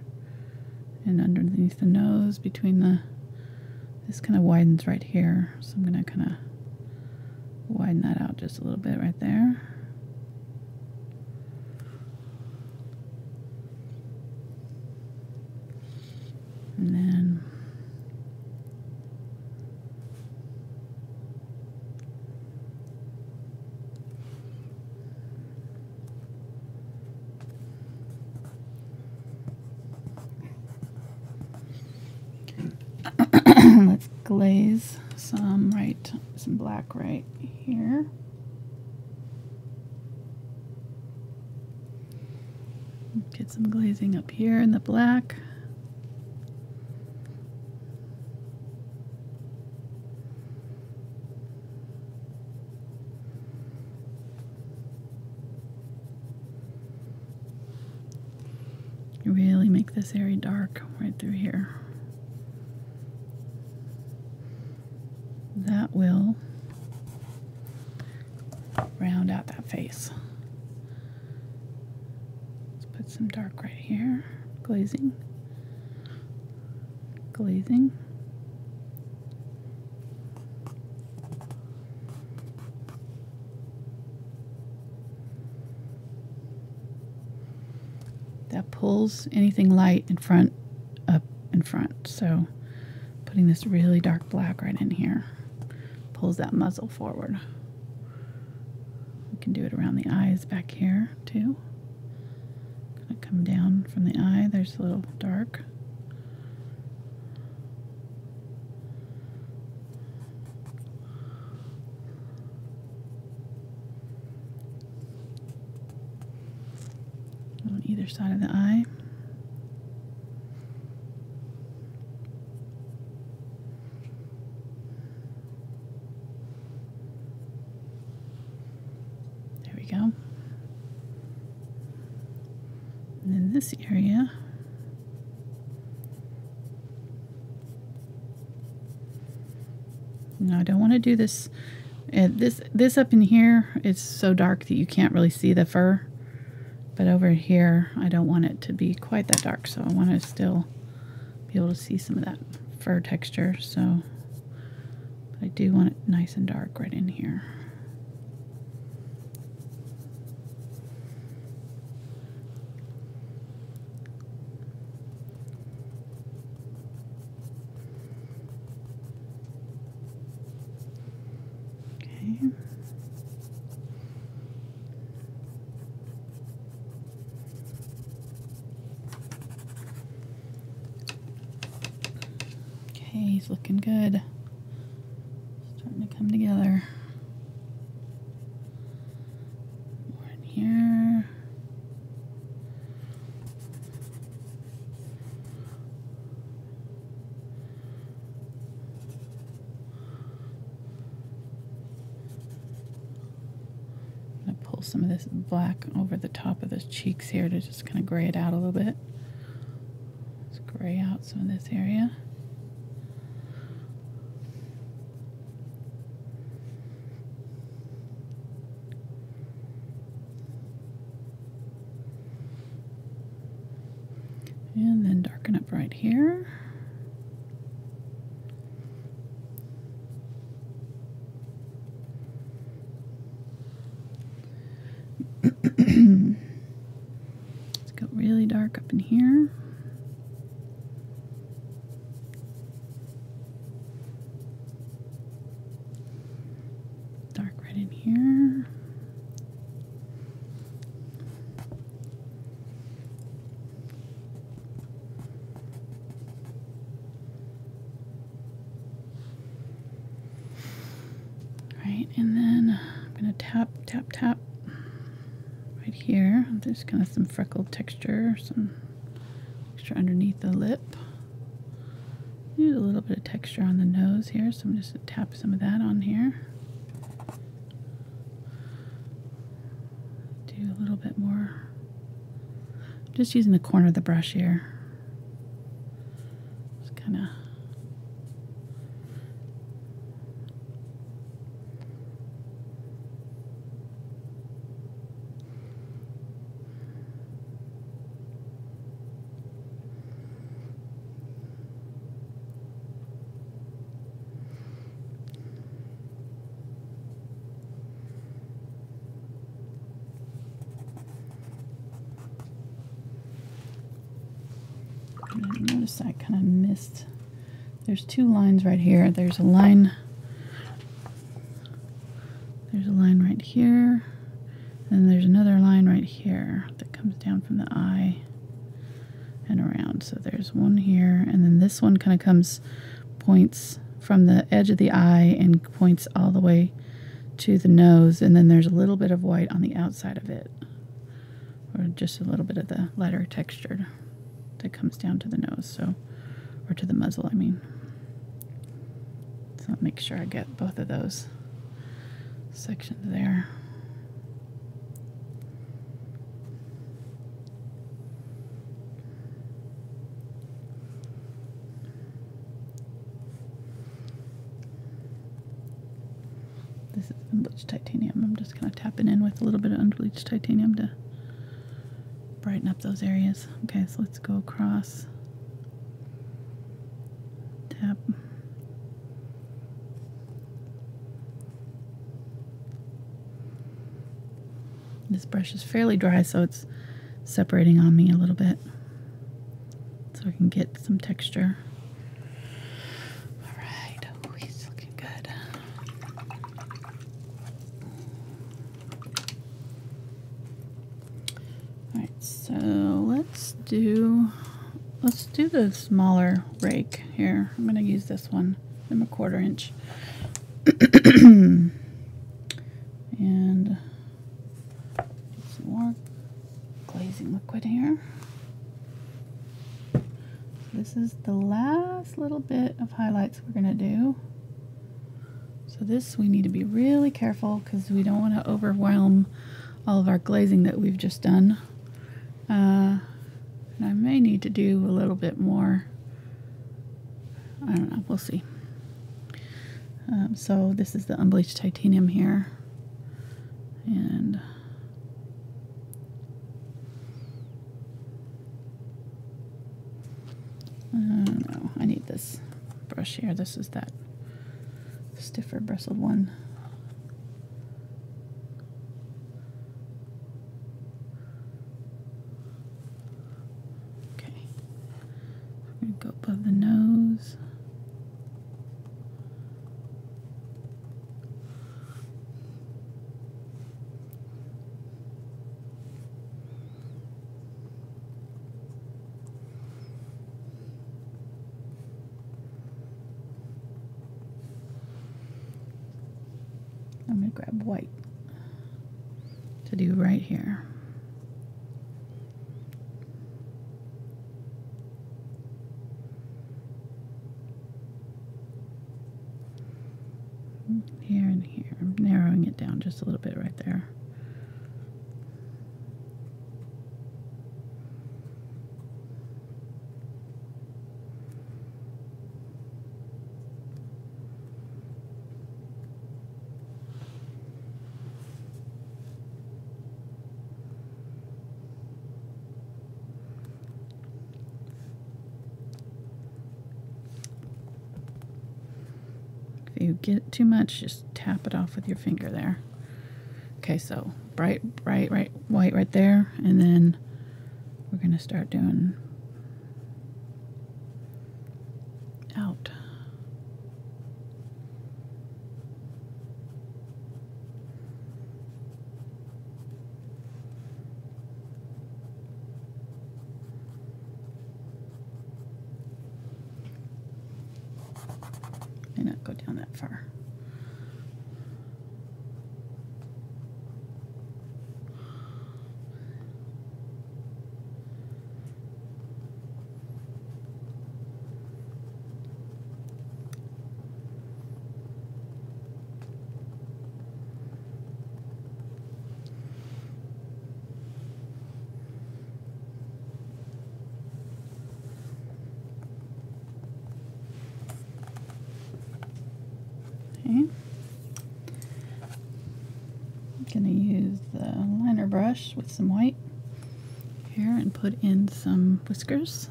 and underneath the nose this kind of widens right here. So I'm going to kind of widen that out just a little bit right there. And then let's glaze some black right here. Get some glazing up here in the black. Really make this area dark right through here. That will round out that face. Let's put some dark right here. Glazing. Glazing. That pulls anything light up in front. So putting this really dark black right in here pulls that muzzle forward. We can do it around the eyes back here too. Gonna come down from the eye. There's a little dark. On either side of the eye. Go. And then this area, no, I don't want to do this. This up in here, it's so dark that you can't really see the fur. But over here, I don't want it to be quite that dark, so I want to still be able to see some of that fur texture. So, but I do want it nice and dark right in here. He's looking good. Starting to come together. More in here. I'm going to pull some of this black over the top of those cheeks here to just kind of gray it out a little bit. Let's gray out some of this area. And then darken up right here. Let's go really dark up in here. Dark right in here. Right, and then I'm going to tap, tap, tap right here. There's kind of some freckled texture, some texture underneath the lip. Need a little bit of texture on the nose here, so I'm just going to tap some of that on here. Do a little bit more. Just using the corner of the brush here. Just kind of. Notice I kind of missed. There's two lines right here. There's a line right here, and there's another line right here that comes down from the eye and around. So there's one here, and then this one kind of points from the edge of the eye and points all the way to the nose, and then there's a little bit of white on the outside of it, or just a little bit of the lighter texture that comes down to the nose, so, or to the muzzle, I mean. So I'll make sure I get both of those sections there. This is unbleached titanium. I'm just kind of tapping in with a little bit of unbleached titanium to brighten up those areas. Okay, so let's go across. Tap. This brush is fairly dry, so it's separating on me a little bit, so I can get some texture. All right, oh, he's looking good. All right, so let's do the smaller rake here. I'm going to use this one. I'm a 1/4 inch. And some more glazing liquid here. This is the last little bit of highlights we're going to do. So this we need to be really careful because we don't want to overwhelm all of our glazing that we've just done. And I may need to do a little bit more. I don't know, we'll see. So this is the unbleached titanium here. And no, I need this brush here. This is that stiffer bristled one. Okay, I'm gonna go above the nose. I'm going to grab white to do right here. Here and here. I'm narrowing it down just a little bit right there. you get too much, just tap it off with your finger there. Okay, so bright white right there, and then we're going to start doing out. May not go down that far. Okay. I'm going to use the liner brush with some white here and put in some whiskers.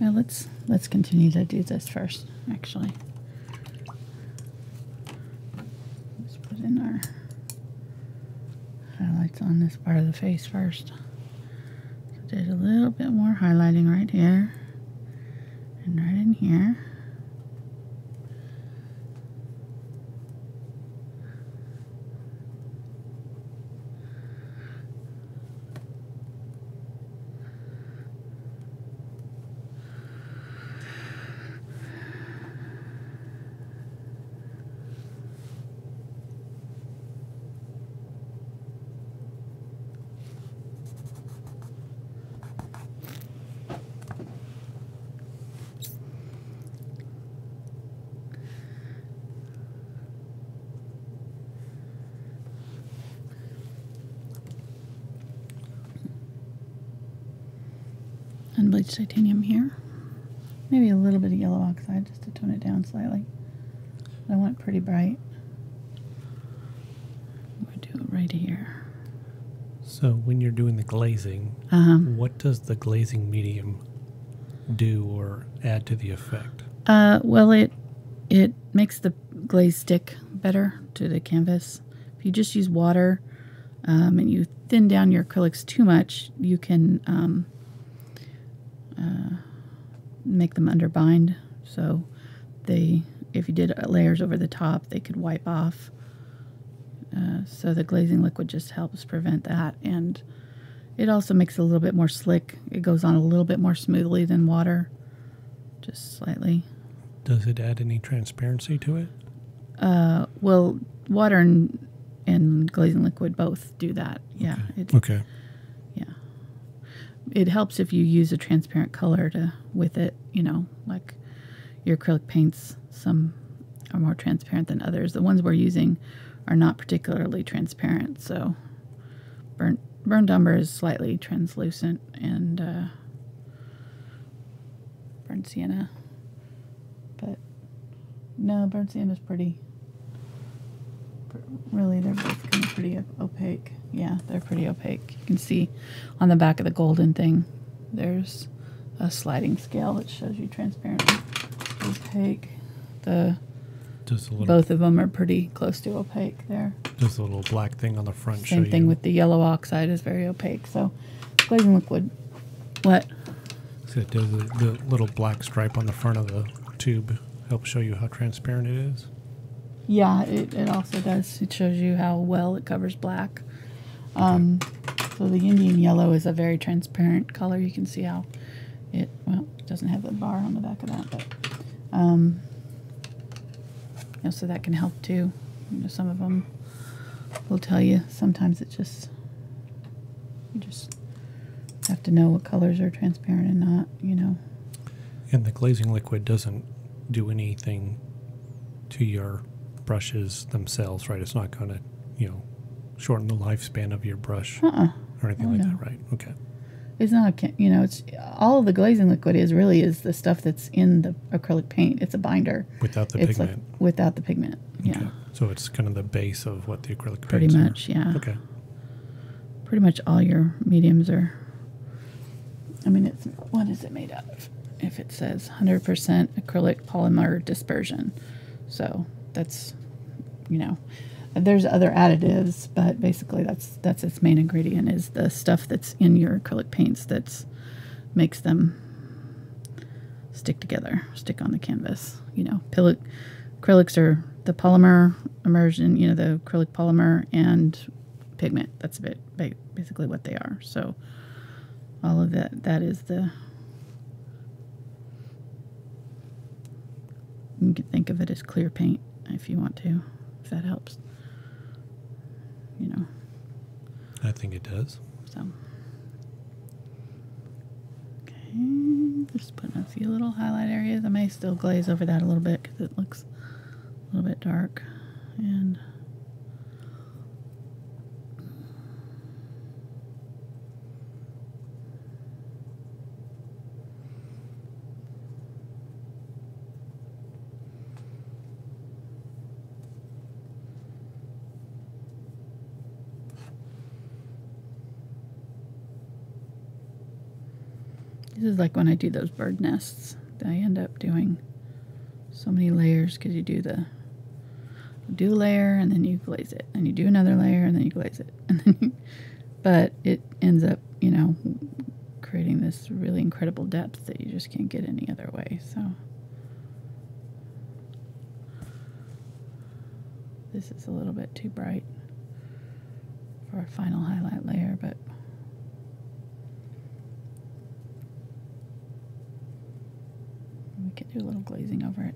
Well, let's continue to do this first, actually. Let's put in our highlights on this part of the face first. So did a little bit more highlighting right here and right in here. Unbleached titanium here. Maybe a little bit of yellow oxide just to tone it down slightly. I want it pretty bright. I'm going to do it right here. So when you're doing the glazing, what does the glazing medium do or add to the effect? Well, it makes the glaze stick better to the canvas. If you just use water and you thin down your acrylics too much, you can make them underbind. So if you did layers over the top, they could wipe off. So the glazing liquid just helps prevent that, and it also makes it a little bit more slick. It goes on a little bit more smoothly than water, just slightly. Does it add any transparency to it? Well, water and glazing liquid both do that. Yeah. Okay. Yeah. It helps if you use a transparent color with it, like your acrylic paints. Some are more transparent than others. The ones we're using are not particularly transparent, so burnt umber is slightly translucent, and burnt sienna. But no, burnt sienna is pretty. Really, they're both kind of pretty opaque. Yeah, they're pretty opaque. You can see on the back of the golden thing, there's a sliding scale that shows you transparent, opaque. Both of them are pretty close to opaque there. Does the little black thing on the front show you? Same thing with the yellow oxide is very opaque. So glazing liquid, what? So does the little black stripe on the front of the tube help show you how transparent it is? Yeah, it also does. It shows you how well it covers black. So the Indian yellow is a very transparent color. You can see how it doesn't have the bar on the back of that, but so that can help too. Some of them will tell you. Sometimes you just have to know what colors are transparent and not. And the glazing liquid doesn't do anything to your brushes themselves, right? It's not going to, shorten the lifespan of your brush or anything like that, right? Okay. It's not, it's all of the glazing liquid is the stuff that's in the acrylic paint. It's a binder. Without the pigment. Without the pigment, yeah. Okay. So it's kind of the base of what the acrylic pretty paints much, are. Yeah. Okay. Pretty much all your mediums are, what is it made out of? if it says 100% acrylic polymer dispersion. So that's, you know, there's other additives, but basically that's its main ingredient, is the stuff that's in your acrylic paints that makes them stick on the canvas. You know, acrylics are the polymer immersion, you know, the acrylic polymer and pigment. That's basically what they are. So all of that is the, you can think of it as clear paint if you want to, if that helps. You know. I think it does. So, okay, just putting a few little highlight areas. I may still glaze over that a little bit because it looks a little bit dark. And this is like when I do those bird nests. I end up doing so many layers because you do a layer and then you glaze it, and you do another layer and then you glaze it, and then but it ends up, you know, creating this really incredible depth that you just can't get any other way. So this is a little bit too bright for our final highlight layer, but we could do a little glazing over it.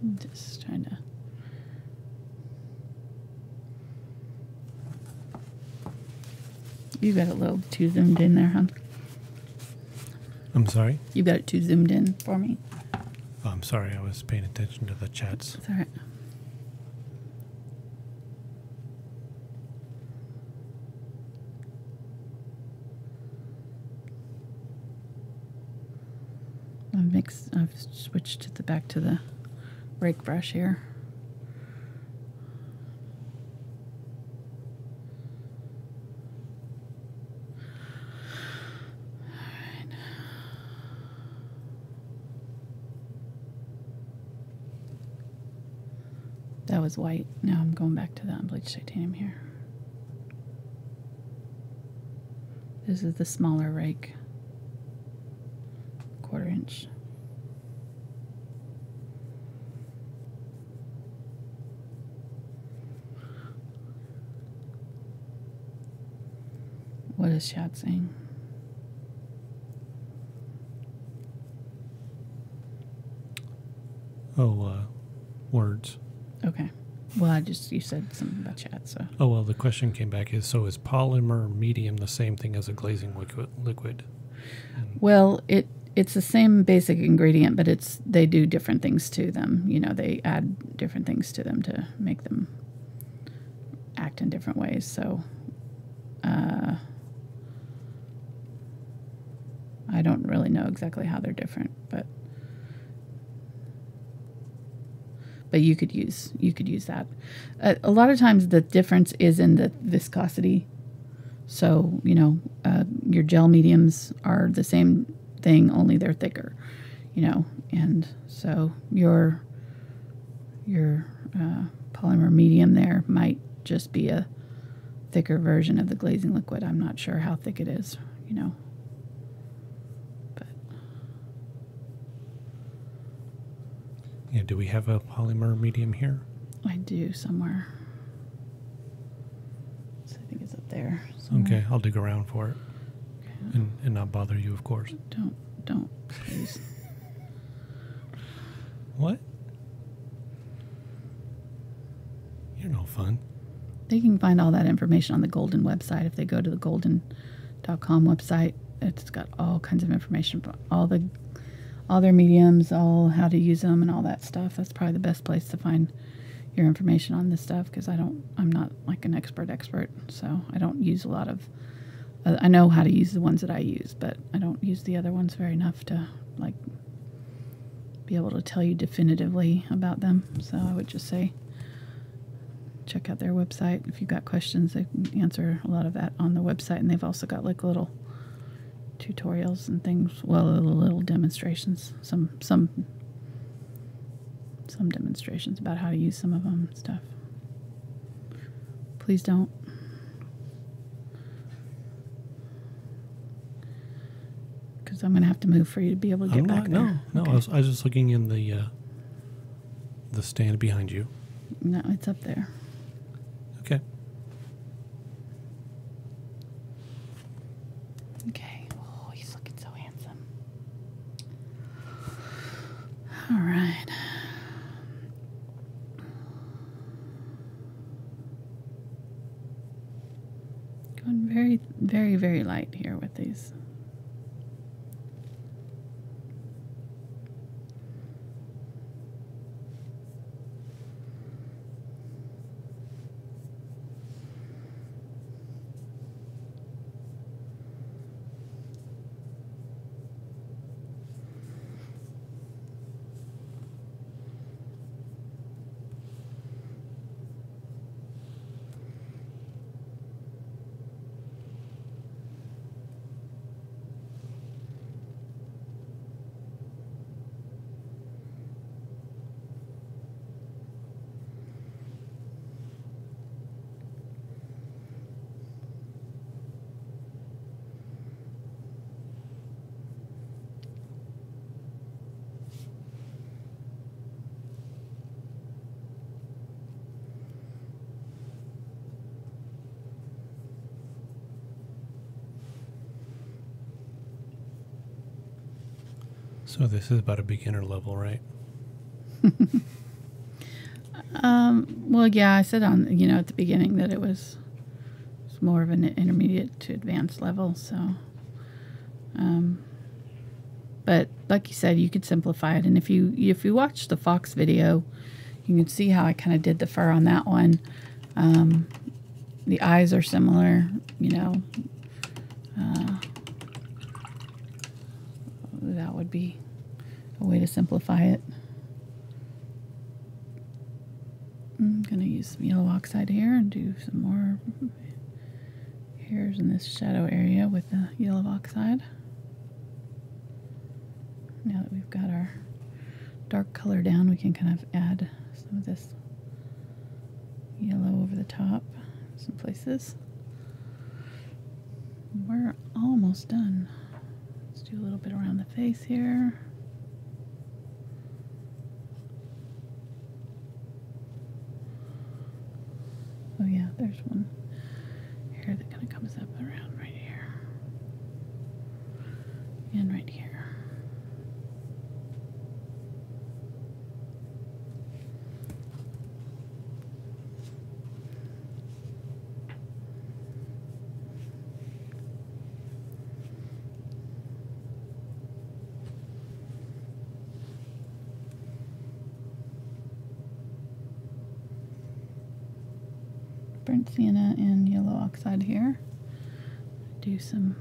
I'm just trying to. You got it a little too zoomed in there, huh? I'm sorry? You got it too zoomed in for me. Oh, I'm sorry. I was paying attention to the chats. That's all right. I've switched back to the rake brush here. Alright. That was white. Now I'm going back to the unbleached titanium here. This is the smaller rake. 1/4 inch. What is chat saying? Oh, words. Okay. Well, you said something about chat, so. Oh, well, the question came back is so is polymer medium the same thing as a glazing liquid? Well, it's the same basic ingredient, but they do different things to them. You know, they add different things to them to make them act in different ways. So, I don't really know exactly how they're different, but you could use that. A lot of times the difference is in the viscosity. So, you know, your gel mediums are the same thing, only they're thicker, you know, and so your polymer medium there might just be a thicker version of the glazing liquid. I'm not sure how thick it is, you know. But yeah, do we have a polymer medium here? I do somewhere. So I think it's up there somewhere. Okay, I'll dig around for it. Okay. And not bother you, of course. Don't, please. What? You're no fun. They can find all that information on the Golden website. If they go to the golden.com website, it's got all kinds of information about all their mediums, all how to use them and all that stuff. That's probably the best place to find your information on this stuff, because I'm not like an expert, so I don't use a lot of, I know how to use the ones that I use, but I don't use the other ones very enough to like be able to tell you definitively about them. So I would just say check out their website. If you've got questions, they can answer a lot of that on the website, and they've also got like little tutorials and things. Well, little demonstrations. Some demonstrations about how to use some of them and stuff. Please don't. Because I'm going to have to move for you to be able to get back there. No, okay. I was just looking in the stand behind you. No, it's up there. Okay. Okay. Oh, he's looking so handsome. All right. Going very, very, very light here with these. So this is about a beginner level, right? Well, yeah, I said at the beginning that it was more of an intermediate to advanced level. So, but like you said, you could simplify it. And if you watch the fox video, you can see how I kind of did the fur on that one. The eyes are similar, that would be a way to simplify it. I'm going to use some yellow oxide here and do some more hairs in this shadow area with the yellow oxide. Now that we've got our dark color down, we can kind of add some of this yellow over the top in some places. We're almost done. Let's do a little bit around the face here. Oh yeah, there's one hair that kind of comes up around right here. And right here. Burnt sienna and yellow oxide here. Do some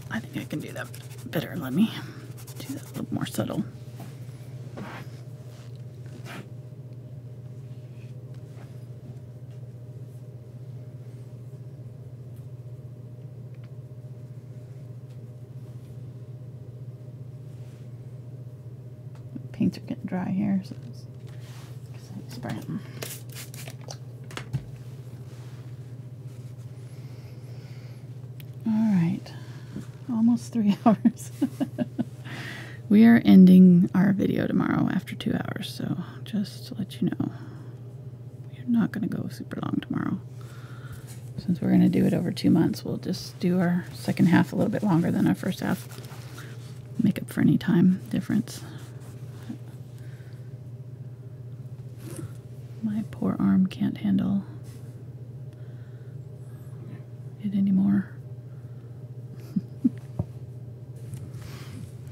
I think I can do that better. Let me do that a little more subtle. Paints are getting dry here, so let's spray them. All right, almost 3 hours. We are ending our video tomorrow after 2 hours, so just to let you know, we're not going to go super long tomorrow. Since we're going to do it over 2 months, we'll just do our second half a little bit longer than our first half. Make up for any time difference. My poor arm can't handle it anymore.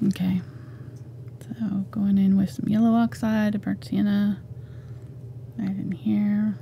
Okay, so going in with some yellow oxide, a burnt sienna, right in here.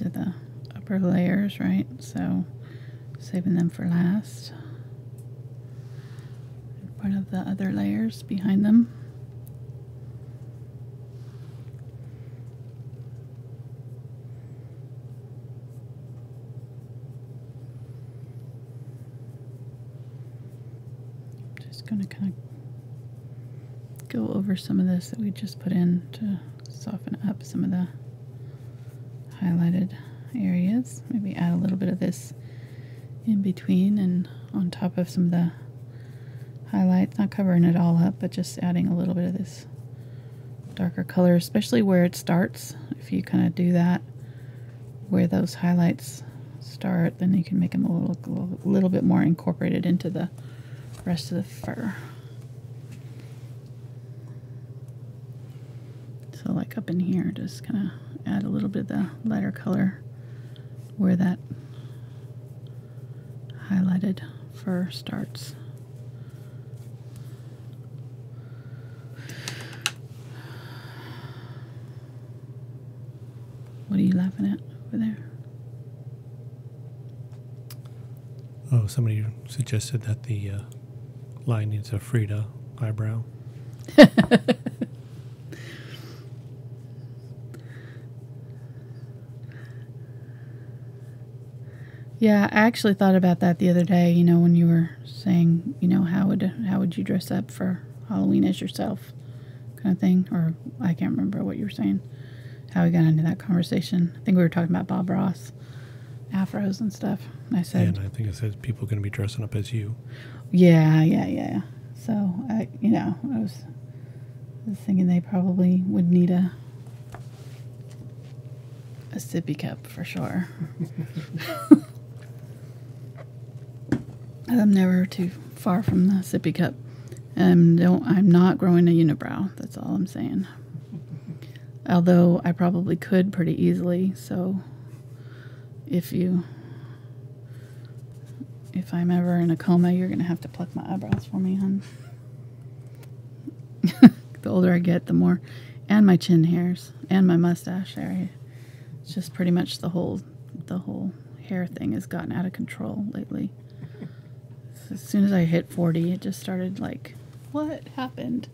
These are the upper layers, right? So saving them for last. In front of the other layers behind them. Just going to kind of go over some of this that we just put in to soften up some of the highlighted areas. Maybe add a little bit of this in between and on top of some of the highlights, not covering it all up, but just adding a little bit of this darker color, especially where it starts. If you kind of do that where those highlights start, then you can make them a little bit more incorporated into the rest of the fur. So like up in here, just kind of add a little bit of the lighter color where that highlighted fur starts. What are you laughing at over there? Oh, somebody suggested that the line needs a Frida eyebrow. Yeah, I actually thought about that the other day, you know, when you were saying, you know, how would you dress up for Halloween as yourself kind of thing, or I can't remember what you were saying, how we got into that conversation. I think we were talking about Bob Ross, afros and stuff. And I said, and I think it said people are going to be dressing up as you. Yeah. So, I was thinking they probably would need a sippy cup for sure. I'm never too far from the sippy cup. I'm not growing a unibrow. That's all I'm saying. Although I probably could pretty easily. So if I'm ever in a coma, you're gonna have to pluck my eyebrows for me, hon. The older I get, the more, and my chin hairs and my mustache area. It's just pretty much the whole hair thing has gotten out of control lately. As soon as I hit 40, it just started like, what happened?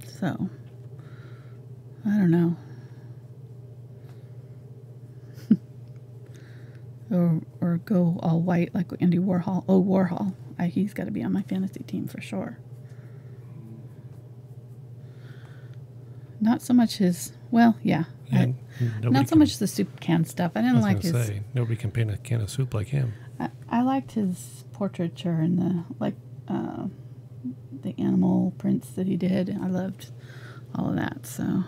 So, I don't know. or go all white like Andy Warhol. Oh, Warhol. He's got to be on my fantasy team for sure. Not so much his, well, yeah. Not so much the soup can stuff. I didn't like his. Nobody can paint a can of soup like him. I liked his portraiture and the animal prints that he did. I loved all of that. So.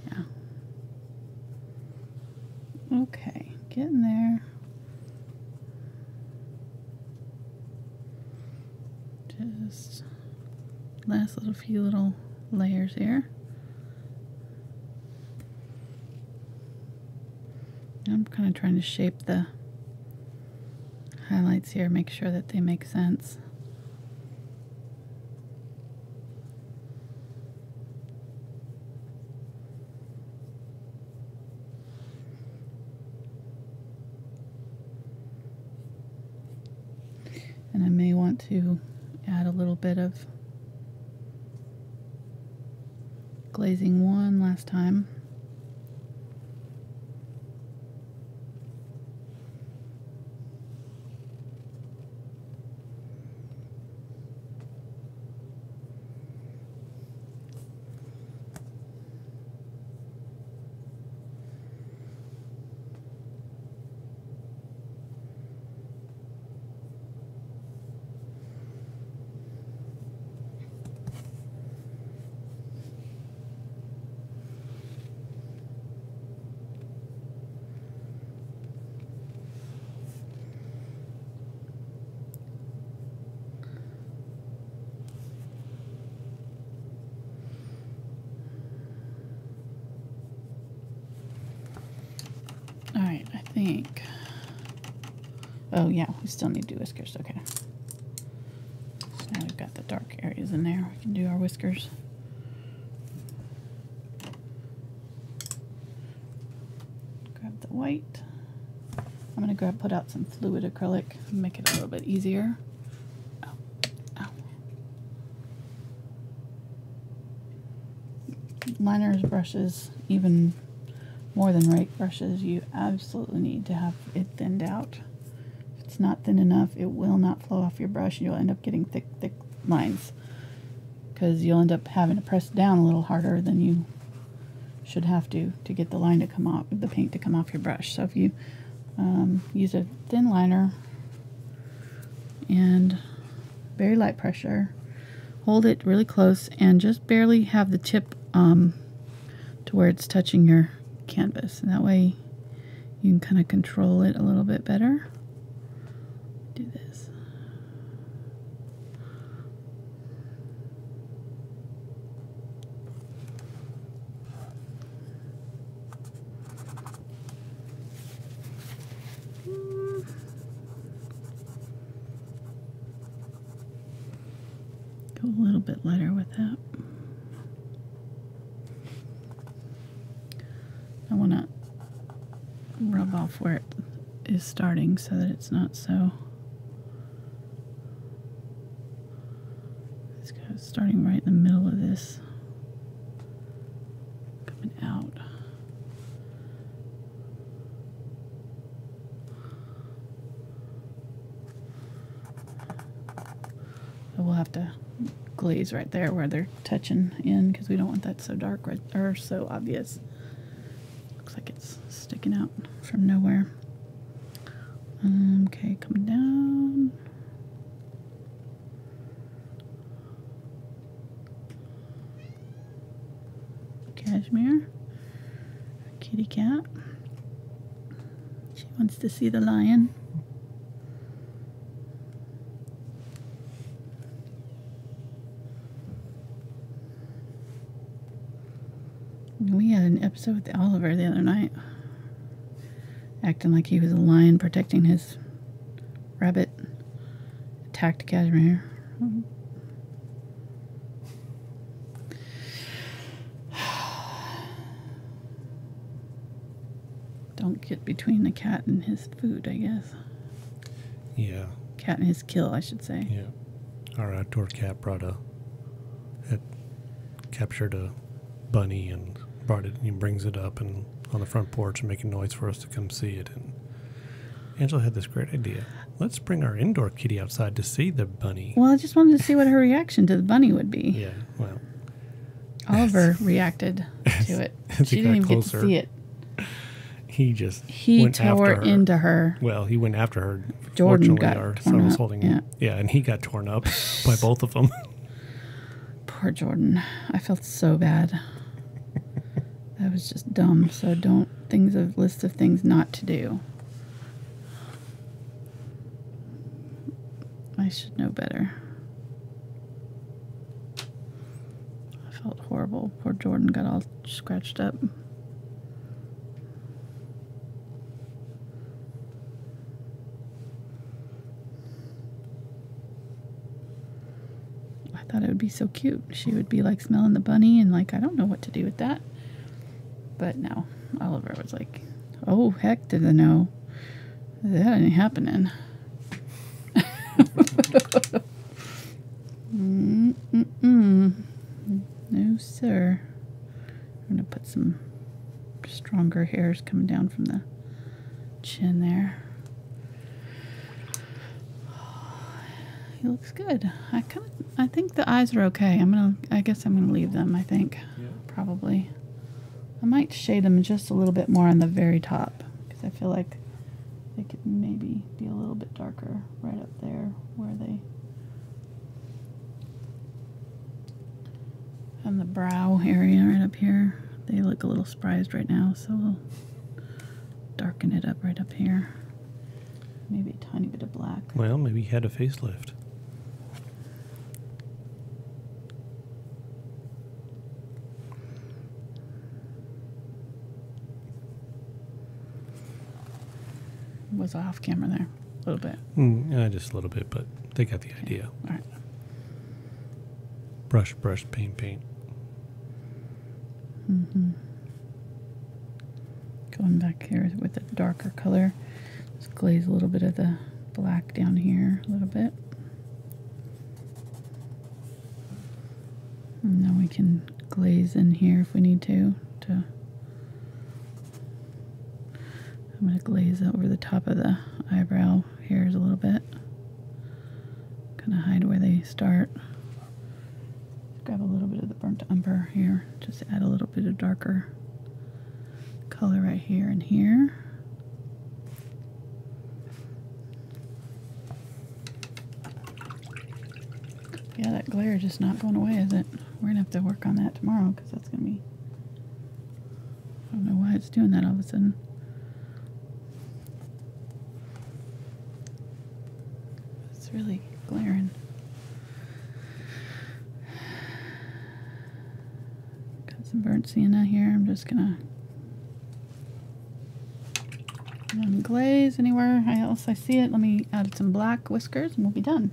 Yeah. Okay, getting there. Just last few little layers here. I'm kind of trying to shape the highlights here, make sure that they make sense. And I may want to add a little bit of glazing one last time. Alright, I think Oh yeah, we still need to do whiskers. Okay. So now we've got the dark areas in there. We can do our whiskers. Grab the white. I'm going to put out some fluid acrylic and make it a little bit easier. Ow. Ow. Liners, brushes, even more than rake brushes, you absolutely need to have it thinned out. If it's not thin enough, it will not flow off your brush and you'll end up getting thick lines. Because you'll end up having to press down a little harder than you should have to get the line to come off, the paint to come off your brush. So if you use a thin liner and very light pressure, hold it really close and just barely have the tip to where it's touching your canvas, and that way you can kind of control it a little bit better. Do this. Go a little bit lighter with that. I want to rub off where it is starting so that it's not so... It's kind of starting right in the middle of this, coming out. So we'll have to glaze right there where they're touching in because we don't want that so dark right, or so obvious. Looks like it's sticking out from nowhere. Okay, coming down. Cashmere. Kitty cat. She wants to see the lion. We had an episode with Oliver the other night, acting like he was a lion protecting his rabbit. Attacked Cashmere. Don't get between the cat and his food, I guess. Yeah. Cat and his kill, I should say. Yeah. Our outdoor cat had captured a bunny and brought it, and he brings it up and on the front porch and making noise for us to come see it. And Angela had this great idea. Let's bring our indoor kitty outside to see the bunny. Well, I just wanted to see what her reaction to the bunny would be. Yeah, well. Oliver reacted to it. She didn't even get to see it. He went tore after her. Into her. Well, he went after her. Jordan got our torn son was up. holding Yeah. him. Yeah, and he got torn up by both of them. Poor Jordan. I felt so bad. That was just dumb. So don't list of things not to do. I should know better. I felt horrible. Poor Jordan got all scratched up. I thought it would be so cute. She would be like smelling the bunny and like, I don't know what to do with that. But no, Oliver was like, oh, heck to the no. That ain't happening. No, sir. I'm going to put some stronger hairs coming down from the chin there. He looks good. I think the eyes are okay. I guess I'm gonna leave them, I think. Yeah. Probably. I might shade them just a little bit more on the very top because I feel like they could maybe be a little bit darker right up there where they... And the brow area right up here. They look a little surprised right now, so we'll darken it up right up here. Maybe a tiny bit of black. Well, maybe he had a facelift. Was off camera there. A little bit. Yeah, just a little bit, but they got the idea. All right. Brush, brush, paint, paint. Going back here with a darker color. Just glaze a little bit of the black down here, a little bit. And then we can glaze in here if we need to. I'm going to glaze over the top of the eyebrow hairs a little bit. Kind of hide where they start. Grab a little bit of the burnt umber here. Just add a little bit of darker color right here and here. Yeah, that glare is just not going away, is it? We're going to have to work on that tomorrow because that's going to be... I don't know why it's doing that all of a sudden. It's really glaring. Got some burnt sienna here. I'm just going to glaze anywhere else I see it. Let me add some black whiskers and we'll be done.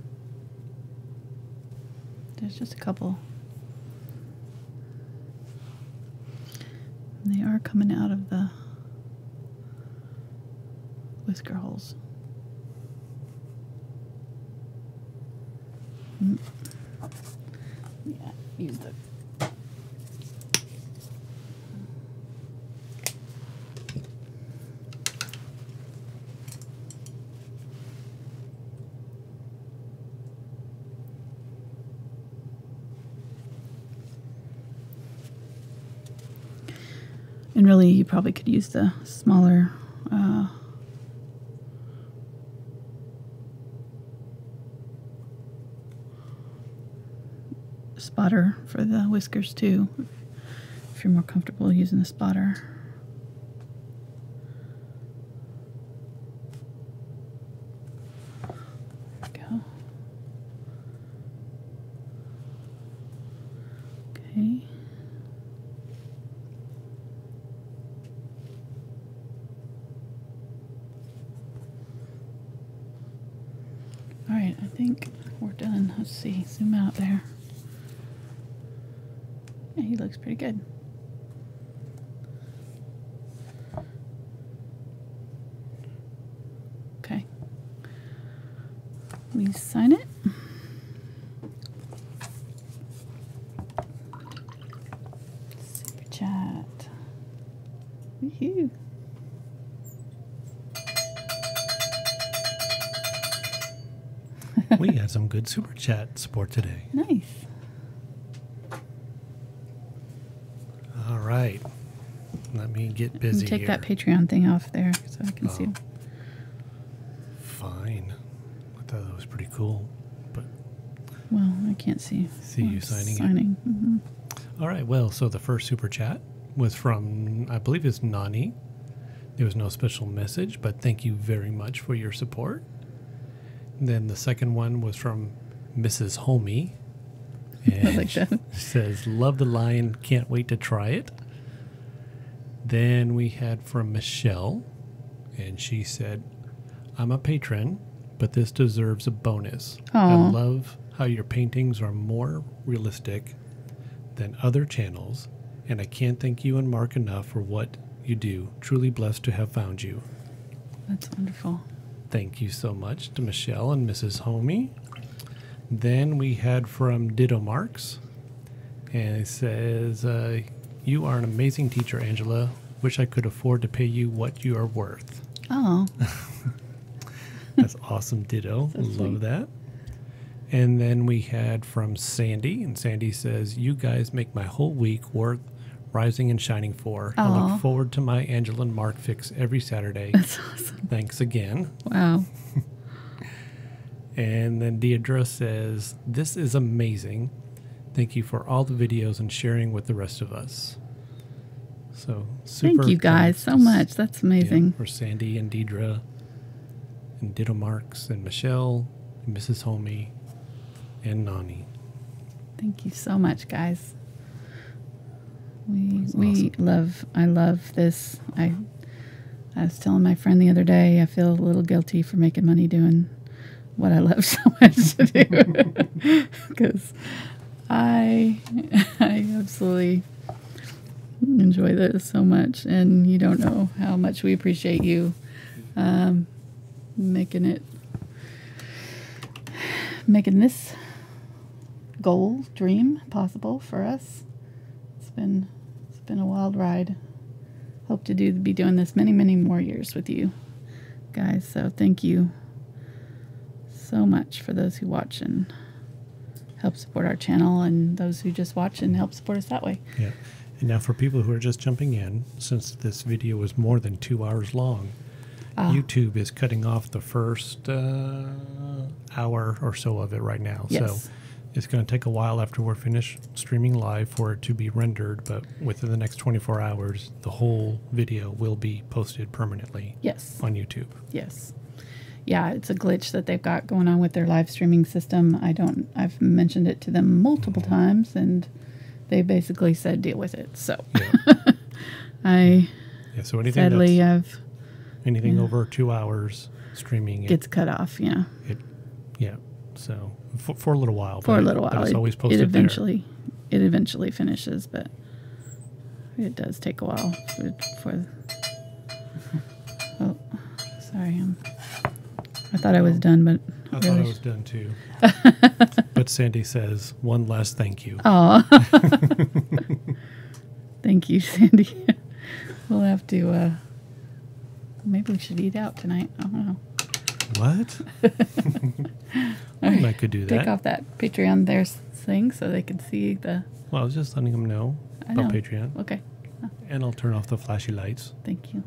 There's just a couple. And they are coming out of the whisker holes. Yeah, use the... And really, you probably could use the smaller spotter for the whiskers too, if you're more comfortable using the spotter. There we go. Okay. All right, I think we're done. Let's see, zoom out there. Yeah, he looks pretty good. Okay. We sign it. Super chat. Woohoo. We had some good super chat support today. Nice. All right. Let me get busy Take here. that Patreon thing off there so I can see it. Fine. I thought that was pretty cool. But Well, I can't see. you signing it. Mm-hmm. All right. Well, so the first super chat was from, I believe it's Nani. There was no special message, but thank you very much for your support. And then the second one was from Mrs. Homie. And I like that. She says, love the line, can't wait to try it. Then we had from Michelle, and she said, I'm a patron, but this deserves a bonus. I Aw. love how your paintings are more realistic than other channels, and I can't thank you and Mark enough for what you do. Truly blessed to have found you. That's wonderful. Thank you so much to Michelle and Mrs. Homie. Then we had from Ditto Marks, and it says, you are an amazing teacher, Angela. Wish I could afford to pay you what you are worth. Oh. That's awesome, Ditto. So Love sweet. that. And then we had from Sandy, and Sandy says, you guys make my whole week worth rising and shining for. I Aw. look forward to my Angela and Mark fix every Saturday. That's awesome. Thanks again. Wow. And then Deidre says, this is amazing. Thank you for all the videos and sharing with the rest of us. So super. Thank you guys so much. That's amazing. Yeah, for Sandy and Deidre and Ditto Marks and Michelle and Mrs. Homie and Nani. Thank you so much, guys. I awesome. love this. I I was telling my friend the other day, I feel a little guilty for making money doing what I love so much to do. Because I absolutely enjoy this so much. And you don't know how much we appreciate you making this goal, dream possible for us. It's been a wild ride. Hope to be doing this many, many more years with you guys. So thank you so much for those who watch and help support our channel, and those who just watch and help support us that way. Yeah. And now for people who are just jumping in, since this video is more than 2 hours long, YouTube is cutting off the first hour or so of it right now. Yes. So it's going to take a while after we're finished streaming live for it to be rendered, but within the next 24 hours, the whole video will be posted permanently on YouTube. Yes. Yeah, it's a glitch that they've got going on with their live streaming system. I've mentioned it to them multiple times, and they basically said deal with it. So so anything sadly anything over 2 hours streaming gets cut off. Yeah. So for a little while. For a little while. But it's always posted it eventually finishes, but it does take a while for oh, sorry. I thought I was done, but I thought I was done too. But Sandy says, one last thank you. Oh, thank you, Sandy. We'll have to, maybe we should eat out tonight. I don't know. What? Right. I could do that. Take off that Patreon thing so they can see the... Well, I was just letting them know about Patreon. Okay. Oh. And I'll turn off the flashy lights. Thank you.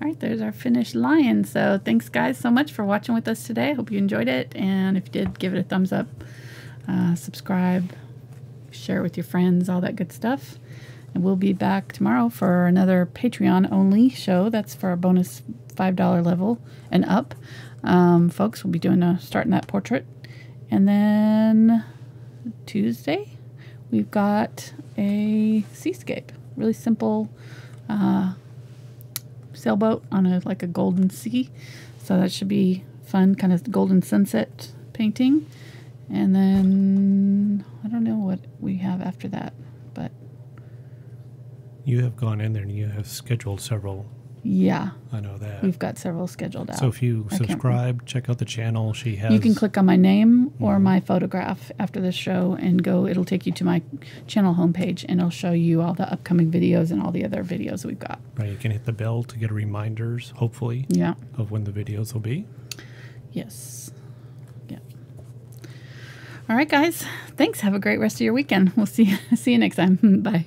All right, there's our finished lion. So thanks, guys, so much for watching with us today. Hope you enjoyed it. And if you did, give it a thumbs up, subscribe, share it with your friends, all that good stuff. And we'll be back tomorrow for another Patreon-only show. That's for our bonus $5 level and up. Folks, we'll be starting that portrait. And then Tuesday, we've got a seascape. Really simple sailboat on a golden sea. So that should be fun, kind of golden sunset painting. And then I don't know what we have after that, but you have gone in there and you have scheduled several. Yeah, I know that. We've got several scheduled out. So if you subscribe, check out the channel. She has. You can click on my name or my photograph after the show and go. It'll take you to my channel homepage, and it'll show you all the upcoming videos and all the other videos we've got. Right. You can hit the bell to get reminders, hopefully. Yeah. Of when the videos will be. Yes. Yeah. All right, guys. Thanks. Have a great rest of your weekend. We'll see you next time. Bye.